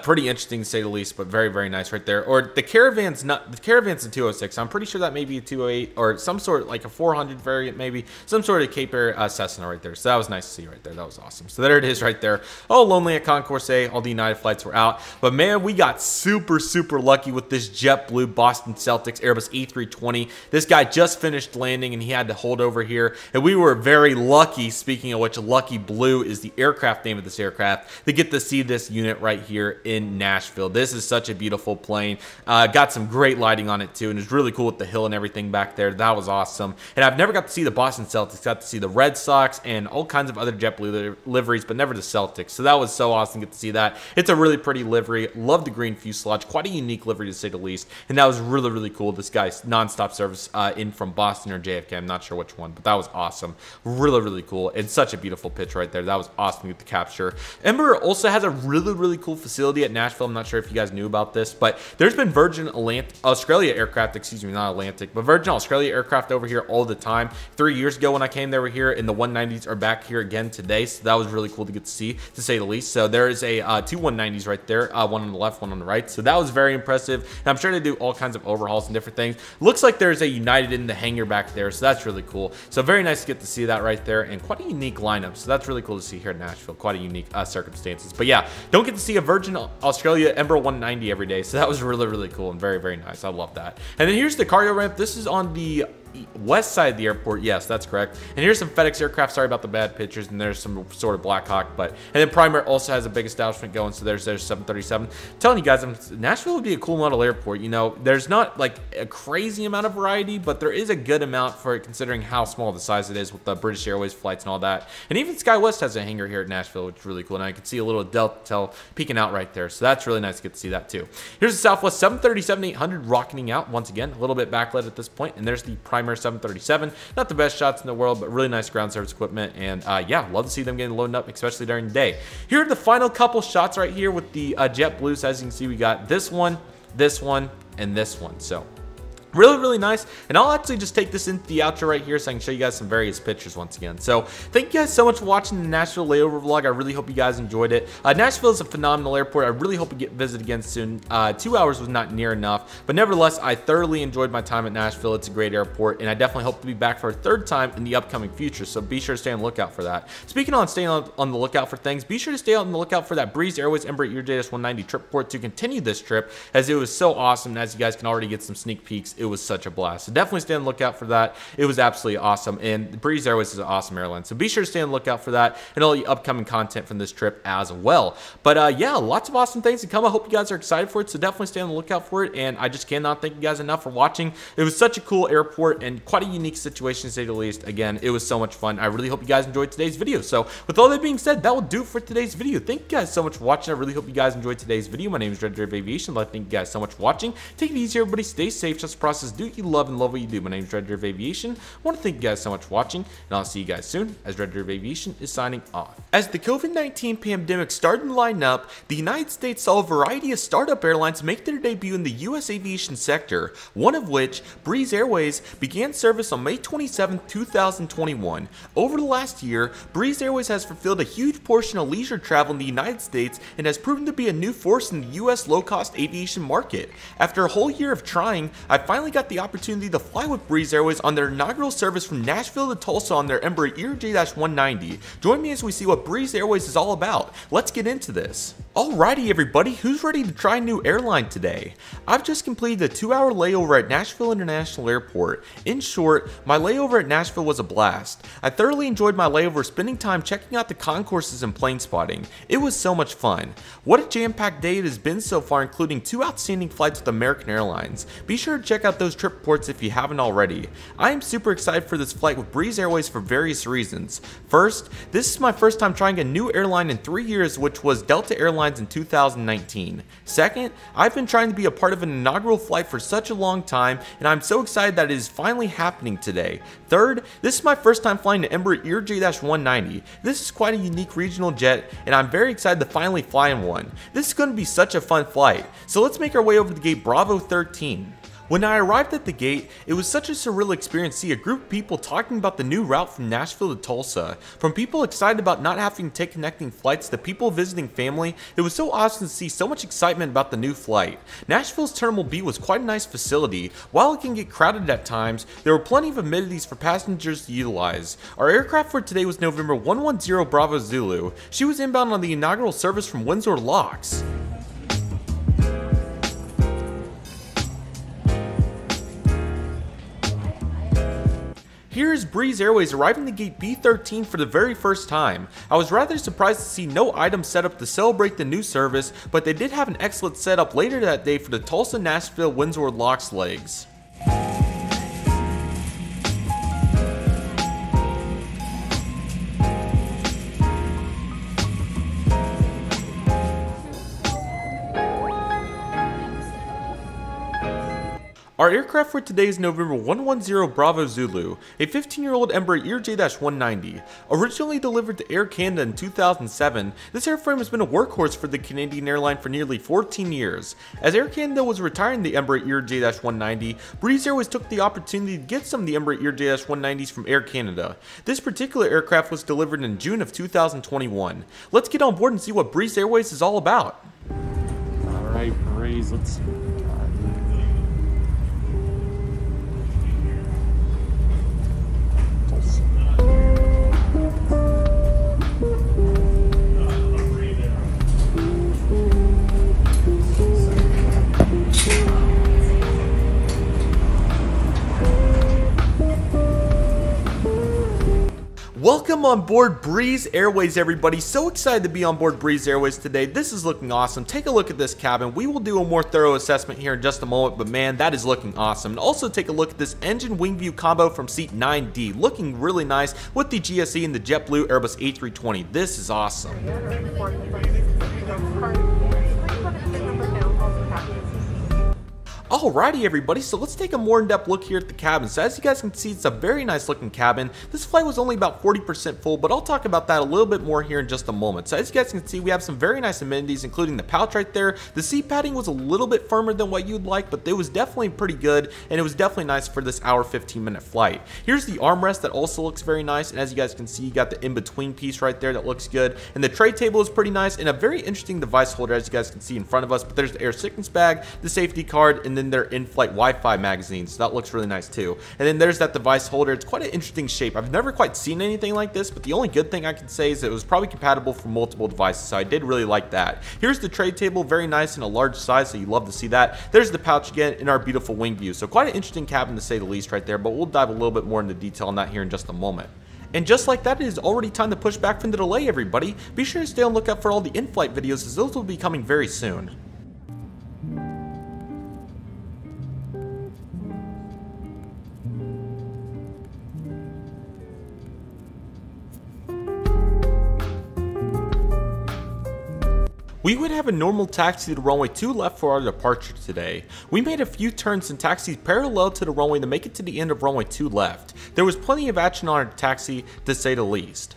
Pretty interesting to say the least, but very, very nice right there. Or the Caravan's not, the Caravan's a 206. I'm pretty sure that may be a 208 or some sort, like a 400 variant, maybe some sort of Cape Air Cessna right there. So that was nice to see right there. That was awesome. So there it is right there. All lonely at Concourse A. All the United flights were out, but man, we got super, super lucky with this JetBlue Boston Celtics Airbus A320. This guy just finished landing, and he had to hold over here, and we were very lucky. Speaking of which, Lucky Blue is the aircraft name of this aircraft, to get to see this unit right here in Nashville. This is such a beautiful plane. Got some great lighting on it too, and it's really cool with the hill and everything back there. That was awesome. And I've never got to see the Boston Celtics. Got to see the Red Sox and all kinds of other JetBlue liveries, but never the Celtics. So that was so awesome to get to see that. It's a really pretty livery. Love the green fuselage. Quite a unique livery, to say the least. And that was really, really cool. This guy's nonstop service in from Boston or JFK. I'm not sure which one, but that was awesome. Really, really cool. And such a beautiful pitch right there. That was awesome to get to capture. Embraer also has a really, really cool facility at Nashville. I'm not sure if you guys knew about this, but there's been Virgin Australia aircraft, excuse me, not Atlantic, but Virgin Australia aircraft over here all the time. 3 years ago when I came, they were here, and the 190s are back here again today, so that was really cool to get to see, to say the least. So there is a two 190s right there, one on the left, one on the right, so that was very impressive, and I'm sure they do all kinds of overhauls and different things. Looks like there's a United in the hangar back there, so that's really cool. So very nice to get to see that right there, and quite a unique lineup, so that's really cool to see here in Nashville. Quite a unique circumstances. But yeah, don't get to see a Virgin Australia Embraer 190 every day, so that was really, really cool and very, very nice. I love that. And then here's the cargo ramp. This is on the west side of the airport. Yes, that's correct. And here's some FedEx aircraft. Sorry about the bad pictures. And there's some sort of Black Hawk, but and then Primer also has a big establishment going. So there's 737. I'm telling you guys, Nashville would be a cool model airport. You know, there's not like a crazy amount of variety, but there is a good amount for it, considering how small the size it is with the British Airways flights and all that. And even SkyWest has a hangar here at Nashville, which is really cool. And I can see a little Delta peeking out right there. So that's really nice to get to see that too. Here's the Southwest 737-800 rocketing out once again, a little bit backlit at this point. And there's the Primer 737. Not the best shots in the world, but really nice ground service equipment. And yeah, love to see them getting loaded up, especially during the day. Here are the final couple shots right here with the JetBlue. So as you can see, we got this one, and this one. So really, really nice. And I'll actually just take this into the outro right here so I can show you guys some various pictures once again. So thank you guys so much for watching the Nashville layover vlog. I really hope you guys enjoyed it. Nashville is a phenomenal airport. I really hope we get visit again soon. 2 hours was not near enough, but nevertheless, I thoroughly enjoyed my time at Nashville. It's a great airport, and I definitely hope to be back for a third time in the upcoming future. So be sure to stay on the lookout for that. Speaking on staying on the lookout for things, be sure to stay on the lookout for that Breeze Airways Embraer ERJ-190 trip report to continue this trip, as it was so awesome. And as you guys can already get some sneak peeks, it was such a blast. So definitely stay on the lookout for that. It was absolutely awesome, and Breeze Airways is an awesome airline, so be sure to stay on the lookout for that and all the upcoming content from this trip as well. But yeah, lots of awesome things to come. I hope you guys are excited for it, so definitely stay on the lookout for it. And I just cannot thank you guys enough for watching. It was such a cool airport and quite a unique situation, to say the least. Again, it was so much fun. I really hope you guys enjoyed today's video. So with all that being said, that will do it for today's video. Thank you guys so much for watching. I really hope you guys enjoyed today's video. My name is Redriveraviation. Thank you guys so much for watching. Take it easy, everybody. Stay safe. Trust the process. Do what you love and love what you do. My name is Redriveraviation. I want to thank you guys so much for watching, and I'll see you guys soon, as Redriveraviation is signing off. As the COVID-19 pandemic started to line up, the United States saw a variety of startup airlines make their debut in the U.S. aviation sector, one of which, Breeze Airways, began service on May 27, 2021. Over the last year, Breeze Airways has fulfilled a huge portion of leisure travel in the United States and has proven to be a new force in the U.S. low-cost aviation market. After a whole year of trying, I finally got the opportunity to fly with Breeze Airways on their inaugural service from Nashville to Tulsa on their Embraer ERJ-190. Join me as we see what Breeze Airways is all about. Let's get into this. Alrighty everybody, who's ready to try a new airline today? I've just completed a 2-hour layover at Nashville International Airport. In short, my layover at Nashville was a blast. I thoroughly enjoyed my layover, spending time checking out the concourses and plane spotting. It was so much fun. What a jam-packed day it has been so far, including 2 outstanding flights with American Airlines. Be sure to check out out those trip reports if you haven't already. I am super excited for this flight with Breeze Airways for various reasons. First, this is my first time trying a new airline in 3 years, which was Delta Airlines in 2019. Second, I've been trying to be a part of an inaugural flight for such a long time, and I'm so excited that it is finally happening today. Third, this is my first time flying the Embraer ERJ-190. This is quite a unique regional jet, and I'm very excited to finally fly in one. This is going to be such a fun flight, so let's make our way over to gate Bravo 13. When I arrived at the gate, it was such a surreal experience to see a group of people talking about the new route from Nashville to Tulsa. From people excited about not having to take connecting flights to people visiting family, it was so awesome to see so much excitement about the new flight. Nashville's Terminal B was quite a nice facility. While it can get crowded at times, there were plenty of amenities for passengers to utilize. Our aircraft for today was November 110 Bravo Zulu. She was inbound on the inaugural service from Windsor Locks. Here is Breeze Airways arriving to gate B13 for the very first time. I was rather surprised to see no items set up to celebrate the new service, but they did have an excellent setup later that day for the Tulsa-Nashville-Windsor Locks legs. Our aircraft for today is November 110 Bravo Zulu, a 15-year-old Embraer ERJ-190. Originally delivered to Air Canada in 2007, this airframe has been a workhorse for the Canadian airline for nearly 14 years. As Air Canada was retiring the Embraer ERJ-190, Breeze Airways took the opportunity to get some of the Embraer ERJ-190s from Air Canada. This particular aircraft was delivered in June of 2021. Let's get on board and see what Breeze Airways is all about. Alright, Breeze, let's... Welcome on board Breeze Airways, everybody. So excited to be on board Breeze Airways today. This is looking awesome. Take a look at this cabin. We will do a more thorough assessment here in just a moment, but man, that is looking awesome. And also take a look at this engine wing view combo from seat 9D. Looking really nice with the GSE and the JetBlue Airbus A320. This is awesome. Alrighty everybody, so let's take a more in-depth look here at the cabin. So as you guys can see, it's a very nice looking cabin. This flight was only about 40% full, but I'll talk about that a little bit more here in just a moment. So as you guys can see, we have some very nice amenities, including the pouch right there. The seat padding was a little bit firmer than what you'd like, but it was definitely pretty good, and it was definitely nice for this hour 15-minute flight. Here's the armrest that also looks very nice, and as you guys can see, you got the in-between piece right there that looks good, and the tray table is pretty nice, and a very interesting device holder as you guys can see in front of us. But there's the air sickness bag, the safety card, and then their in-flight Wi-Fi magazines. So that looks really nice too. And then there's that device holder. It's quite an interesting shape. I've never quite seen anything like this, but the only good thing I can say is it was probably compatible for multiple devices, so I did really like that. Here's the tray table, very nice and a large size, so you love to see that. There's the pouch again in our beautiful wing view. So quite an interesting cabin to say the least right there, but we'll dive a little bit more into detail on that here in just a moment. And just like that, it is already time to push back from the delay, everybody. Be sure to stay on the lookout for all the in-flight videos, as those will be coming very soon. We would have a normal taxi to the runway 2 left for our departure today. We made a few turns and taxis parallel to the runway to make it to the end of runway 2 left. There was plenty of action on our taxi, to say the least.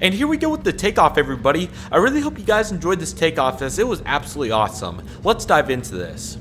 And here we go with the takeoff, everybody. I really hope you guys enjoyed this takeoff, as it was absolutely awesome. Let's dive into this.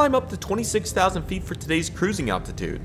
climb up to 26,000 feet for today's cruising altitude.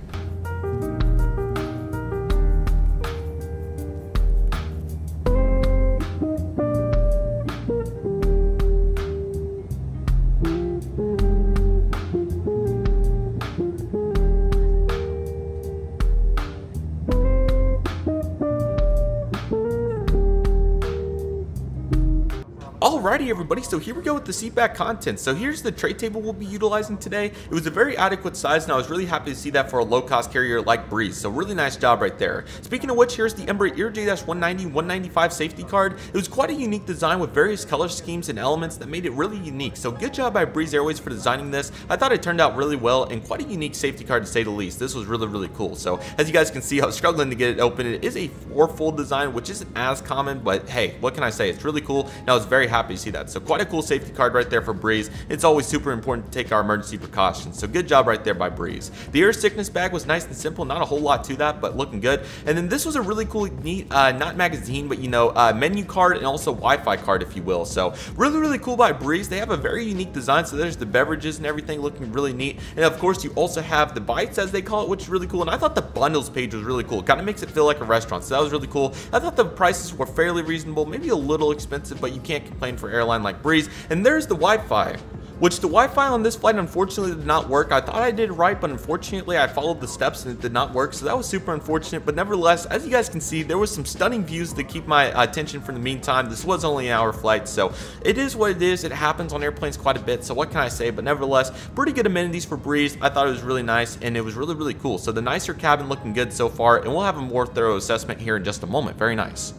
Alrighty everybody, so here we go with the seatback content. So here's the tray table we'll be utilizing today. It was a very adequate size and I was really happy to see that for a low cost carrier like Breeze, so really nice job right there. Speaking of which, here's the Embraer ERJ-190-195 safety card. It was quite a unique design with various color schemes and elements that made it really unique, so good job by Breeze Airways for designing this. I thought it turned out really well and quite a unique safety card to say the least. This was really cool. So as you guys can see, I was struggling to get it open. It is a 4-fold design, which isn't as common, but hey, what can I say? It's really cool and I was very happy to see that. So quite a cool safety card right there for Breeze. It's always super important to take our emergency precautions, so good job right there by Breeze. The air sickness bag was nice and simple, not a whole lot to that, but looking good. And then this was a really cool, neat, not magazine, but you know, menu card and also Wi-Fi card, if you will. So really cool by Breeze. They have a very unique design, so there's the beverages and everything looking really neat. And of course, you also have the bites, as they call it, which is really cool. And I thought the bundles page was really cool. It kind of makes it feel like a restaurant, so that was really cool. I thought the prices were fairly reasonable, maybe a little expensive, but you can't complain for airline like Breeze. And there's the Wi-Fi, which the Wi-Fi on this flight unfortunately did not work. I thought I did it right, but unfortunately I followed the steps and it did not work, so that was super unfortunate. But nevertheless, as you guys can see, there was some stunning views to keep my attention for the meantime. This was only an hour flight, so it is what it is. It happens on airplanes quite a bit, so what can I say? But nevertheless, pretty good amenities for Breeze. I thought it was really nice and it was really cool. So the nicer cabin looking good so far, and we'll have a more thorough assessment here in just a moment. Very nice.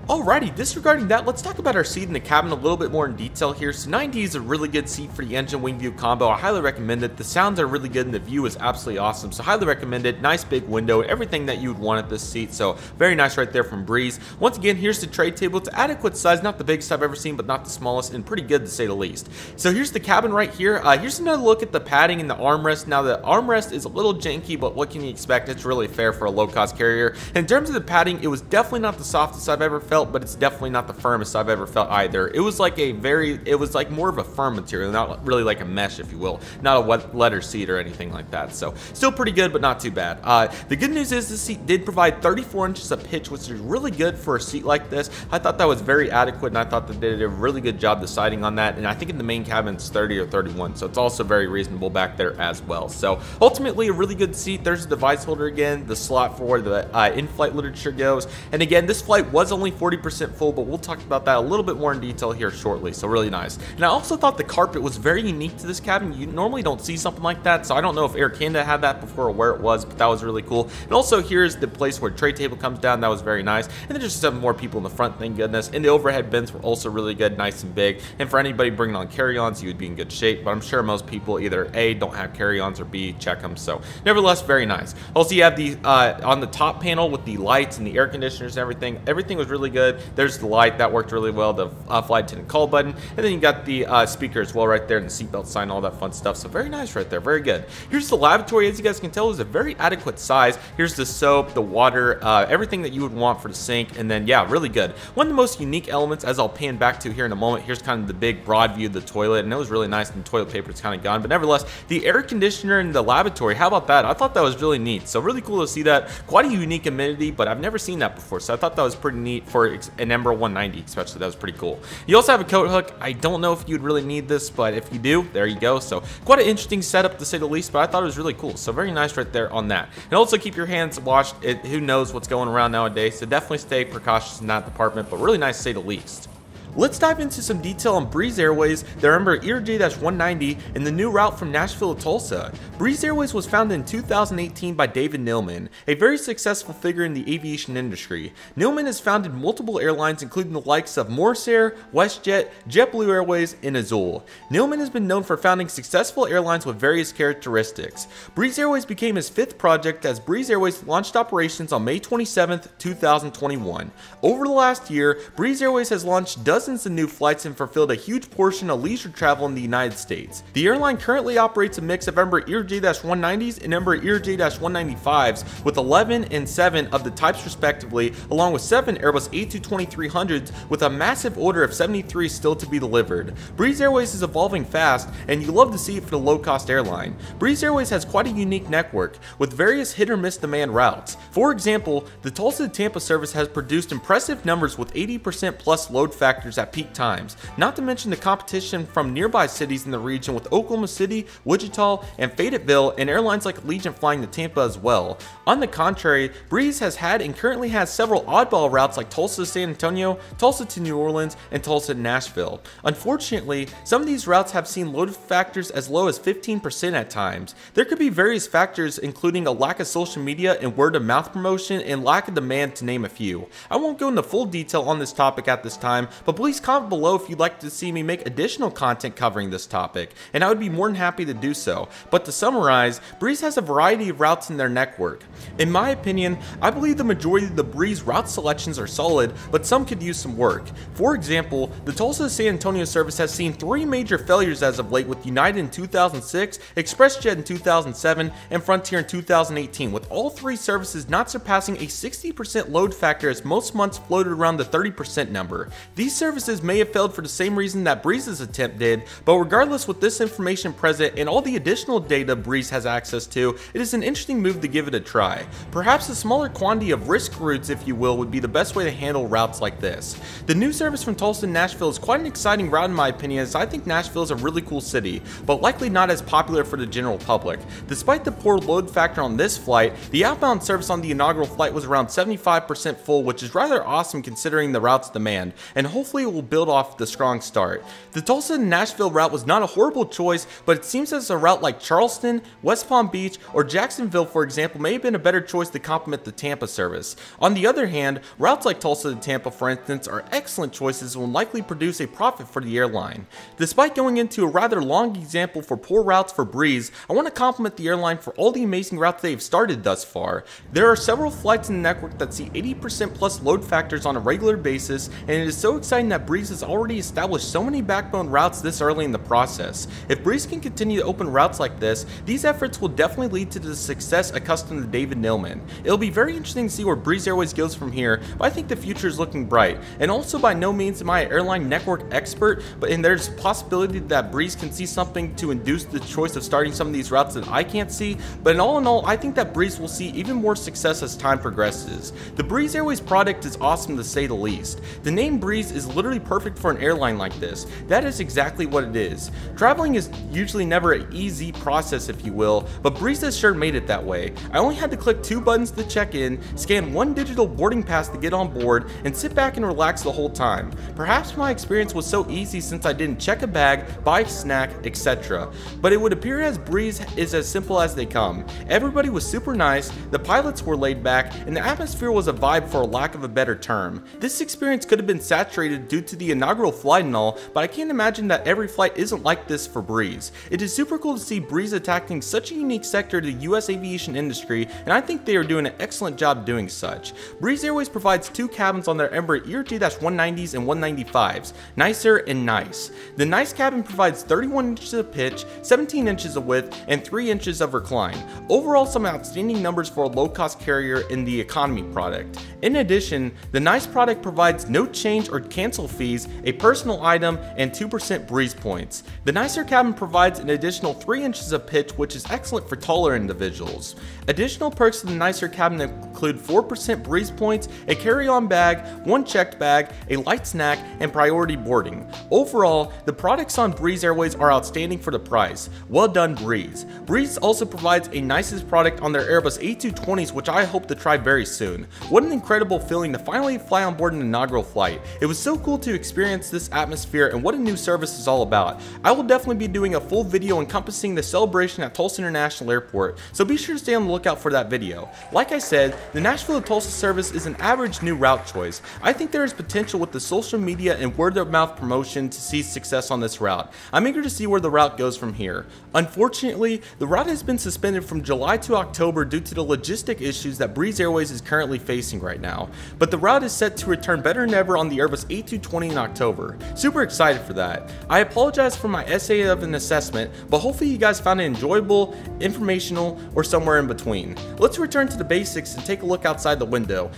Alrighty, disregarding that, let's talk about our seat in the cabin a little bit more in detail here. So 90 is a really good seat for the engine wing view combo. I highly recommend it. The sounds are really good and the view is absolutely awesome, so highly recommend it. Nice big window, everything that you would want at this seat, so very nice right there from Breeze. Once again, here's the tray table. It's adequate size, not the biggest I've ever seen, but not the smallest, and pretty good to say the least. So here's the cabin right here. Here's another look at the padding and the armrest. Now the armrest is a little janky, but what can you expect? It's really fair for a low-cost carrier. And in terms of the padding, it was definitely not the softest I've ever felt, but it's definitely not the firmest I've ever felt either. It was like more of a firm material, not really like a mesh, if you will, not a wet leather seat or anything like that. So still pretty good, but not too bad. The good news is the seat did provide 34 inches of pitch, which is really good for a seat like this. I thought that was very adequate, and I thought that they did a really good job deciding on that. And I think in the main cabin it's 30 or 31, so it's also very reasonable back there as well. So ultimately a really good seat. There's the device holder again, the slot for where the in-flight literature goes. And again, this flight was only 40% full, but we'll talk about that a little bit more in detail here shortly, so really nice. And I also thought the carpet was very unique to this cabin. You normally don't see something like that, so I don't know if Air Canada had that before or where it was, but that was really cool. And also here's the place where the tray table comes down. That was very nice. And then just some more people in the front, thank goodness. And the overhead bins were also really good, nice and big. And for anybody bringing on carry-ons, you would be in good shape, but I'm sure most people either A, don't have carry-ons, or B, check them. So nevertheless, very nice. Also, you have the on the top panel with the lights and the air conditioners and everything was really good. There's the light that worked really well, the flight attendant call button, and then you got the speaker as well right there, and the seatbelt sign, all that fun stuff. So very nice right there, very good. Here's the lavatory. As you guys can tell, is a very adequate size. Here's the soap, the water, everything that you would want for the sink, and then yeah, really good. One of the most unique elements, as I'll pan back to here in a moment, here's kind of the big broad view of the toilet, and it was really nice, and the toilet paper is kind of gone, but nevertheless, the air conditioner in the lavatory, how about that? I thought that was really neat. So really cool to see that. Quite a unique amenity, but I've never seen that before, so I thought that was pretty neat for an Embraer 190 especially. That was pretty cool. You also have a coat hook. I don't know if you'd really need this, but if you do, there you go. So quite an interesting setup to say the least, but I thought it was really cool. So very nice right there on that. And also keep your hands washed. Who knows what's going around nowadays, so definitely stay precautious in that department, but really nice to say the least. Let's dive into some detail on Breeze Airways, their Embraer ERJ-190, and the new route from Nashville to Tulsa. Breeze Airways was founded in 2018 by David Neilman, a very successful figure in the aviation industry. Neilman has founded multiple airlines, including the likes of Morse Air, WestJet, JetBlue Airways, and Azul. Neilman has been known for founding successful airlines with various characteristics. Breeze Airways became his fifth project as Breeze Airways launched operations on May 27, 2021. Over the last year, Breeze Airways has launched dozens dozens of new flights and fulfilled a huge portion of leisure travel in the United States. The airline currently operates a mix of Embraer J-190s and Embraer J-195s with 11 and 7 of the types respectively, along with 7 Airbus A220-300s with a massive order of 73 still to be delivered. Breeze Airways is evolving fast, and you love to see it for the low-cost airline. Breeze Airways has quite a unique network with various hit-or-miss demand routes. For example, the Tulsa to Tampa service has produced impressive numbers with 80% plus load factors at peak times, not to mention the competition from nearby cities in the region with Oklahoma City, Wichita, and Fayetteville, and airlines like Allegiant flying to Tampa as well. On the contrary, Breeze has had and currently has several oddball routes like Tulsa to San Antonio, Tulsa to New Orleans, and Tulsa to Nashville. Unfortunately, some of these routes have seen load factors as low as 15% at times. There could be various factors including a lack of social media and word-of-mouth promotion and lack of demand, to name a few. I won't go into full detail on this topic at this time, but please comment below if you'd like to see me make additional content covering this topic, and I would be more than happy to do so. But to summarize, Breeze has a variety of routes in their network. In my opinion, I believe the majority of the Breeze route selections are solid, but some could use some work. For example, the Tulsa to San Antonio service has seen 3 major failures as of late, with United in 2006, ExpressJet in 2007, and Frontier in 2018, with all 3 services not surpassing a 60% load factor, as most months floated around the 30% number. These services may have failed for the same reason that Breeze's attempt did, but regardless, with this information present and all the additional data Breeze has access to, it is an interesting move to give it a try. Perhaps a smaller quantity of risk routes, if you will, would be the best way to handle routes like this. The new service from Tulsa to Nashville is quite an exciting route in my opinion, as I think Nashville is a really cool city, but likely not as popular for the general public. Despite the poor load factor on this flight, the outbound service on the inaugural flight was around 75% full, which is rather awesome considering the route's demand, and hopefully it will build off the strong start. The Tulsa to Nashville route was not a horrible choice, but it seems as a route like Charleston, West Palm Beach, or Jacksonville, for example, may have been a better choice to complement the Tampa service. On the other hand, routes like Tulsa to Tampa, for instance, are excellent choices and will likely produce a profit for the airline. Despite going into a rather long example for poor routes for Breeze, I want to compliment the airline for all the amazing routes they have started thus far. There are several flights in the network that see 80% plus load factors on a regular basis, and it is so exciting that Breeze has already established so many backbone routes this early in the process. If Breeze can continue to open routes like this, these efforts will definitely lead to the success accustomed to David Nillman. It'll be very interesting to see where Breeze Airways goes from here, but I think the future is looking bright. And also, by no means am I an airline network expert, but there's a possibility that Breeze can see something to induce the choice of starting some of these routes that I can't see. But in all, I think that Breeze will see even more success as time progresses. The Breeze Airways product is awesome to say the least. The name Breeze is literally perfect for an airline like this. That is exactly what it is. Traveling is usually never an easy process, if you will, but Breeze has sure made it that way. I only had to click 2 buttons to check in, scan 1 digital boarding pass to get on board, and sit back and relax the whole time. Perhaps my experience was so easy since I didn't check a bag, buy a snack, etc. But it would appear as Breeze is as simple as they come. Everybody was super nice, the pilots were laid back, and the atmosphere was a vibe, for a lack of a better term. This experience could have been saturated due to the inaugural flight and all, but I can't imagine that every flight isn't like this for Breeze. It is super cool to see Breeze attacking such a unique sector of the US aviation industry, and I think they are doing an excellent job doing such. Breeze Airways provides 2 cabins on their Embraer J-190s and 195s, nicer and nice. The nice cabin provides 31 inches of pitch, 17 inches of width, and 3 inches of recline. Overall, some outstanding numbers for a low-cost carrier in the economy product. In addition, the nice product provides no change or cancel fees, a personal item, and 2% Breeze points. The nicer cabin provides an additional 3 inches of pitch, which is excellent for taller individuals. Additional perks of the nicer cabin include 4% Breeze points, a carry-on bag, 1 checked bag, a light snack, and priority boarding. Overall, the products on Breeze Airways are outstanding for the price. Well done, Breeze. Breeze also provides a nicest product on their Airbus A220s, which I hope to try very soon. What an incredible feeling to finally fly on board an inaugural flight. It was so cool to experience this atmosphere and what a new service is all about. I will definitely be doing a full video encompassing the celebration at Tulsa International Airport, so be sure to stay on the lookout for that video. Like I said, the Nashville to Tulsa service is an average new route choice. I think there is potential with the social media and word-of-mouth promotion to see success on this route. I'm eager to see where the route goes from here. Unfortunately, the route has been suspended from July to October due to the logistic issues that Breeze Airways is currently facing right now, but the route is set to return better than ever on the Airbus 22-20 in October. Super excited for that. I apologize for my essay of an assessment, but hopefully you guys found it enjoyable, informational, or somewhere in between. Let's return to the basics and take a look outside the window.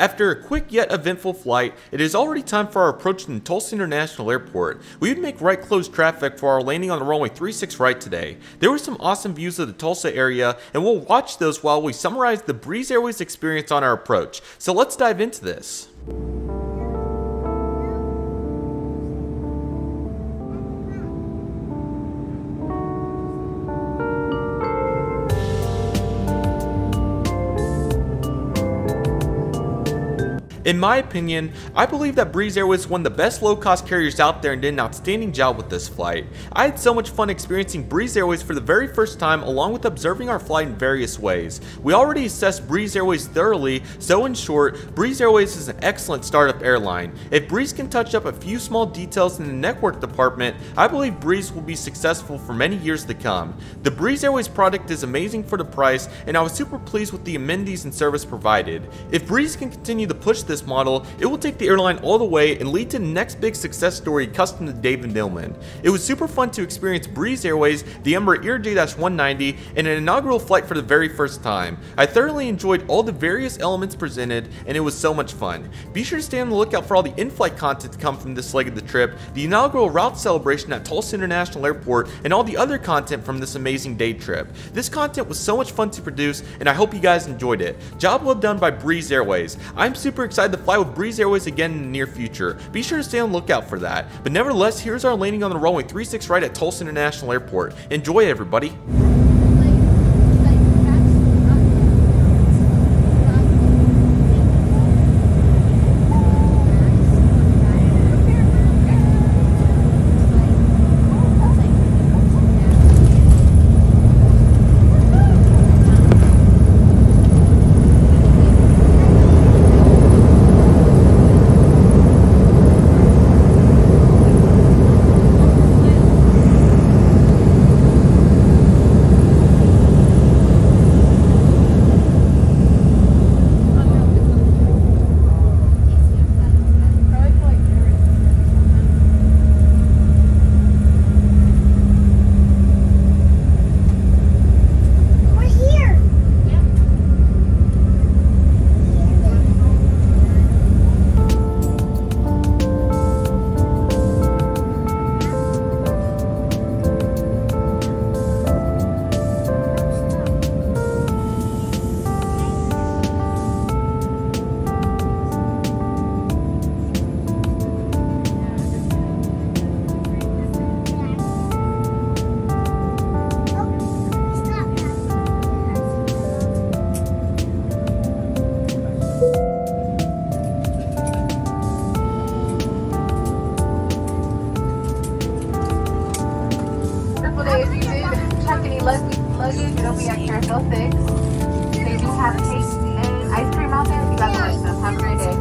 After a quick yet eventful flight, it is already time for our approach to Tulsa International Airport. We would make right close traffic for our landing on the runway 36 right today. There were some awesome views of the Tulsa area, and we'll watch those while we summarize the Breeze Airways experience on our approach. So let's dive into this. In my opinion, I believe that Breeze Airways is one of the best low-cost carriers out there and did an outstanding job with this flight. I had so much fun experiencing Breeze Airways for the very first time, along with observing our flight in various ways. We already assessed Breeze Airways thoroughly, so in short, Breeze Airways is an excellent startup airline. If Breeze can touch up a few small details in the network department, I believe Breeze will be successful for many years to come. The Breeze Airways product is amazing for the price, and I was super pleased with the amenities and service provided. If Breeze can continue to push this model, it will take the airline all the way and lead to the next big success story custom to David Nillman. It was super fun to experience Breeze Airways, the Embraer ERJ-190, and an inaugural flight for the very first time. I thoroughly enjoyed all the various elements presented, and it was so much fun. Be sure to stay on the lookout for all the in-flight content to come from this leg of the trip, the inaugural route celebration at Tulsa International Airport, and all the other content from this amazing day trip. This content was so much fun to produce, and I hope you guys enjoyed it. Job well done by Breeze Airways. I'm super excited to fly with Breeze Airways again in the near future. Be sure to stay on the lookout for that. But nevertheless, here's our landing on the runway 36 right at Tulsa International Airport. Enjoy, everybody. luggage, it'll be at Carousel 6. They do have cake and ice cream out there if you guys like them. Have a great day.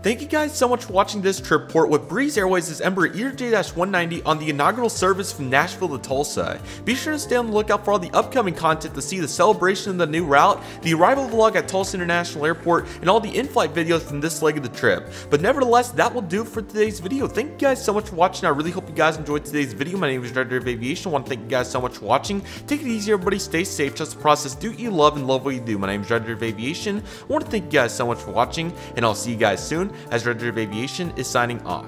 Thank you guys so much for watching this trip report with Breeze Airways' Embraer ERJ-190 on the inaugural service from Nashville to Tulsa. Be sure to stay on the lookout for all the upcoming content to see the celebration of the new route, the arrival vlog at Tulsa International Airport, and all the in-flight videos from this leg of the trip. But nevertheless, that will do it for today's video. Thank you guys so much for watching. I really hope you guys enjoyed today's video. My name is Redriveraviation. I want to thank you guys so much for watching. Take it easy, everybody. Stay safe. Trust the process. Do what you love and love what you do. My name is Redriveraviation. I want to thank you guys so much for watching, and I'll see you guys soon as Redriveraviation is signing off.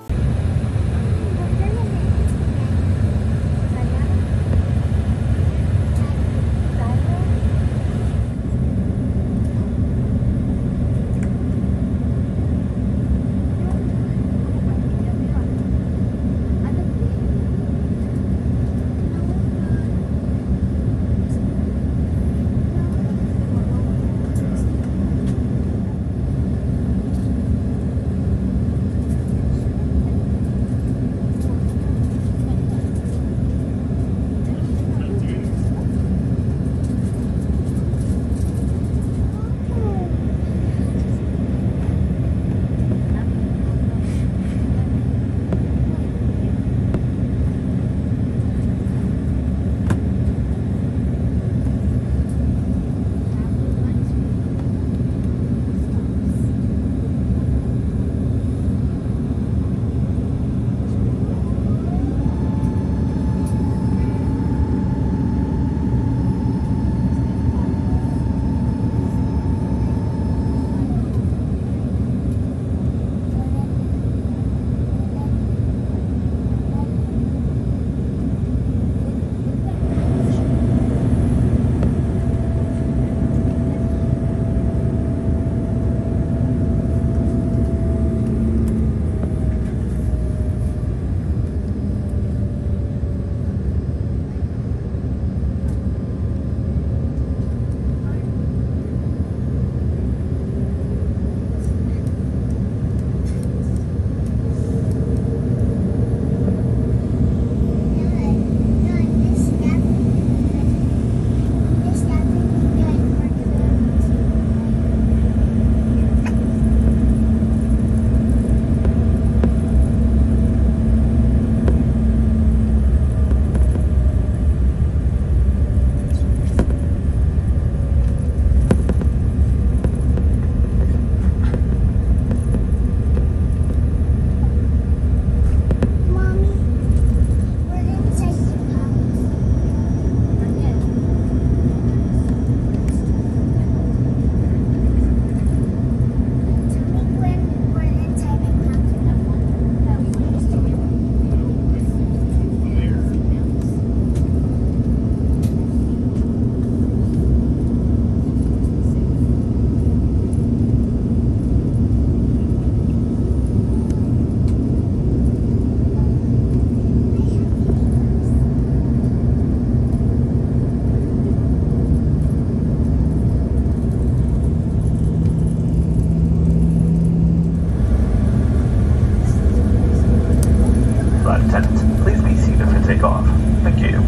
Please be seated for takeoff. Thank you.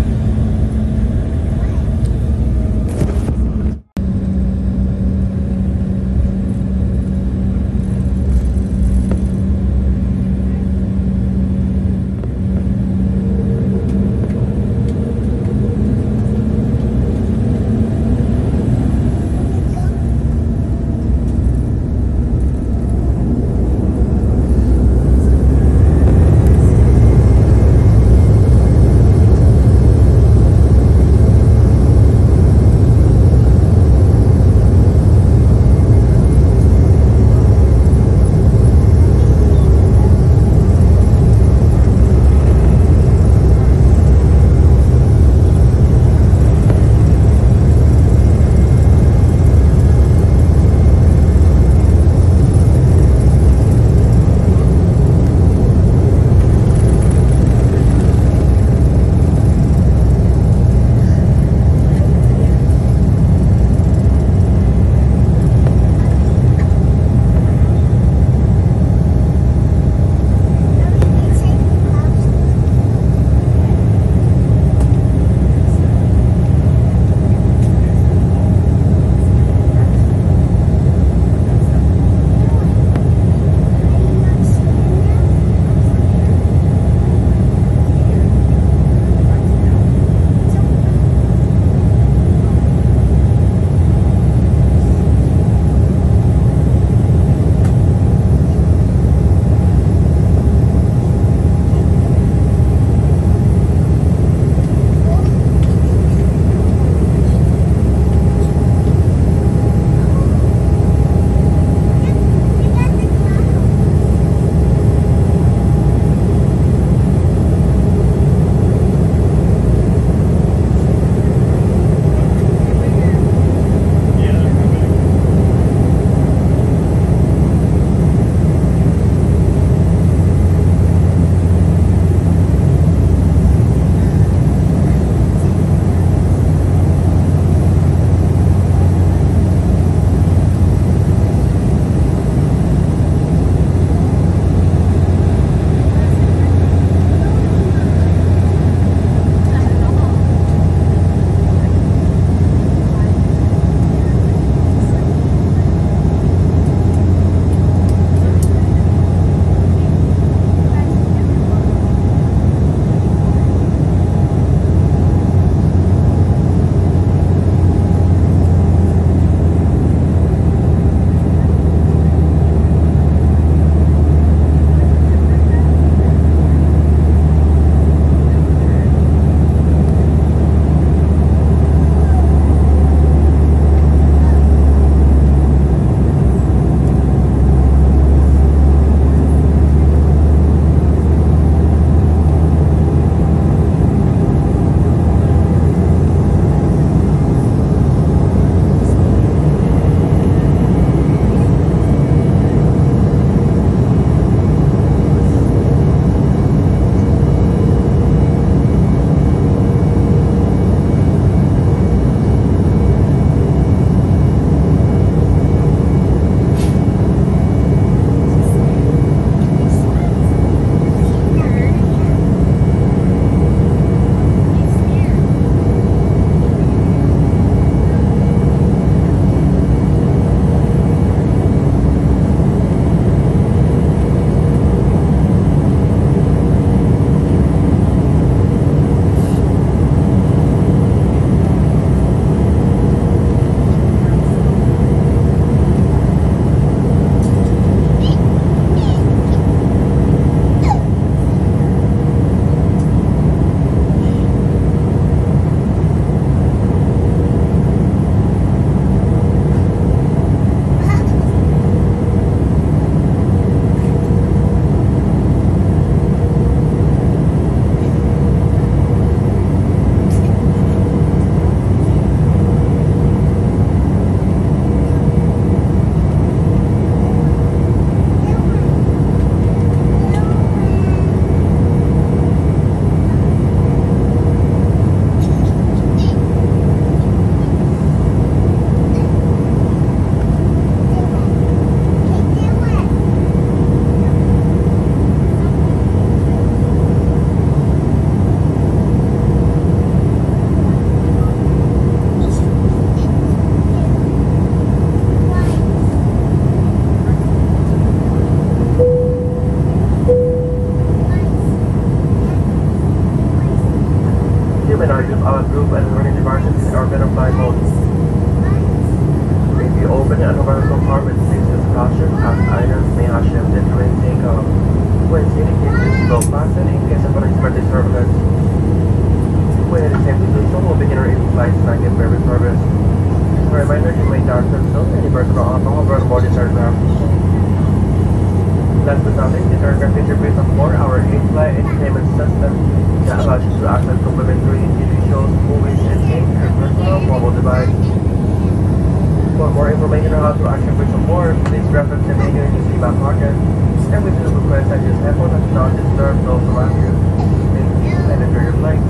Gemini use our group and Redriveraviation in our better flight mode. If you open the underwater compartment, please use caution as items may have shifted during takeoff. When seating, keep your seatbelt fastened in case of unexpected turbulence. When it is safe to do so, we'll begin our in-flight snack and beverage service. A reminder to maintain ourselves any personal alcohol on board this aircraft. Last but not least, this aircraft features a 4-hour in-flight entertainment system that allows you to access complimentary TV shows, movies, and games on your personal mobile device. For more information on how to access this support, please reference the menu in your seatbelt pocket, and we do request that you headphones and not disturb those around you. Thank you and enjoy your flight.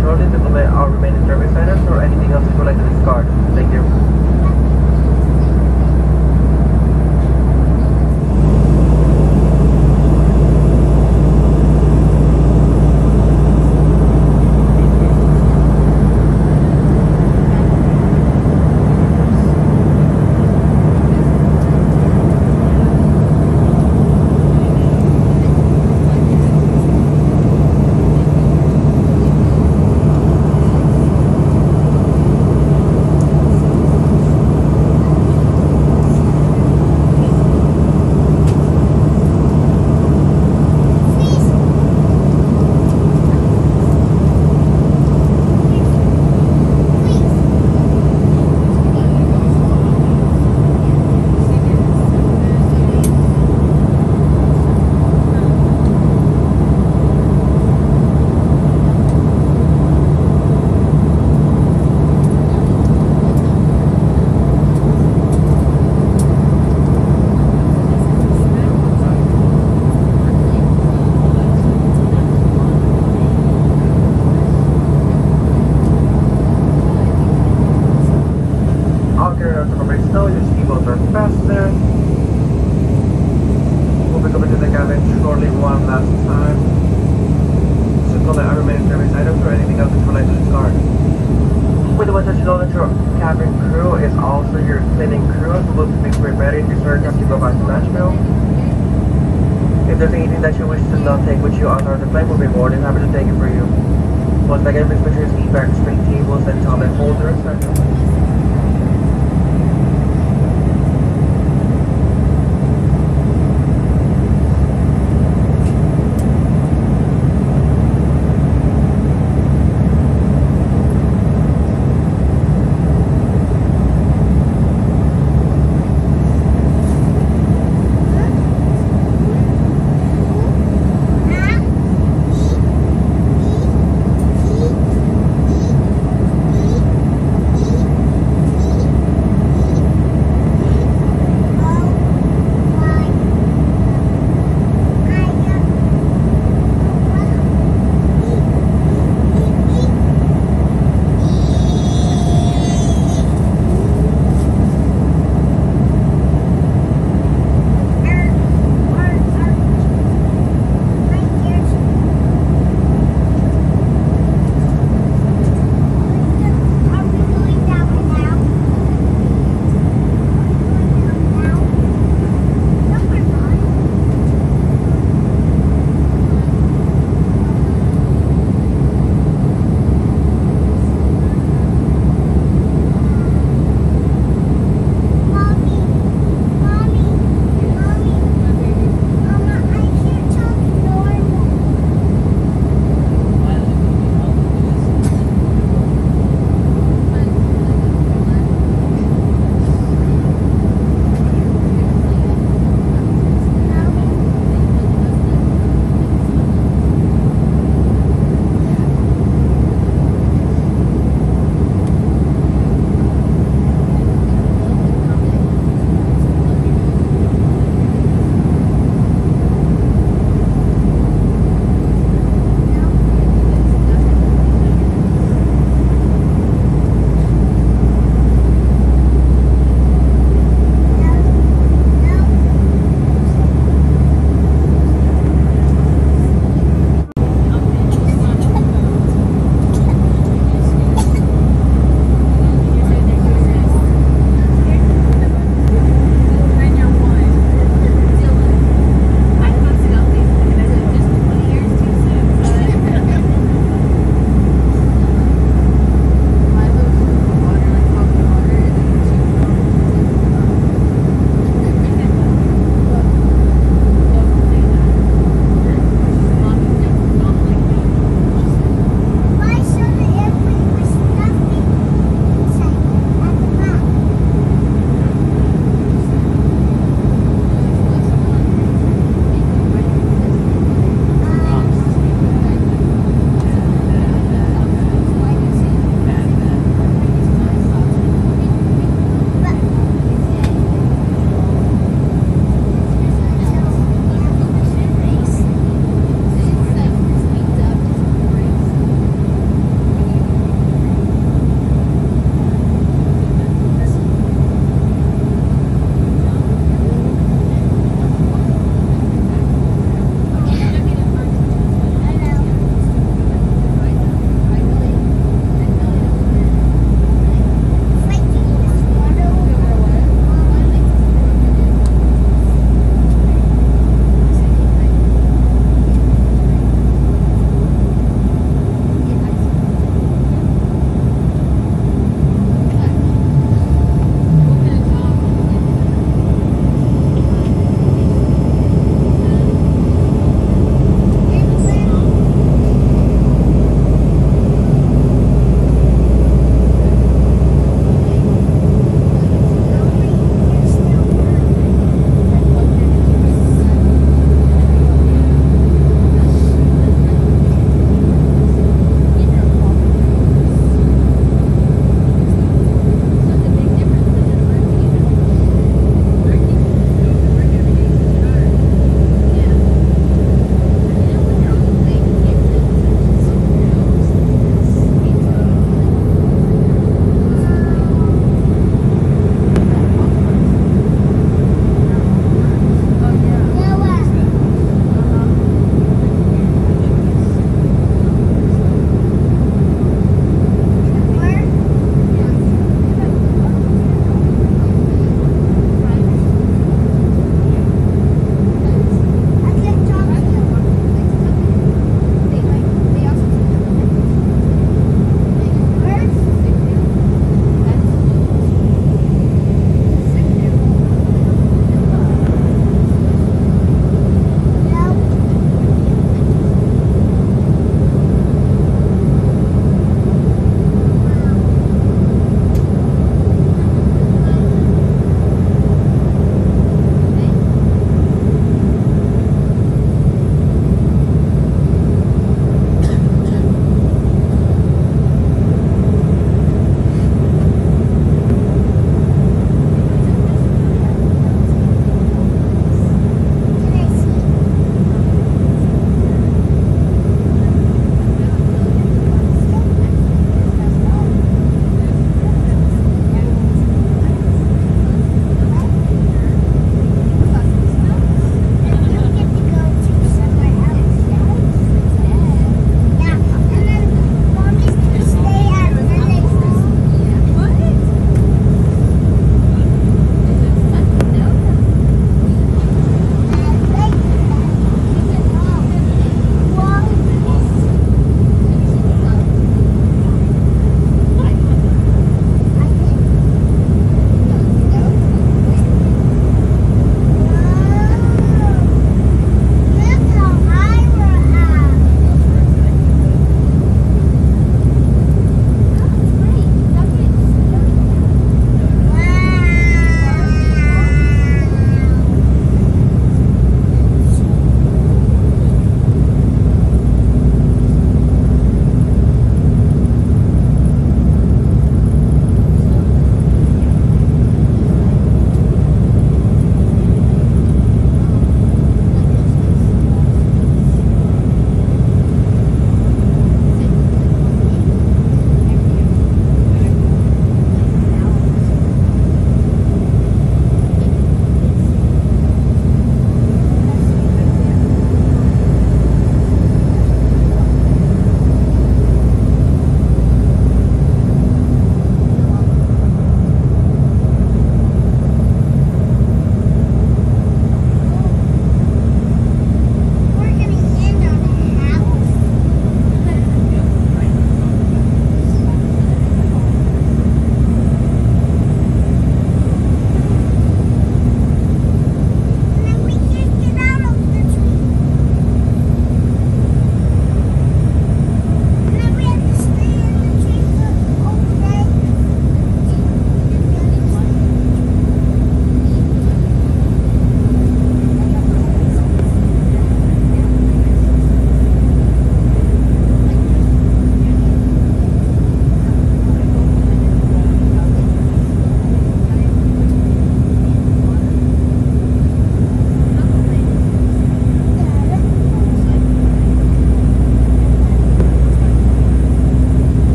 shortly to collect our remaining service items or anything else that you would like to discard. Thank you. Cabin crew is also your cleaning crew, so we'll be ready to start to go back to Nashville. If there's anything that you wish to not take with you on the plane, we'll be more than happy to take it for you. Once again, please make sure you seat back straight tables and toilet holders.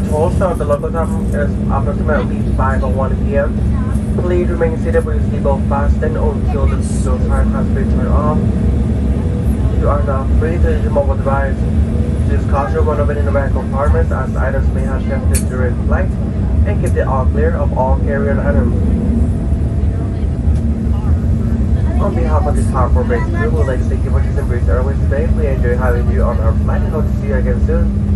Tulsa, the local time is approximately 5:01 p.m. Please remain seated with your seatbelt fastened until the seatbelt sign has been turned off. You are now free to use your mobile device. Use caution when opening the back compartments as items may have shifted during flight, and keep the all clear of all carry-on items. On behalf of the Harbour-based crew, we would like to thank you for choosing Breeze Airways today. We enjoy having you on our flight and hope to see you again soon.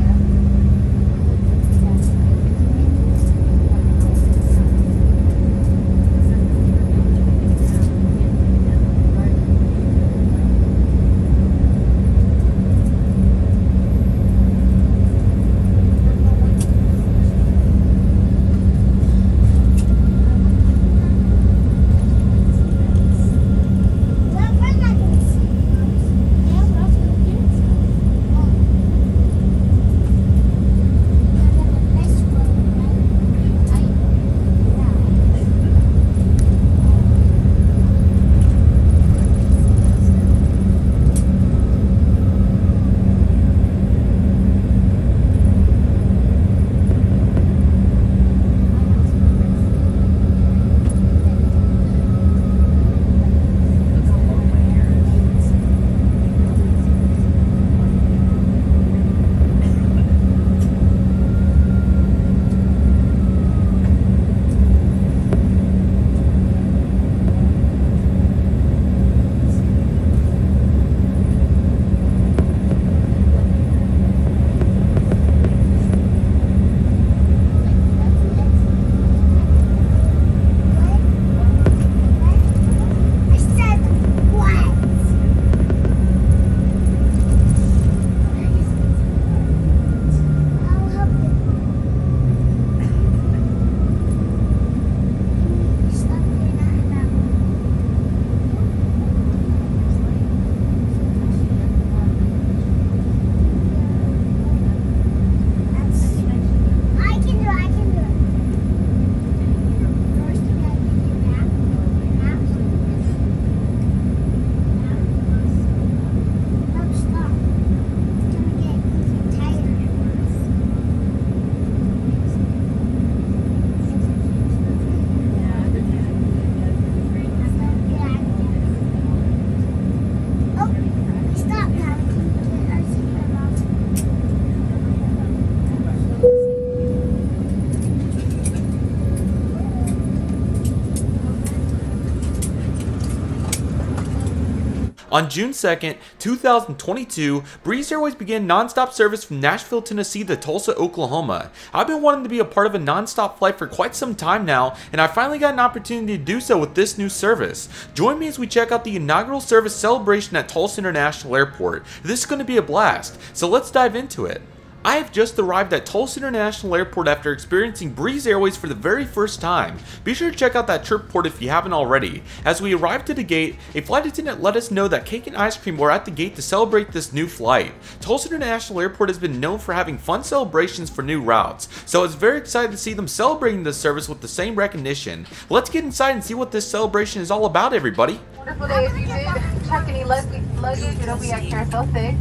On June 2nd, 2022, Breeze Airways began nonstop service from Nashville, Tennessee to Tulsa, Oklahoma. I've been wanting to be a part of a nonstop flight for quite some time now, and I finally got an opportunity to do so with this new service. Join me as we check out the inaugural service celebration at Tulsa International Airport. This is going to be a blast, so let's dive into it. I have just arrived at Tulsa International Airport after experiencing Breeze Airways for the very first time. Be sure to check out that trip report if you haven't already. As we arrived at the gate, a flight attendant let us know that cake and ice cream were at the gate to celebrate this new flight. Tulsa International Airport has been known for having fun celebrations for new routes, so I was very excited to see them celebrating this service with the same recognition. Let's get inside and see what this celebration is all about, everybody. Wonderful day. If you did check any luggage, it'll be at Carousel 6.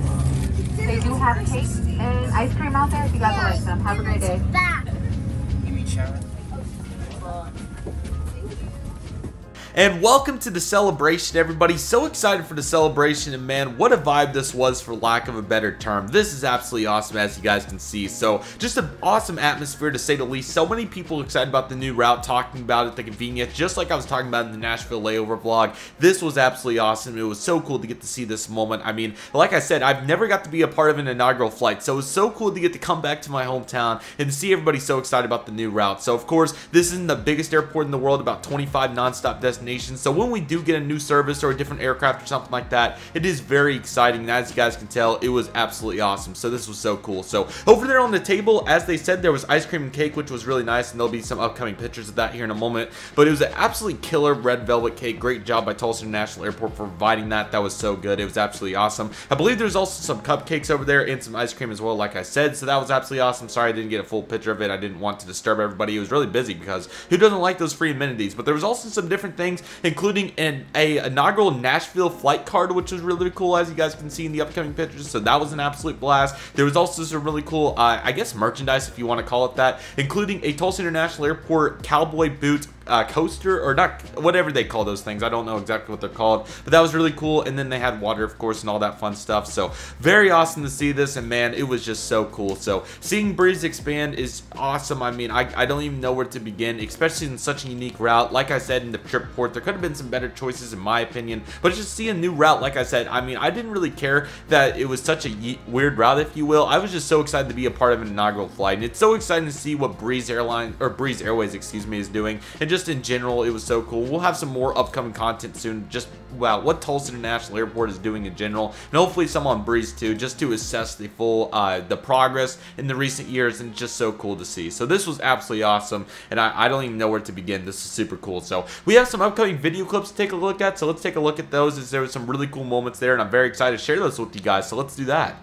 They do have cake and ice cream out there if you guys would like some. Have a great day. You mean Sharon? And welcome to the celebration, everybody. So excited for the celebration, and man, what a vibe this was, for lack of a better term. This is absolutely awesome, as you guys can see. So just an awesome atmosphere, to say the least. So many people excited about the new route, talking about it, the convenience, just like I was talking about in the Nashville Layover vlog. This was absolutely awesome. It was so cool to get to see this moment. I mean, like I said, I've never got to be a part of an inaugural flight, so it was so cool to get to come back to my hometown and to see everybody so excited about the new route. So of course, this isn't the biggest airport in the world, about 25 nonstop destinations. So when we do get a new service or a different aircraft or something like that, it is very exciting. And as you guys can tell, it was absolutely awesome. So this was so cool. So over there on the table, as they said, there was ice cream and cake, which was really nice, and there'll be some upcoming pictures of that here in a moment. But it was an absolutely killer red velvet cake. Great job by Tulsa International Airport for providing that. That was so good. It was absolutely awesome. I believe there's also some cupcakes over there and some ice cream as well, like I said. So that was absolutely awesome. Sorry I didn't get a full picture of it. I didn't want to disturb everybody. It was really busy, because who doesn't like those free amenities? But there was also some different things planes, including a inaugural Nashville flight card, which was really cool, as you guys can see in the upcoming pictures. So that was an absolute blast. There was also some really cool, I guess, merchandise, if you want to call it that, including a Tulsa International Airport cowboy boot coaster, or not, whatever they call those things. I don't know exactly what they're called, but that was really cool. And then they had water, of course, and all that fun stuff. So very awesome to see this, and man, it was just so cool. So seeing Breeze expand is awesome. I mean, I don't even know where to begin, especially in such a unique route. Like I said, in the trip report, there could have been some better choices in my opinion, but just see a new route. Like I said, I mean, I didn't really care that it was such a weird route, if you will. I was just so excited to be a part of an inaugural flight, and it's so exciting to see what Breeze Airways, excuse me, is doing. And just in general, it was so cool. We'll have some more upcoming content soon, just wow, what Tulsa International Airport is doing in general, and hopefully some on Breeze too, just to assess the full the progress in the recent years, and just so cool to see. So this was absolutely awesome, and I don't even know where to begin. This is super cool. So we have some upcoming video clips to take a look at, so let's take a look at those, as there were some really cool moments there, and I'm very excited to share those with you guys. So let's do that.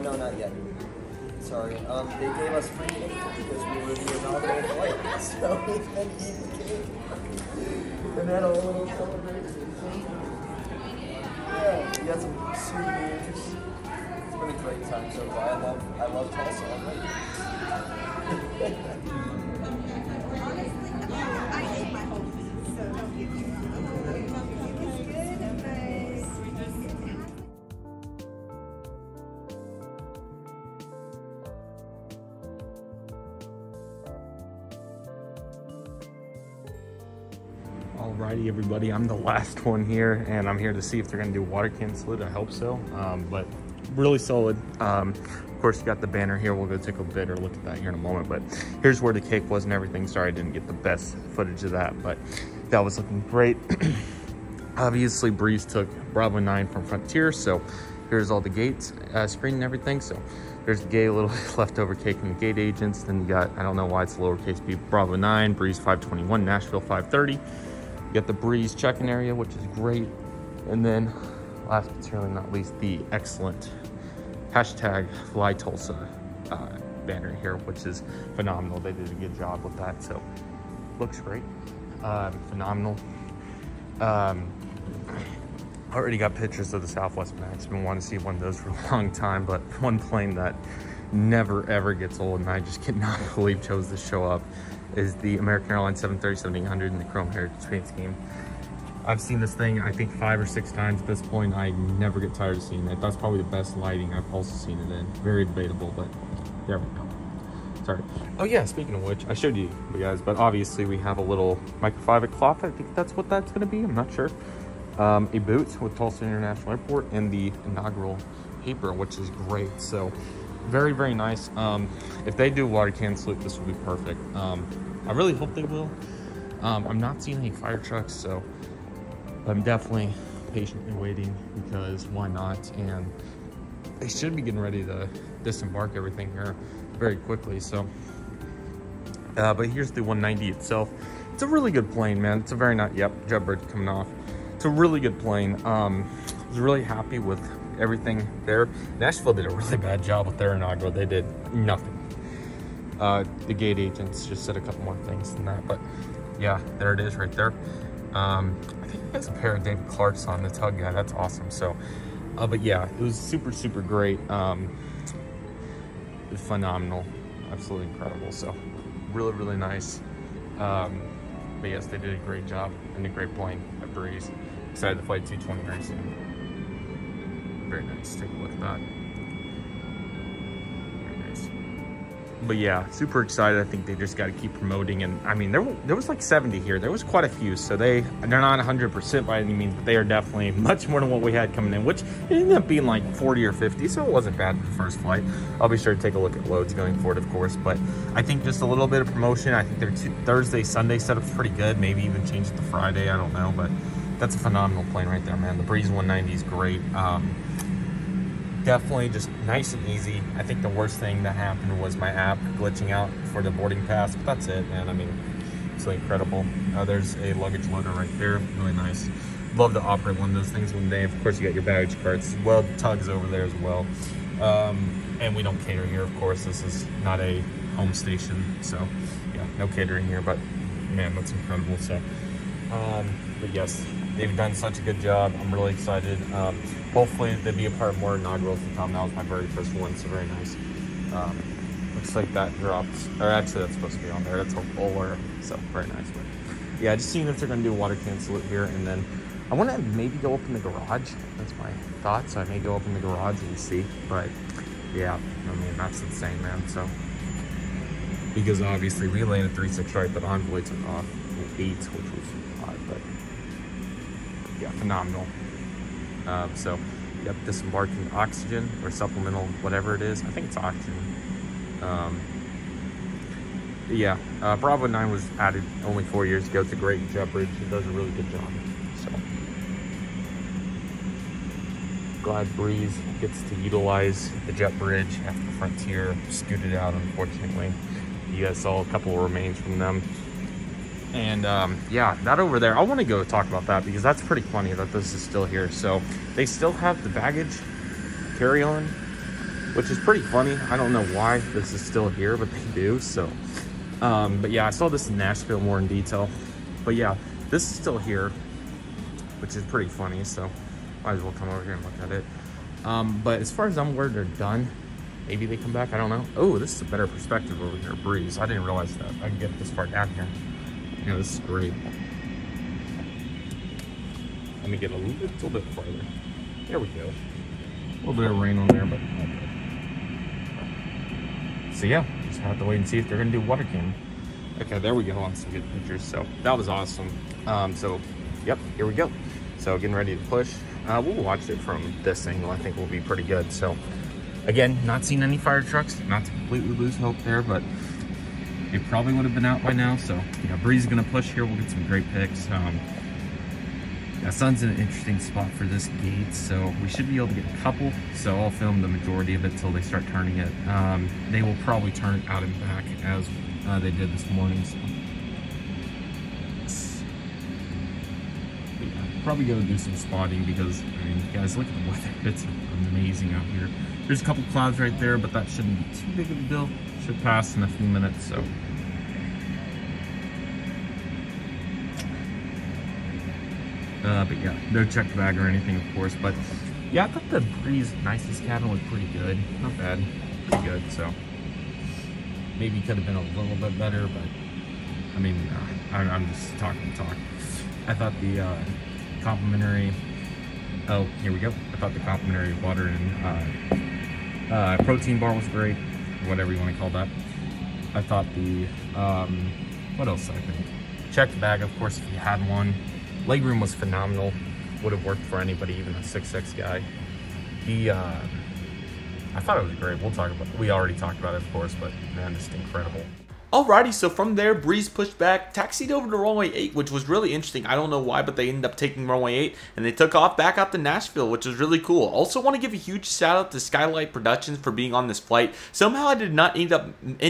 No, not yet. Sorry. They gave us free cake because we were the inaugural flight, so we've been eating cake. And then a little celebration. Yeah, we got some souvenirs. It's been a great time so far. I love Tulsa already. I hate my whole feet, so don't get me wrong. It's good and nice. Alrighty, everybody, I'm the last one here, and I'm here to see if they're going to do water can salute. I hope so, but really solid. Of course, you got the banner here. We'll go take a better look at that here in a moment, but here's where the cake was and everything. Sorry I didn't get the best footage of that, but that was looking great. Obviously, Breeze took Bravo 9 from Frontier, so here's all the gates screen and everything. So there's the gate, a little leftover cake from the gate agents. Then you got, I don't know why it's lowercase b, Bravo 9, Breeze 521, Nashville 530. You got the Breeze check-in area, which is great. And then last but certainly not least, the excellent hashtag Fly Tulsa banner here, which is phenomenal. They did a good job with that, so looks great. Phenomenal. Already got pictures of the Southwest Max. Been wanting to see one of those for a long time, but one plane that never ever gets old, and I just cannot believe chose to show up, is the American Airlines 737-800 in the Chrome Heritage paint scheme. I've seen this thing, I think 5 or 6 times at this point. I never get tired of seeing it. That's probably the best lighting I've also seen it in. Very debatable, but there we go. Sorry. Oh yeah, speaking of which, I showed you guys, but obviously we have a little microfiber cloth. I think that's what that's gonna be, I'm not sure. A boot with Tulsa International Airport, and the inaugural paper, which is great. So very, very nice. If they do water can salute, this will be perfect. I really hope they will. I'm not seeing any fire trucks, so I'm definitely patiently waiting, because why not? And they should be getting ready to disembark everything here very quickly. So but here's the 190 itself. It's a really good plane, man. It's a very nice, yep, Jetbird coming off. It's a really good plane. I was really happy with everything there. Nashville did a really bad job with their inaugural. They did nothing. The gate agents just said a couple more things than that, but yeah, there it is right there. I think it has a pair of David Clark's on the tug guy. That's awesome. So, but yeah, it was super great. It was phenomenal, absolutely incredible. So, really nice. But yes, they did a great job and a great plane at Breeze. Excited to fly 220 very soon. Very nice. Take a look at that. Very nice. But yeah, super excited. I think they just got to keep promoting. And I mean, there was like 70 here. There was quite a few. So they're not 100% by any means, but they are definitely much more than what we had coming in, which ended up being like 40 or 50. So it wasn't bad for the first flight. I'll be sure to take a look at loads going forward, of course. But I think just a little bit of promotion. I think their Thursday, Sunday setup's pretty good. Maybe even change it to Friday. I don't know. But that's a phenomenal plane right there, man. The Breeze 190 is great. Definitely just nice and easy. I think the worst thing that happened was my app glitching out for the boarding pass, but that's it, man. I mean, it's really incredible. There's a luggage loader right there, really nice. Love to operate one of those things one day. Of course, you got your baggage carts. Well, tugs over there as well. And we don't cater here, of course. This is not a home station, so yeah, no catering here, but man, that's incredible. So, but yes, they've done such a good job. I'm really excited. Hopefully they'll be a part of more inaugurals to come. That was my very first one, so very nice. Looks like that dropped, or actually that's supposed to be on there. That's a fuller, so very nice. But yeah, just seeing if they're gonna do a water cancel it here, and then I want to maybe go open the garage. That's my thought. So I may go open the garage and see. But yeah, I mean, that's insane, man. So because obviously we landed 3-6 right, but Envoy took off 8, which was odd, but yeah, phenomenal. So yep, disembarking oxygen or supplemental, whatever it is. I think it's oxygen. Yeah, Bravo 9 was added only 4 years ago. It's a great jet bridge. It does a really good job. So glad Breeze gets to utilize the jet bridge after the Frontier scooted out, unfortunately. You guys saw a couple of remains from them. And yeah, that over there, I want to go talk about that because that's pretty funny that this is still here. So they still have the baggage carry-on, which is pretty funny. I don't know why this is still here, but they do. So, but yeah, I saw this in Nashville more in detail. But yeah, this is still here, which is pretty funny. So might as well come over here and look at it. But as far as I'm aware, they're done. Maybe they come back, I don't know. Oh, this is a better perspective over here, Breeze. I didn't realize that. I can get this far down here. Yeah, this is great. Let me get a little bit farther. There we go. A little bit of rain on there, but okay. So yeah, just have to wait and see if they're gonna do water cannon. Okay, there we go on some good pictures. So that was awesome. So yep, here we go. So getting ready to push. We'll watch it from this angle. I think we'll be pretty good. So again, not seeing any fire trucks. Not to completely lose hope there, but it probably would have been out by now. So yeah, Breeze is gonna push here. We'll get some great pics. Yeah, sun's in an interesting spot for this gate, so we should be able to get a couple. So I'll film the majority of it till they start turning it. They will probably turn it out and back as they did this morning. So yeah, probably go do some spotting because I mean, guys, look at the weather. It's amazing out here. There's a couple clouds right there, but that shouldn't be too big of a deal. Should pass in a few minutes. So but yeah, no checked bag or anything, of course. But yeah, I thought the Breeze nicest cabin was pretty good. Not bad, pretty good. So maybe could have been a little bit better, but I mean, I'm just talking talk. I thought the complimentary. Oh, here we go. I thought the complimentary water and protein bar was great, whatever you want to call that. I thought the what else? I think checked bag, of course, if you had one. Legroom was phenomenal. Would have worked for anybody, even a 6'6" guy. I thought it was great. We'll talk about it. We already talked about it, of course, but man, just incredible. Alrighty, so from there, Breeze pushed back, taxied over to runway 8, which was really interesting. I don't know why, but they ended up taking runway 8, and they took off back out to Nashville, which was really cool. Also want to give a huge shout out to Skylight Productions for being on this flight. Somehow I did not end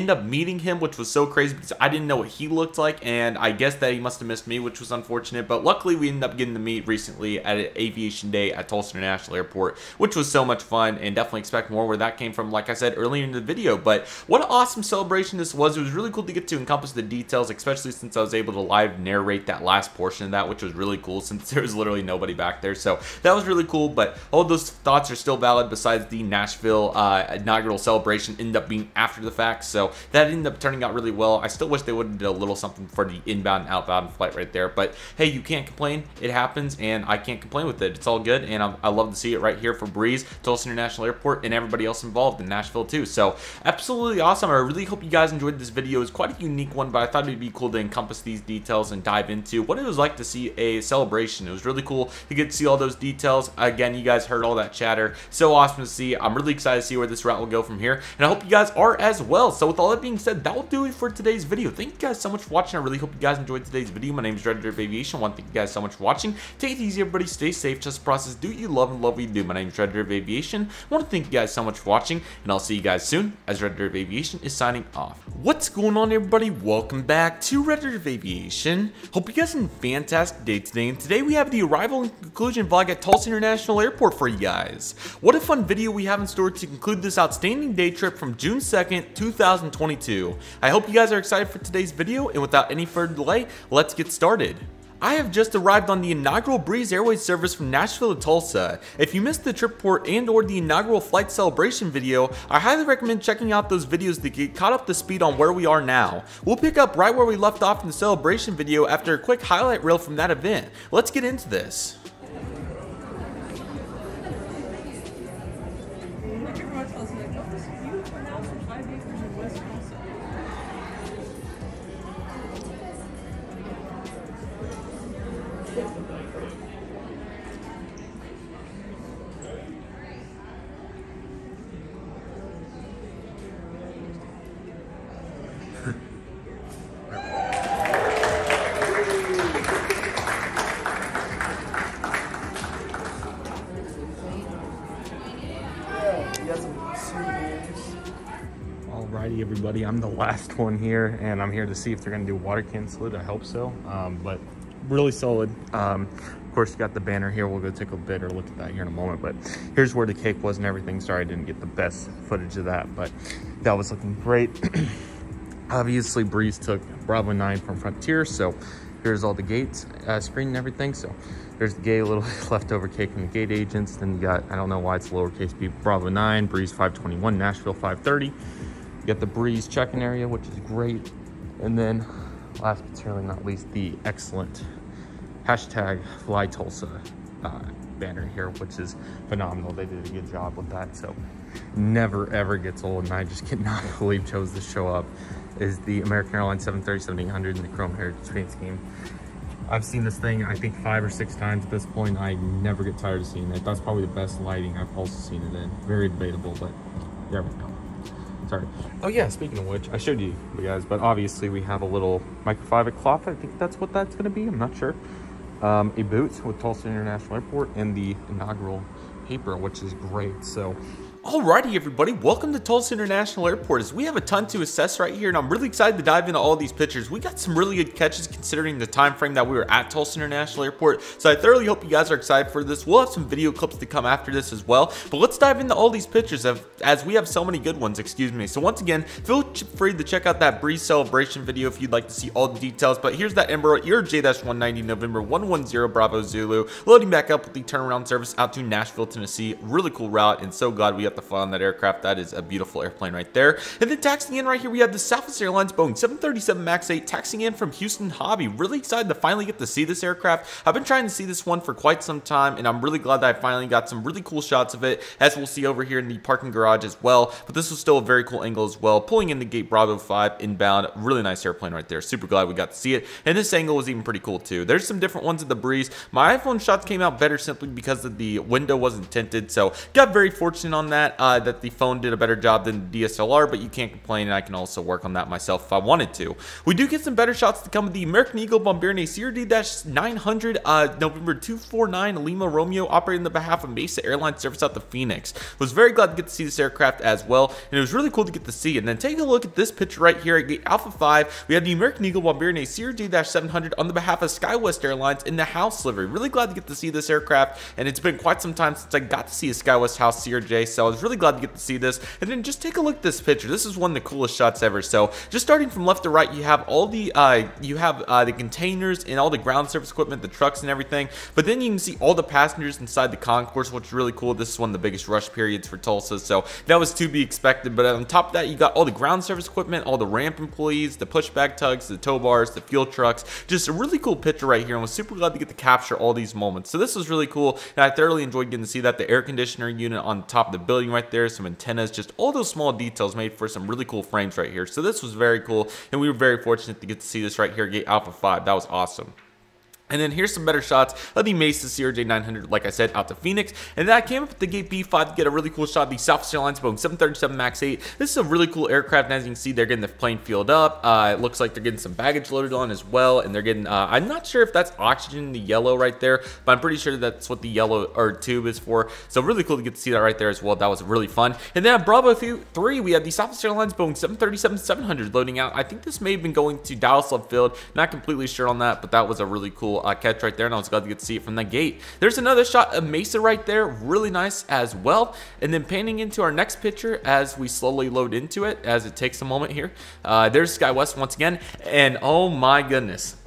up meeting him, which was so crazy because I didn't know what he looked like, and I guess that he must have missed me, which was unfortunate, but luckily we ended up getting to meet recently at Aviation Day at Tulsa International Airport, which was so much fun, and definitely expect more where that came from, like I said earlier in the video. But what an awesome celebration this was. It was really cool to get to encompass the details, especially since I was able to live narrate that last portion of that, which was really cool since there was literally nobody back there. So that was really cool, but all those thoughts are still valid besides the Nashville inaugural celebration ended up being after the fact. So that ended up turning out really well. I still wish they would have did a little something for the inbound and outbound flight right there, but hey, you can't complain. It happens, and I can't complain with it. It's all good, and I love to see it right here for Breeze, Tulsa International Airport, and everybody else involved in Nashville too. So absolutely awesome. I really hope you guys enjoyed this video. It was quite a unique one, but I thought it'd be cool to encompass these details and dive into what it was like to see a celebration. It was really cool to get to see all those details. Again, you guys heard all that chatter. So awesome to see. I'm really excited to see where this route will go from here, and I hope you guys are as well. So with all that being said, that will do it for today's video. Thank you guys so much for watching. I really hope you guys enjoyed today's video. My name is Redriveraviation. I want to thank you guys so much for watching. Take it easy, everybody. Stay safe. Trust the process. Do what you love and love what you do. My name is Redriveraviation. I want to thank you guys so much for watching, and I'll see you guys soon as Redriveraviation is signing off. What's going on, everybody? Welcome back to Redriveraviation. Hope you guys had a fantastic day today, and today we have the arrival and conclusion vlog at Tulsa International Airport for you guys. What a fun video we have in store to conclude this outstanding day trip from June 2nd, 2022. I hope you guys are excited for today's video, and without any further delay, let's get started. I have just arrived on the inaugural Breeze Airways service from Nashville to Tulsa. If you missed the trip report and or the inaugural flight celebration video, I highly recommend checking out those videos to get caught up to speed on where we are now. We'll pick up right where we left off in the celebration video after a quick highlight reel from that event. Let's get into this. Alrighty, everybody, I'm the last one here, and I'm here to see if they're gonna do water can salute. I hope so, but really solid. Of course, you got the banner here. We'll go take a better look at that here in a moment, but here's where the cake was and everything. Sorry I didn't get the best footage of that, but that was looking great. Obviously, Breeze took Bravo 9 from Frontier, so here's all the gates screen and everything. So there's the gate, a little leftover cake from the gate agents. Then you got, I don't know why it's lowercase b, Bravo 9, Breeze 521, Nashville 530. You got the Breeze check-in area, which is great. And then last but certainly not least, the excellent hashtag Fly Tulsa banner here, which is phenomenal. They did a good job with that. So never ever gets old, and I just cannot believe chose to show up, is the American Airlines 737-800 in the Chrome Heritage paint scheme. I've seen this thing, I think 5 or 6 times at this point. I never get tired of seeing it. That's probably the best lighting I've also seen it in. Very debatable, but there we go. Sorry. Oh yeah, speaking of which, I showed you guys, but obviously we have a little microfiber cloth. I think that's what that's going to be. I'm not sure. A boot with Tulsa International Airport and the inaugural paper, which is great. So Alrighty, everybody, welcome to Tulsa International Airport. As we have a ton to assess right here, and I'm really excited to dive into all these pictures. We got some really good catches considering the time frame that we were at Tulsa International Airport, so I thoroughly hope you guys are excited for this. We'll have some video clips to come after this as well, but let's dive into all these pictures as we have so many good ones, excuse me. So once again, feel free to check out that Breeze celebration video if you'd like to see all the details, but here's that Embraer your J-190 November 110 Bravo Zulu, loading back up with the turnaround service out to Nashville, Tennessee. Really cool route, and so glad we got to fly on that aircraft. That is a beautiful airplane right there. And then taxiing in right here, we have the Southwest Airlines Boeing 737 MAX 8 taxiing in from Houston Hobby. Really excited to finally get to see this aircraft. I've been trying to see this one for quite some time, and I'm really glad that I finally got some really cool shots of it, as we'll see over here in the parking garage as well. But this was still a very cool angle as well, pulling in the gate Bravo 5 inbound. Really nice airplane right there. Super glad we got to see it, and this angle was even pretty cool too. There's some different ones at the Breeze. My iPhone shots came out better simply because of the window wasn't tinted, so got very fortunate on that. that the phone did a better job than the DSLR, but you can't complain, and I can also work on that myself if I wanted to. We do get some better shots to come with the American Eagle Bombardier CRD-900 November 249 Lima Romeo operating on the behalf of Mesa Airlines service out to Phoenix. Was very glad to get to see this aircraft as well, and it was really cool to get to see. And then take a look at this picture right here at Gate Alpha 5. We have the American Eagle Bombardier CRD-700 on the behalf of SkyWest Airlines in the house livery. Really glad to get to see this aircraft, and it's been quite some time since I got to see a SkyWest house CRJ, so I was really glad to get to see this. And then just take a look at this picture. This is one of the coolest shots ever. So just starting from left to right, you have all the the containers and all the ground service equipment, the trucks and everything, but then you can see all the passengers inside the concourse, which is really cool. This is one of the biggest rush periods for Tulsa, so that was to be expected. But on top of that, you got all the ground service equipment, all the ramp employees, the pushback tugs, the tow bars, the fuel trucks. Just a really cool picture right here, and was super glad to get to capture all these moments. So this was really cool, and I thoroughly enjoyed getting to see that. The air conditioner unit on top of the building right there, some antennas, just all those small details made for some really cool frames right here. So this was very cool, and we were very fortunate to get to see this right here at Gate Alpha 5. That was awesome. And then here's some better shots of the Mesa CRJ-900, like I said, out to Phoenix. And then I came up at the Gate B5 to get a really cool shot of the Southwest Airlines Boeing 737 MAX 8. This is a really cool aircraft, and as you can see, they're getting the plane filled up. It looks like they're getting some baggage loaded on as well, and they're getting, I'm not sure if that's oxygen, the yellow right there, but I'm pretty sure that's what the yellow or tube is for. So really cool to get to see that right there as well. That was really fun. And then at Bravo 3, we have the Southwest Airlines Boeing 737-700 loading out. I think this may have been going to Dallas Love Field. Not completely sure on that, but that was a really cool catch right there, and I was glad to get to see it from that gate. There's another shot of Mesa right there, really nice as well. And then panning into our next picture as we slowly load into it, as it takes a moment here. There's SkyWest once again, and oh my goodness.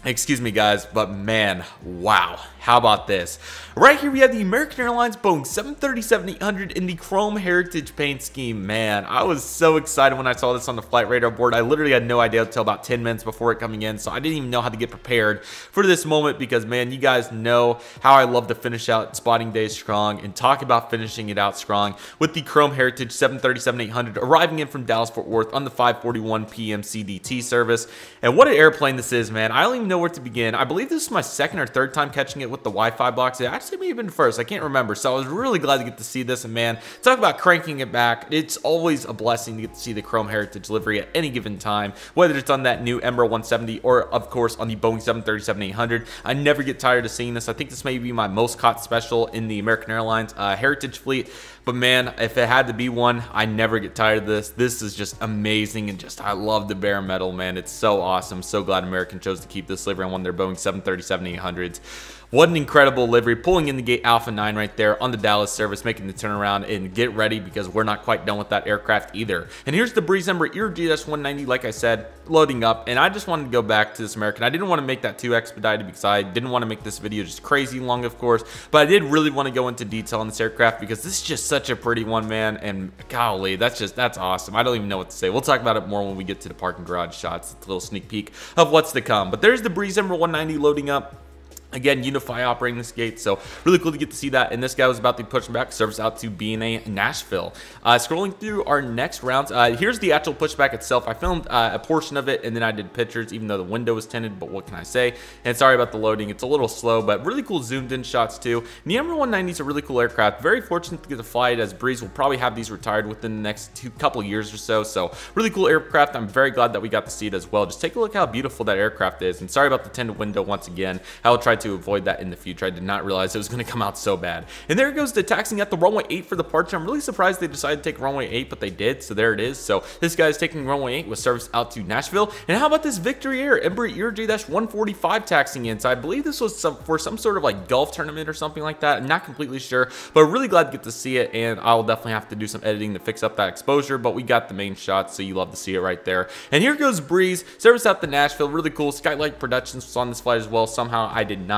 Excuse me guys, but man, wow, how about this? Right here we have the American Airlines Boeing 737-800 in the Chrome Heritage paint scheme. Man, I was so excited when I saw this on the flight radar board. I literally had no idea until about 10 minutes before it coming in, so I didn't even know how to get prepared for this moment because, man, you guys know how I love to finish out spotting day strong and talk about finishing it out strong with the Chrome Heritage 737-800 arriving in from Dallas-Fort Worth on the 5:41 p.m. CDT service. And what an airplane this is, man. I don't even know where to begin. I believe this is my second or third time catching it with the Wi-Fi box. It actually may have been first. I can't remember. So I was really glad to get to see this. And man, talk about cranking it back. It's always a blessing to get to see the Chrome Heritage livery at any given time, whether it's on that new Embraer 170 or, of course, on the Boeing 737-800. I never get tired of seeing this. I think this may be my most caught special in the American Airlines Heritage fleet. But man, if it had to be one, I never get tired of this. This is just amazing, and just I love the bare metal, man. It's so awesome. So glad American chose to keep this livery on one of their Boeing 737-800s. What an incredible livery, pulling in the Gate Alpha 9 right there on the Dallas service, making the turnaround, and get ready because we're not quite done with that aircraft either. And here's the Breeze Embraer ERG-190, like I said, loading up. And I just wanted to go back to this American. I didn't want to make that too expedited because I didn't want to make this video just crazy long, of course, but I did really want to go into detail on this aircraft because this is just such a pretty one, man. And golly, that's awesome. I don't even know what to say. We'll talk about it more when we get to the parking garage shots. It's a little sneak peek of what's to come. But there's the Breeze Embraer 190 loading up. Again, Unify operating this gate, so really cool to get to see that. And this guy was about to push back service out to BNA Nashville. Scrolling through our next rounds, here's the actual pushback itself. I filmed a portion of it, and then I did pictures, even though the window was tinted, but what can I say? And sorry about the loading. It's a little slow, but really cool zoomed in shots too. And the Embraer 190 is a really cool aircraft. Very fortunate to get to fly it, as Breeze will probably have these retired within the next couple years or so. So really cool aircraft. I'm very glad that we got to see it as well. Just take a look how beautiful that aircraft is. And sorry about the tinted window once again. I will try to avoid that in the future. I did not realize it was going to come out so bad. And there it goes, the taxiing at the runway 8 for departure. I'm really surprised they decided to take runway 8, but they did. So there it is. So this guy's taking runway 8 with service out to Nashville. And how about this Victory Air Embraer ERG-145 taxiing in? So I believe this was for some sort of like golf tournament or something like that. I'm not completely sure, but really glad to get to see it. And I'll definitely have to do some editing to fix up that exposure, but we got the main shot, so you love to see it right there. And here goes Breeze, service out to Nashville. Really cool. Skylight Productions was on this flight as well. Somehow I did not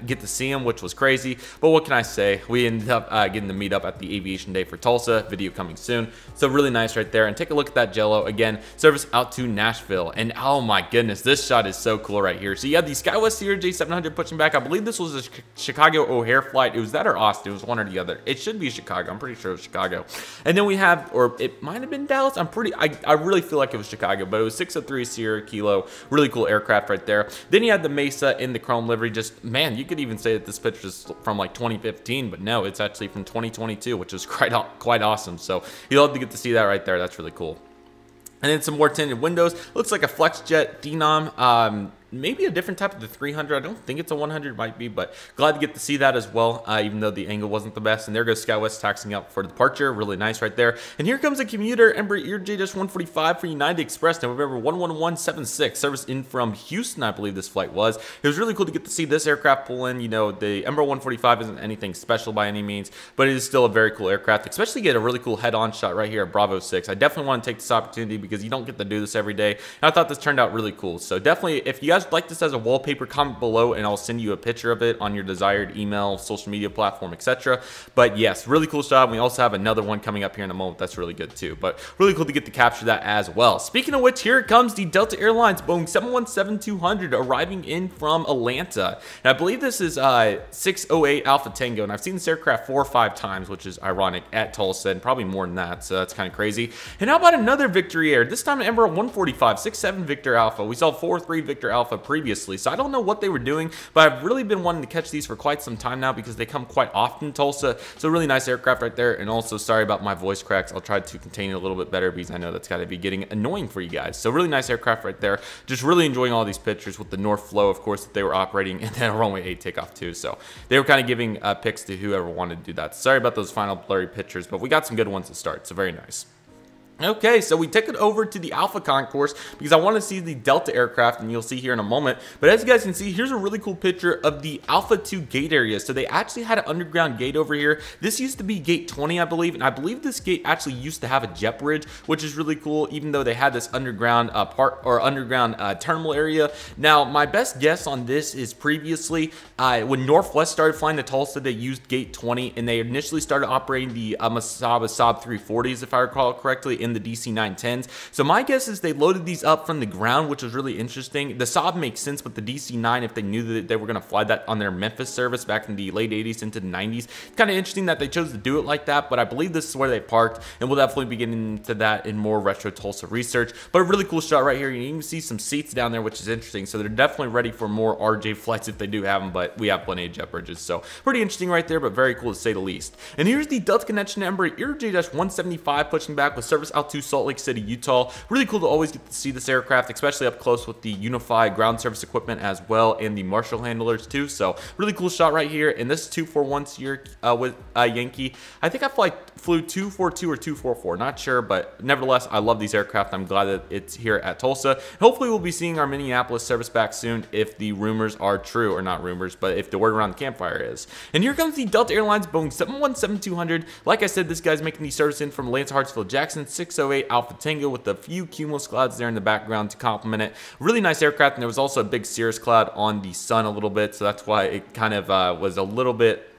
get to see him, which was crazy, but what can I say? We ended up getting to meet up at the Aviation Day for Tulsa. Video coming soon. So really nice right there. And take a look at that jello again, service out to Nashville. And oh my goodness, this shot is so cool right here. So you have the SkyWest CRJ-700 pushing back. I believe this was a Chicago O'Hare flight. It was that or Austin. It was one or the other. It should be Chicago. I'm pretty sure it was Chicago. And then we have, or it might have been Dallas. I really feel like it was Chicago, but it was 603 Sierra Kilo. Really cool aircraft right there. Then you had the Mesa in the chrome livery, just, man, you could even say that this picture is from like 2015, but no, it's actually from 2022, which is quite awesome. So you'll have to get to see that right there. That's really cool. And then some more tinted windows. Looks like a FlexJet Phenom. Maybe a different type of the 300. I don't think it's a 100, might be, but glad to get to see that as well, even though the angle wasn't the best. And there goes SkyWest taxiing out for departure. Really nice right there. And here comes a commuter, Embraer ERJ-145 for United Express, November 11176. Service in from Houston, I believe this flight was. It was really cool to get to see this aircraft pull in. You know, the Embraer 145 isn't anything special by any means, but it is still a very cool aircraft, especially get a really cool head-on shot right here at Bravo 6. I definitely want to take this opportunity because you don't get to do this every day. And I thought this turned out really cool. So definitely, if you guys like this as a wallpaper, comment below and I'll send you a picture of it on your desired email, social media platform, etc. But yes, really cool shot. We also have another one coming up here in a moment that's really good too, but really cool to get to capture that as well. Speaking of which, here it comes, the Delta Airlines Boeing 717-200 arriving in from Atlanta. And I believe this is 608 Alpha Tango, and I've seen this aircraft 4 or 5 times, which is ironic, at Tulsa, and probably more than that, so that's kind of crazy. And how about another Victory Air, this time an Embraer 145 67 Victor Alpha. We saw 4-3 Victor Alpha previously, so I don't know what they were doing, but I've really been wanting to catch these for quite some time now because they come quite often in Tulsa. So really nice aircraft right there. And also sorry about my voice cracks, I'll try to contain it a little bit better because I know that's got to be getting annoying for you guys. So really nice aircraft right there. Just really enjoying all these pictures with the North Flow, of course, that they were operating, and then runway 8 takeoff too. So they were kind of giving pics to whoever wanted to do that. Sorry about those final blurry pictures, but we got some good ones to start, so very nice. Okay, so we took it over to the Alpha Concourse because I want to see the Delta aircraft, and you'll see here in a moment. But as you guys can see, here's a really cool picture of the Alpha 2 gate area. So they actually had an underground gate over here. This used to be gate 20, I believe, and I believe this gate actually used to have a jet bridge, which is really cool, even though they had this underground terminal area. Now, my best guess on this is previously, when Northwest started flying to Tulsa, they used gate 20, and they initially started operating the Masaba Saab 340s, if I recall correctly, in the DC-910s. So my guess is they loaded these up from the ground, which was really interesting. The Saab makes sense, but the DC-9, if they knew that they were going to fly that on their Memphis service back in the late 80s into the 90s, kind of interesting that they chose to do it like that, but I believe this is where they parked, and we'll definitely be getting into that in more retro Tulsa research. But a really cool shot right here. You can see some seats down there, which is interesting, so they're definitely ready for more RJ flights if they do have them, but we have plenty of jet bridges, so pretty interesting right there, but very cool to say the least. And here's the Delta Connection Embraer ERJ-175 pushing back with service out to Salt Lake City, Utah. Really cool to always get to see this aircraft, especially up close with the unified ground service equipment as well, and the Marshall handlers too. So really cool shot right here. And this is 241 here with Yankee. I think I flew 242 or 244, not sure, but nevertheless, I love these aircraft. I'm glad that it's here at Tulsa. And hopefully we'll be seeing our Minneapolis service back soon if the rumors are true, or not rumors, but if the word around the campfire is. And here comes the Delta Airlines Boeing 717-200. Like I said, this guy's making the service in from Atlanta Hartsfield Jackson 608 Alpha Tango with a few cumulus clouds there in the background to complement it. Really nice aircraft, and there was also a big cirrus cloud on the sun a little bit, so that's why it kind of was a little bit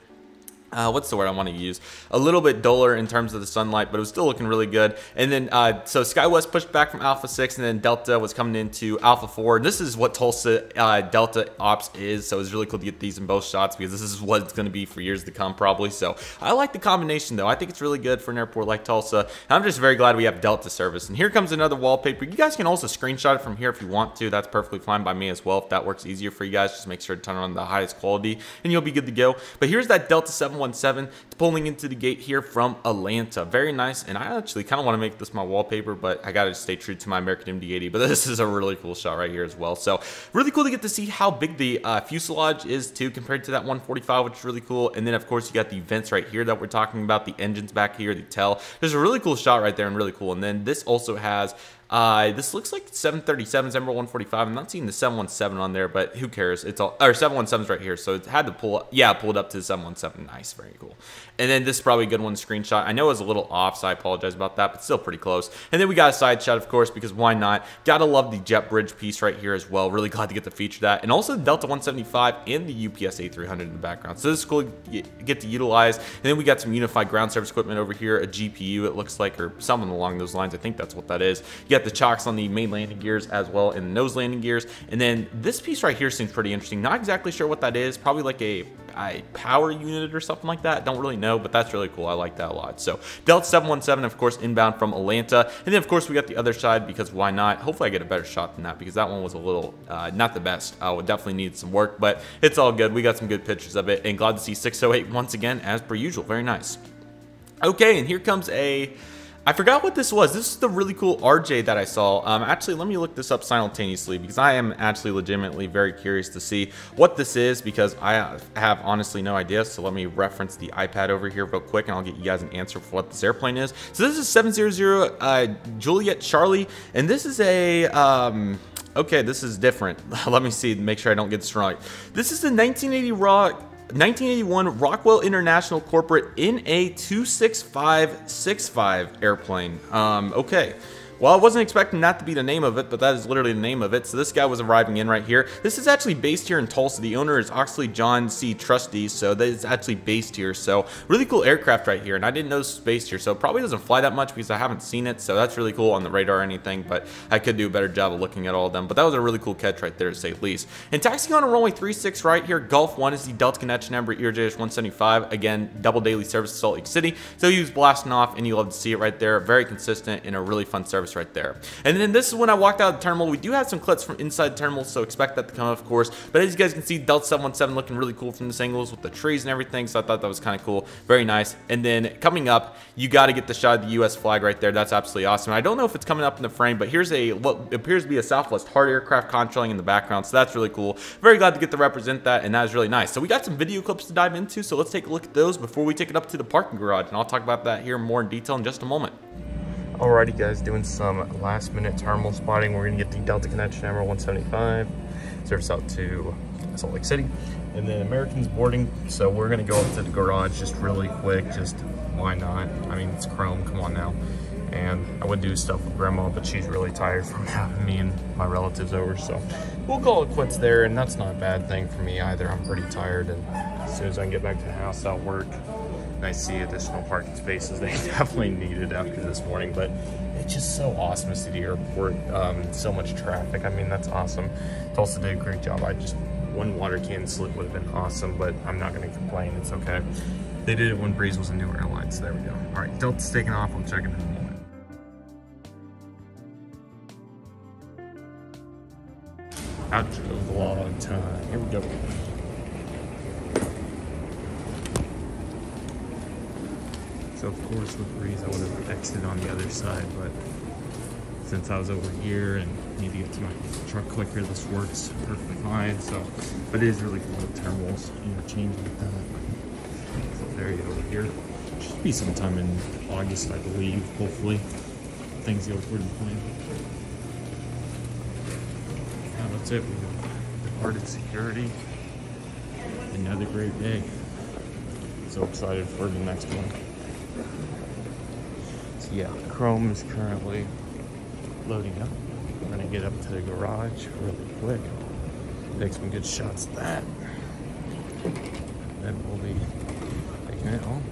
what's the word I want to use? A little bit duller in terms of the sunlight, but it was still looking really good. And then, so SkyWest pushed back from Alpha 6, and then Delta was coming into Alpha 4. This is what Tulsa Delta Ops is, so it's really cool to get these in both shots because this is what it's going to be for years to come probably. So I like the combination though. I think it's really good for an airport like Tulsa. I'm just very glad we have Delta service. And here comes another wallpaper. You guys can also screenshot it from here if you want to. That's perfectly fine by me as well. If that works easier for you guys, just make sure to turn on the highest quality and you'll be good to go. But here's that Delta 717 pulling into the gate here from Atlanta. Very nice, and I actually kind of want to make this my wallpaper, but I gotta stay true to my American MD-80. But this is a really cool shot right here as well. So really cool to get to see how big the fuselage is too compared to that 145, which is really cool. And then of course you got the vents right here that we're talking about, the engines back here, the TUL. There's a really cool shot right there and really cool. And then this also has this looks like 737s, Embraer 145. I'm not seeing the 717 on there, but who cares? It's all, or 717's right here, so it had to pull up. Yeah, pulled up to the 717. Nice, very cool. And then this is probably a good one to screenshot. I know it was a little off, so I apologize about that, but still pretty close. And then we got a side shot, of course, because why not? Gotta love the jet bridge piece right here as well. Really glad to get to feature that. And also the Delta 175 and the UPS A300 in the background. So this is cool to get to utilize. And then we got some unified ground service equipment over here, a GPU it looks like, or something along those lines. I think that's what that is. You got the chocks on the main landing gears as well in the nose landing gears. And then this piece right here seems pretty interesting. Not exactly sure what that is. Probably like a power unit or something like that. Don't really know, but that's really cool. I like that a lot. So Delta 717, of course, inbound from Atlanta. And then, of course, we got the other side because why not? Hopefully I get a better shot than that because that one was a little not the best. Would definitely need some work, but it's all good. We got some good pictures of it, and glad to see 608 once again, as per usual. Very nice. Okay, and here comes I forgot what this was. This is the really cool RJ that I saw. Actually, let me look this up simultaneously because I am actually legitimately very curious to see what this is because I have honestly no idea. So let me reference the iPad over here real quick and I'll get you guys an answer for what this airplane is. So this is 700 Juliet Charlie, and this is a okay, this is different. Let me see, make sure I don't get this wrong. This is the 1981 Rockwell International Corporate NA-26565 airplane. Okay. Well, I wasn't expecting that to be the name of it, but that is literally the name of it. So this guy was arriving in right here. This is actually based here in Tulsa. The owner is Oxley John C. Trustee, so that is actually based here. So really cool aircraft right here, and I didn't know this was based here. So it probably doesn't fly that much because I haven't seen it. So that's really cool on the radar or anything, but I could do a better job of looking at all of them. But that was a really cool catch right there, to say the least. And taxiing on a runway 36 right here, Gulf 1 is the Delta connection number, ERJ-175. Again, double daily service to Salt Lake City. So he was blasting off, and you love to see it right there. Very consistent and a really fun service right there. And then this is when I walked out of the terminal. We do have some clips from inside the terminal, so expect that to come, of course. But as you guys can see, Delta 717 looking really cool from this angle with the trees and everything, so I thought that was kind of cool. Very nice. And then coming up, you got to get the shot of the U.S. flag right there. That's absolutely awesome. I don't know if it's coming up in the frame, but here's what appears to be a Southwest Heart aircraft contrailing in the background, so that's really cool. Very glad to get to represent that, and that is really nice. So we got some video clips to dive into, so let's take a look at those before we take it up to the parking garage, and I'll talk about that here more in detail in just a moment. Alrighty guys, doing some last minute terminal spotting. We're gonna get the Delta connection number 175, service out to Salt Lake City, and then American's boarding. So we're gonna go up to the garage just really quick, just why not? I mean, it's Chrome, come on now. And I would do stuff with grandma, but she's really tired from having me and my relatives over. So we'll call it quits there, and that's not a bad thing for me either. I'm pretty tired, and as soon as I can get back to the house, I'll work. I see additional parking spaces they definitely needed after this morning, but it's just so awesome to see the airport. So much traffic. I mean, that's awesome. Tulsa did a great job. One water can slip would have been awesome, but I'm not going to complain. It's okay. They did it when Breeze was a new airline, so there we go. All right, Delta's taking off. I'm checking in a moment. Out of vlog time. Here we go. So of course with Breeze I would have exited on the other side, but since I was over here and need to get to my truck quicker, this works perfectly fine. So, but it is really cool with terminals, change like that. So there you go over here. Should be sometime in August, I believe, hopefully. Things go according to plan. Yeah, that's it. We departed security. Another great day. So excited for the next one. So yeah, Chrome is currently loading up. We're gonna get up to the garage really quick, take some good shots of that, then we'll be taking it home.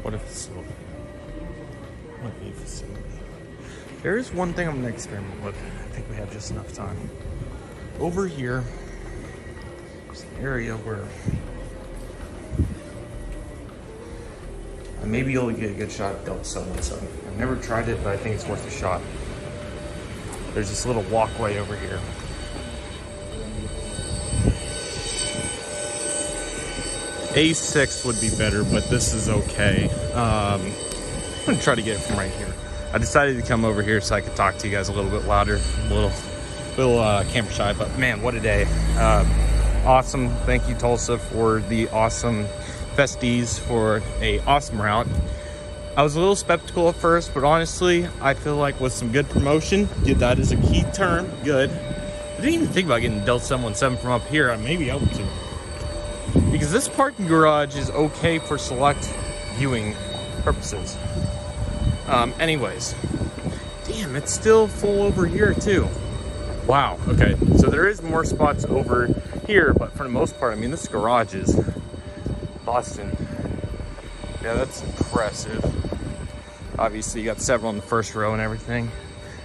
What a facility. What a facility. There is one thing I'm going to experiment with. I think we have just enough time. Over here, there's an area where I may be able to get a good shot at Delta 717. I've never tried it, but I think it's worth a shot. There's this little walkway over here. A6 would be better, but this is okay. I'm gonna try to get it from right here. I decided to come over here so I could talk to you guys a little bit louder, a little camera shy, but man, what a day. Awesome. Thank you, Tulsa, for the awesome festies, for a awesome route. I was a little skeptical at first, but honestly, I feel like with some good promotion, that is a key term, good. I didn't even think about getting Delta 717 from up here. Maybe I would, because this parking garage is okay for select viewing purposes. Anyways, damn, it's still full over here too. Wow, okay, so there is more spots over here, but for the most part, I mean, this garage is busting. Yeah, that's impressive. Obviously, you got several on the first row and everything,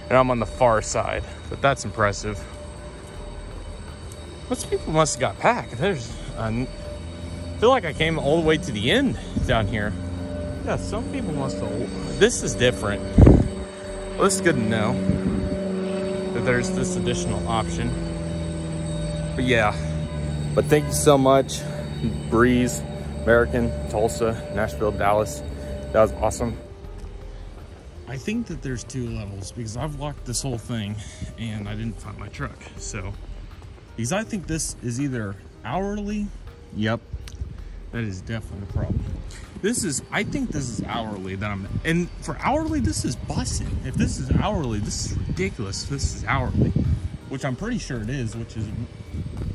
and I'm on the far side, but that's impressive. Most people must have got packed. I feel like I came all the way to the end down here. Yeah, some people must have. This is different. Well, this is good to know that there's this additional option. But yeah, but thank you so much, Breeze, American, Tulsa, Nashville, Dallas. That was awesome. I think that there's 2 levels because I've locked this whole thing and I didn't find my truck. So, because I think this is either hourly. Yep, that is definitely a problem. I think this is hourly and for hourly, this is busting. If this is hourly, this is ridiculous. This is hourly, which I'm pretty sure it is,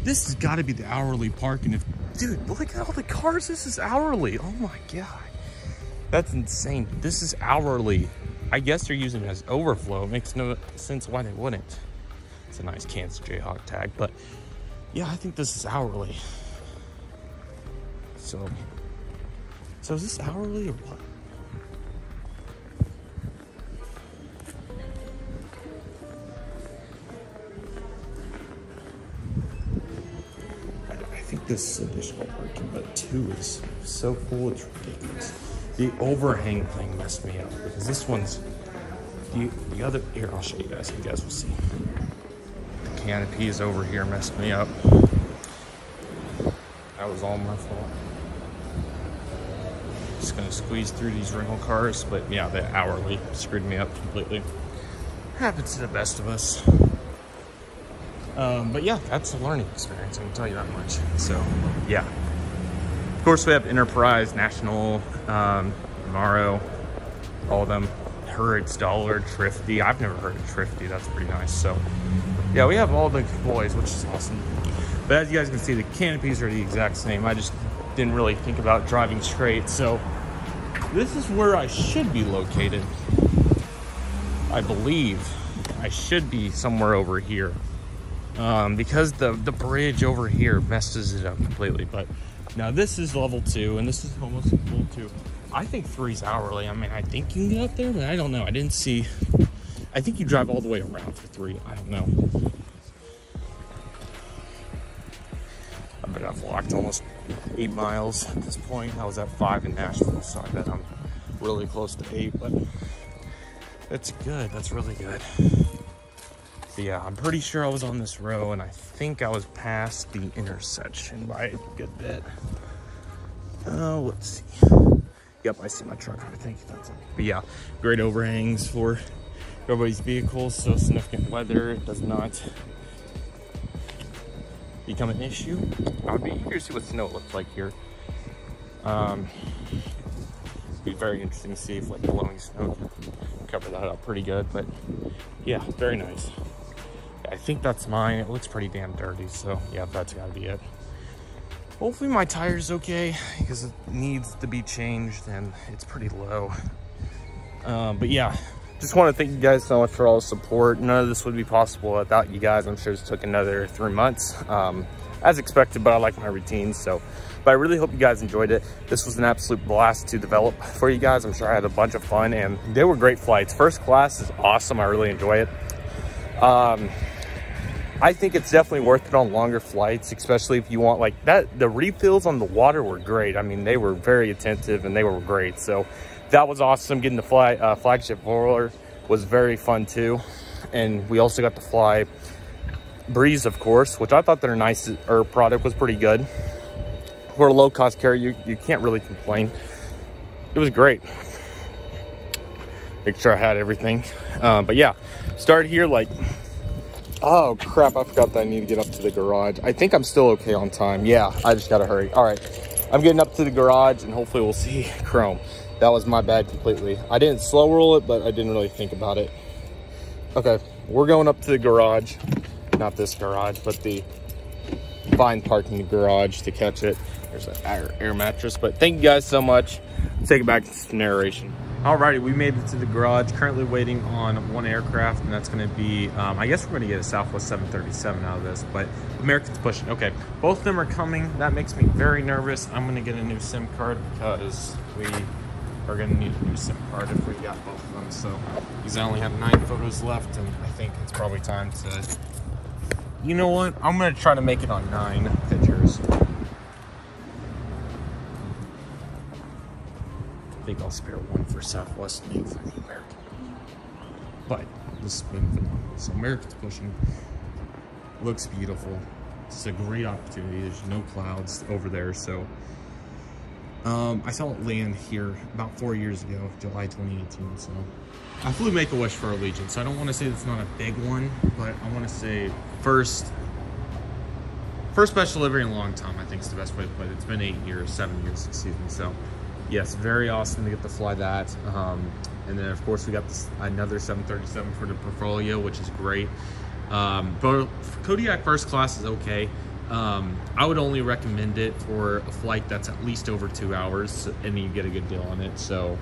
this has got to be the hourly parking. Dude, look at all the cars. This is hourly. Oh my God. That's insane. This is hourly. I guess they're using it as overflow. It makes no sense why they wouldn't. It's a nice Kansas Jayhawk tag, but yeah, I think this is hourly. So is this hourly or what? I think this is additional parking, but 2 is so cool, it's ridiculous. The overhang thing messed me up because this one's the other. Here, I'll show you guys. You guys will see. The canopies over here messed me up. That was all my fault. Just gonna squeeze through these rental cars, but yeah, the hourly screwed me up completely. Happens to the best of us. But yeah, that's a learning experience, I can tell you that much. So yeah, of course we have Enterprise, National, Morrow, all of them. Hertz, Dollar, Thrifty. I've never heard of Thrifty. That's pretty nice. So yeah, we have all the boys, which is awesome. But as you guys can see, the canopies are the exact same. I just didn't really think about driving straight. So this is where I should be located. I believe I should be somewhere over here. Because the bridge over here messes it up completely. But now this is level 2 and this is almost level 2. I think 3's hourly. I mean, I think you can get up there, but I don't know. I didn't see. I think you drive all the way around for 3. I don't know. I bet I've walked almost 8 miles at this point. I was at 5 in Nashville, so I bet I'm really close to 8, but that's good. That's really good. So yeah, I'm pretty sure I was on this row, and I think I was past the intersection by a good bit. Oh, let's see. Yep, I see my truck. I think that's it. But yeah, great overhangs for everybody's vehicles. So significant weather, it does not become an issue. I would be eager to see what snow looks like here. It'd be very interesting to see if like blowing snow can cover that up pretty good. But yeah, very nice. I think that's mine. It looks pretty damn dirty. So yeah, that's gotta be it. Hopefully my tire's okay because it needs to be changed and it's pretty low. But yeah, just want to thank you guys so much for all the support. None of this would be possible without you guys. I'm sure this took another 3 months as expected, but I like my routine. So, but I really hope you guys enjoyed it. This was an absolute blast to develop for you guys. I'm sure I had a bunch of fun and they were great flights. First class is awesome. I really enjoy it. I think it's definitely worth it on longer flights, especially if you want like that. The refills on the water were great. I mean, they were very attentive and they were great. So that was awesome. Getting the flagship roller was very fun too. And we also got to fly Breeze, of course, which I thought their product was pretty good. For a low-cost carrier, you can't really complain. It was great. Make sure I had everything. But yeah, started here like, oh crap, I forgot that I need to get up to the garage. I think I'm still okay on time. Yeah, I just gotta hurry. All right, I'm getting up to the garage and hopefully we'll see Chrome. That was my bad completely. I didn't slow roll it, but I didn't really think about it. Okay, we're going up to the garage. Not this garage, but the fine parking garage to catch it. There's an air mattress, but thank you guys so much. Take it back to narration. Alrighty, we made it to the garage. Currently waiting on one aircraft, and that's going to be, I guess we're going to get a Southwest 737 out of this, but American's pushing. Okay, both of them are coming. That makes me very nervous. I'm going to get a new SIM card because we are going to need a new SIM card if we got both of them. So, because I only have 9 photos left, and I think it's probably time to, you know what? I'm going to try to make it on 9 pictures. I think I'll spare one for Southwest and for the American. But this has been phenomenal. So American's pushing. Looks beautiful. It's a great opportunity. There's no clouds over there. So I saw it land here about 4 years ago, July 2018. So I flew Make-A-Wish for Allegiant. So I don't want to say it's not a big one, but I want to say first special delivery in a long time, I think is the best way to put it. It's been 8 years, 7 years, excuse me. So yes, very awesome to get to fly that. And then, of course, we got another 737 for the portfolio, which is great. But Kodiak first class is okay. I would only recommend it for a flight that's at least over 2 hours, and you get a good deal on it. So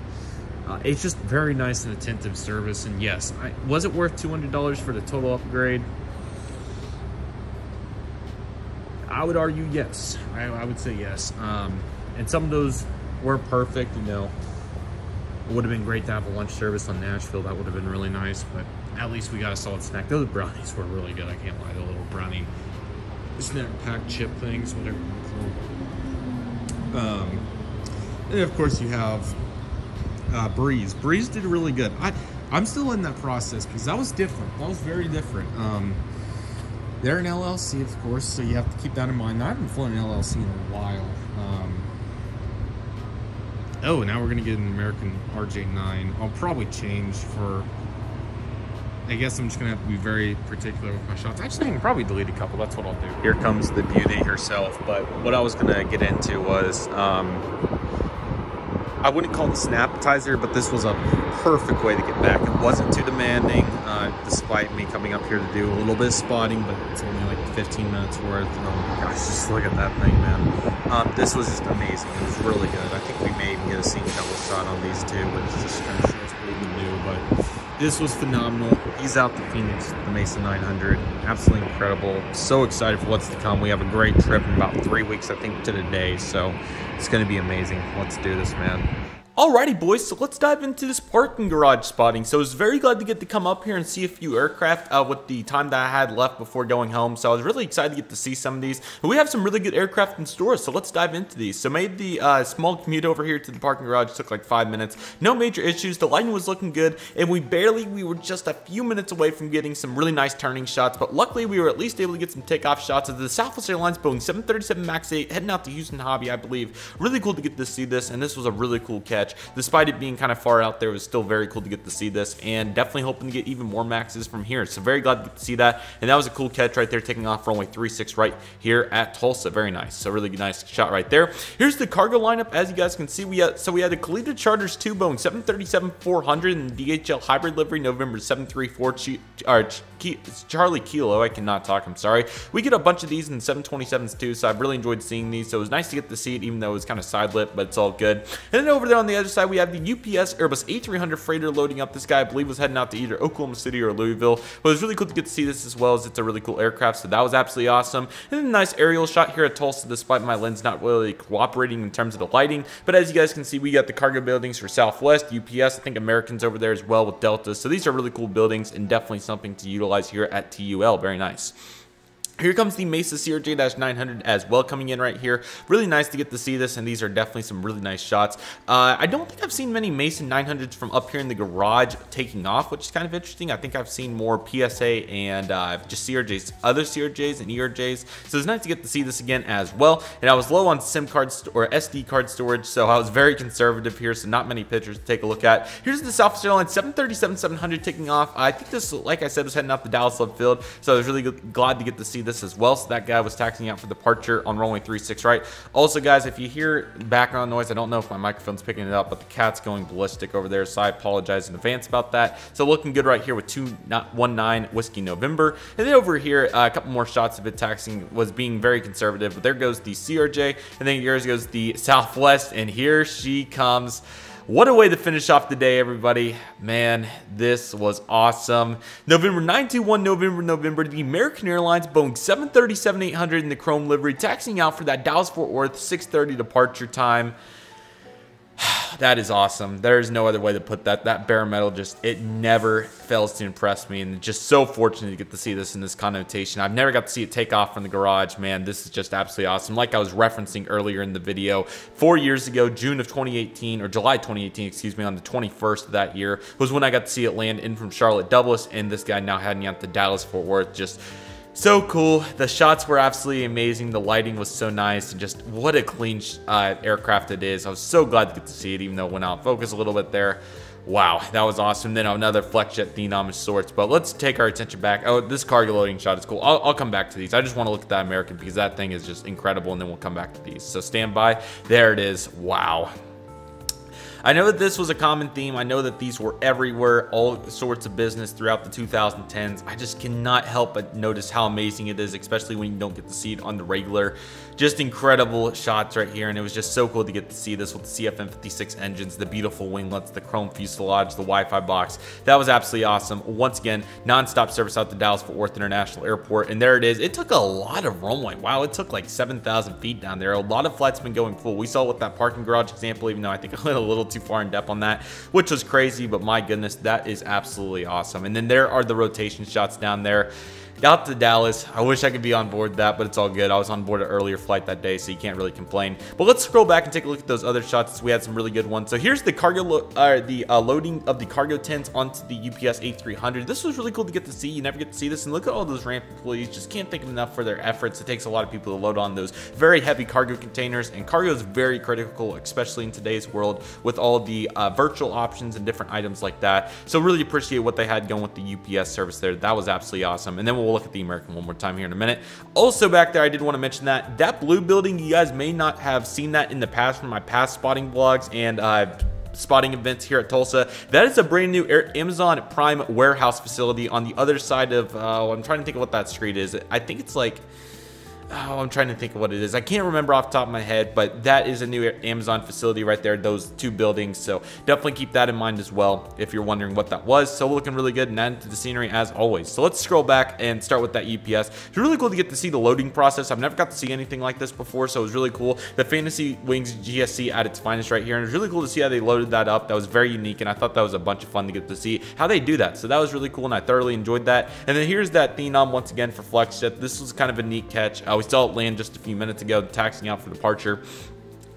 it's just very nice and attentive service. And yes, was it worth $200 for the total upgrade? I would argue yes. I would say yes. And some of those were perfect, you know. It would have been great to have a lunch service on Nashville. That would have been really nice, but at least we got a solid snack. Those brownies were really good. I can't lie. The little brownie snack pack chip things, whatever. And of course you have Breeze. Breeze did really good. I'm still in that process because that was different. That was very different. They're an LLC, of course, so you have to keep that in mind. I haven't flown an LLC in a while. Oh, now we're going to get an American RJ9. I'll probably change for... I guess I'm just going to have to be very particular with my shots. Actually, I can probably delete a couple. That's what I'll do. Here comes the beauty herself. But what I was going to get into was... I wouldn't call this an appetizer, but this was a perfect way to get back. It wasn't too demanding, despite me coming up here to do a little bit of spotting, but it's only like 15 minutes worth. Oh my gosh, just look at that thing, man. This was just amazing. It was really good. I think we may even get a scene double shot on these two, but it's just kind of shows what we can do. But this was phenomenal. He's out to Phoenix, the Mesa 900. Absolutely incredible. So excited for what's to come. We have a great trip in about 3 weeks, I think, to the day. So it's going to be amazing. Let's do this, man. Alrighty boys, so let's dive into this parking garage spotting. So I was very glad to get to come up here and see a few aircraft with the time that I had left before going home. So I was really excited to get to see some of these. And we have some really good aircraft in store, so let's dive into these. So made the small commute over here to the parking garage, took like 5 minutes. No major issues, the lighting was looking good, and we were just a few minutes away from getting some really nice turning shots, but luckily we were at least able to get some takeoff shots of the Southwest Airlines Boeing 737 MAX 8 heading out to Houston Hobby, I believe. Really cool to get to see this, and this was a really cool catch. Despite it being kind of far out there, it was still very cool to get to see this, and definitely hoping to get even more Maxes from here. So very glad to get to see that, and that was a cool catch right there, taking off for only 3.6 right here at Tulsa. Very nice. So really nice shot right there. Here's the cargo lineup. As you guys can see, we had the Kalitta Charters 2 Boeing 737-400 and DHL hybrid livery November 734 Charlie Kilo. I cannot talk, I'm sorry. We get a bunch of these in 727s too, so I've really enjoyed seeing these. So it was nice to get to see it, even though it was kind of side lit, but it's all good. And then over there on the other side, we have the UPS Airbus A300 freighter loading up. This guy, I believe, was heading out to either Oklahoma City or Louisville, but it was really cool to get to see this, as well as it's a really cool aircraft, so that was absolutely awesome. And then a nice aerial shot here at Tulsa, despite my lens not really cooperating in terms of the lighting. But as you guys can see, we got the cargo buildings for Southwest, UPS, I think Americans over there as well with Delta. So these are really cool buildings and definitely something to utilize here at TUL. Very nice. Here comes the Mesa CRJ-900 as well, coming in right here. Really nice to get to see this, and these are definitely some really nice shots. I don't think I've seen many Mesa 900s from up here in the garage taking off, which is kind of interesting. I think I've seen more PSA and just CRJs, other CRJs and ERJs. So it's nice to get to see this again as well. And I was low on SIM cards or SD card storage, so I was very conservative here, so not many pictures to take a look at. Here's the Southwest Airlines 737-700 taking off. I think this, like I said, was heading out the Dallas Love Field, so I was really glad to get to see this as well. So that guy was taxiing out for departure on runway 36 right. Also guys, if you hear background noise, I don't know if my microphone's picking it up, but the cat's going ballistic over there, so I apologize in advance about that. So looking good right here with 219 Whiskey November. And then over here, a couple more shots of it taxiing, was being very conservative, but there goes the CRJ, and then here goes the Southwest, and here she comes. What a way to finish off the day, everybody. Man, this was awesome. November 921, November, the American Airlines Boeing 737-800 in the chrome livery, taxiing out for that Dallas-Fort Worth 6:30 departure time. That is awesome. There is no other way to put that. That bare metal just, it never fails to impress me, and just so fortunate to get to see this in this connotation. I've never got to see it take off from the garage. Man, this is just absolutely awesome. Like I was referencing earlier in the video, 4 years ago, June of 2018, or July 2018, excuse me, on the 21st of that year, was when I got to see it land in from Charlotte Douglas, and this guy now heading out to Dallas-Fort Worth. Just so cool. The shots were absolutely amazing. The lighting was so nice, and just what a clean aircraft it is. I was so glad to get to see it, even though it went out of focus a little bit there. Wow, that was awesome. Then another flex jet phenom of sorts. But let's take our attention back. Oh, this cargo loading shot is cool. I'll come back to these. I just want to look at that American because that thing is just incredible, and then we'll come back to these. So stand by. There it is. Wow. I know that this was a common theme. I know that these were everywhere, all sorts of business throughout the 2010s. I just cannot help but notice how amazing it is, especially when you don't get to see it on the regular. Just incredible shots right here, and it was just so cool to get to see this with the CFM56 engines, the beautiful winglets, the chrome fuselage, the Wi-Fi box. That was absolutely awesome. Once again, non-stop service out to Dallas-Fort Worth International Airport, and there it is. It took a lot of runway. Wow, it took like 7,000 feet down there. A lot of flights been going full. We saw with that parking garage example, even though I think I went a little too far in depth on that, which was crazy, but my goodness, that is absolutely awesome. And then there are the rotation shots down there out to Dallas. I wish I could be on board that, but it's all good. I was on board an earlier flight that day, so you can't really complain. But let's scroll back and take a look at those other shots. We had some really good ones. So here's the cargo loading of the cargo tents onto the UPS 8300. This was really cool to get to see. You never get to see this, and look at all those ramp employees. Just can't thank them enough for their efforts. It takes a lot of people to load on those very heavy cargo containers, and cargo is very critical, especially in today's world with all the virtual options and different items like that. So really appreciate what they had going with the UPS service there. That was absolutely awesome. And then we'll look at the American one more time here in a minute. Also back there, I did want to mention that blue building, you guys may not have seen that in the past from my past spotting vlogs and spotting events here at Tulsa. That is a brand new Amazon Prime warehouse facility on the other side of, I'm trying to think of what that street is. I think it's like, oh, I'm trying to think of what it is. I can't remember off the top of my head, but that is a new Amazon facility right there, those two buildings. So definitely keep that in mind as well if you're wondering what that was. So looking really good and adding to the scenery as always. So let's scroll back and start with that UPS. It's really cool to get to see the loading process. I've never got to see anything like this before, so it was really cool. The Fantasy Wings GSC at its finest right here, and it was really cool to see how they loaded that up. That was very unique, and I thought that was a bunch of fun to get to see how they do that. So that was really cool, and I thoroughly enjoyed that. And then here's that phenom once again for FlexJet. This was kind of a neat catch. We saw it land just a few minutes ago, taxiing out for departure.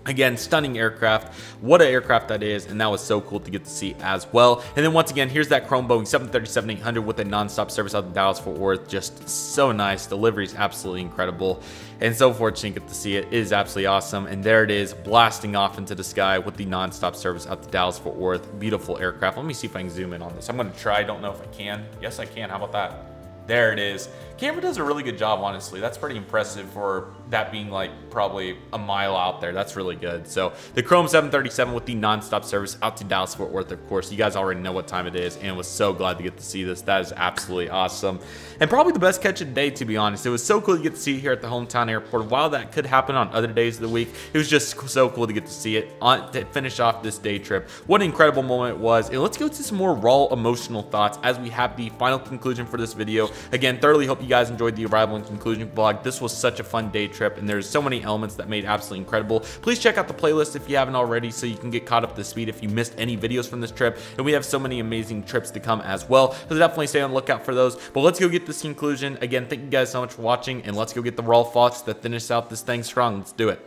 Again, stunning aircraft. What an aircraft that is, and that was so cool to get to see as well. And then once again, here's that chrome Boeing 737-800 with a non-stop service out to Dallas-Fort Worth. Just so nice. Delivery is absolutely incredible, and so fortunate to get to see it. It is absolutely awesome. And there it is, blasting off into the sky with the non-stop service out to Dallas-Fort Worth. Beautiful aircraft. Let me see if I can zoom in on this. I'm going to try. I don't know if I can. Yes, I can. How about that? There it is. Camera does a really good job, honestly. That's pretty impressive for that being like probably a mile out there. That's really good. So the Chrome 737 with the non-stop service out to Dallas-Fort Worth, of course. You guys already know what time it is, and was so glad to get to see this. That is absolutely awesome. And probably the best catch of the day, to be honest. It was so cool to get to see it here at the hometown airport. While that could happen on other days of the week, it was just so cool to get to see it to finish off this day trip. What an incredible moment it was. And let's go to some more raw emotional thoughts as we have the final conclusion for this video. Again, thoroughly hope you guys enjoyed the arrival and conclusion vlog. This was such a fun day trip, and there's so many elements that made it absolutely incredible. Please check out the playlist if you haven't already, so you can get caught up to speed if you missed any videos from this trip. And we have so many amazing trips to come as well, so definitely stay on the lookout for those. But let's go get this conclusion. Again, thank you guys so much for watching, and let's go get the raw thoughts that finish out this thing strong. Let's do it.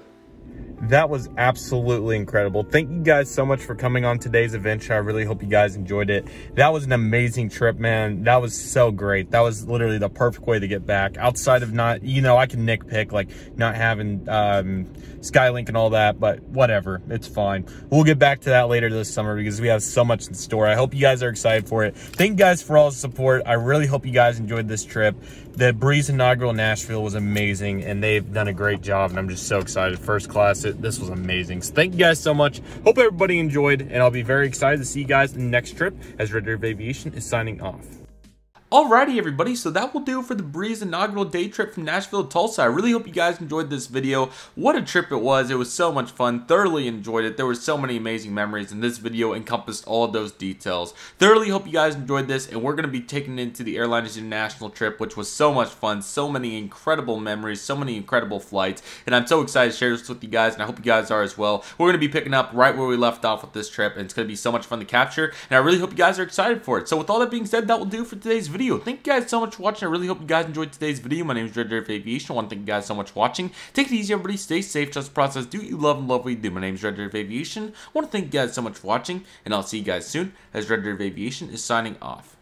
That was absolutely incredible. Thank you guys so much for coming on today's adventure. I really hope you guys enjoyed it. That was an amazing trip, man. That was so great. That was literally the perfect way to get back. Outside of not, you know, I can nitpick like not having Skylink and all that, but whatever, it's fine. We'll get back to that later this summer because we have so much in store. I hope you guys are excited for it. Thank you guys for all the support. I really hope you guys enjoyed this trip. The Breeze Inaugural Nashville was amazing, and they've done a great job, and I'm just so excited. First class, this was amazing. So thank you guys so much. Hope everybody enjoyed, and I'll be very excited to see you guys in the next trip as Redriveraviation is signing off. Alrighty everybody, so that will do for the Breeze inaugural day trip from Nashville to Tulsa. I really hope you guys enjoyed this video. What a trip it was. It was so much fun. Thoroughly enjoyed it. There were so many amazing memories, and this video encompassed all of those details. Thoroughly hope you guys enjoyed this, and we're going to be taking it into the Airliners International trip, which was so much fun. So many incredible memories, so many incredible flights, and I'm so excited to share this with you guys, and I hope you guys are as well. We're going to be picking up right where we left off with this trip, and it's going to be so much fun to capture, and I really hope you guys are excited for it. So with all that being said, that will do for today's video. Thank you guys so much for watching. I really hope you guys enjoyed today's video. My name is Redriveraviation. I want to thank you guys so much for watching. Take it easy, everybody. Stay safe. Trust the process. Do what you love and love what you do. My name is Redriveraviation. I want to thank you guys so much for watching, and I'll see you guys soon as Redriveraviation is signing off.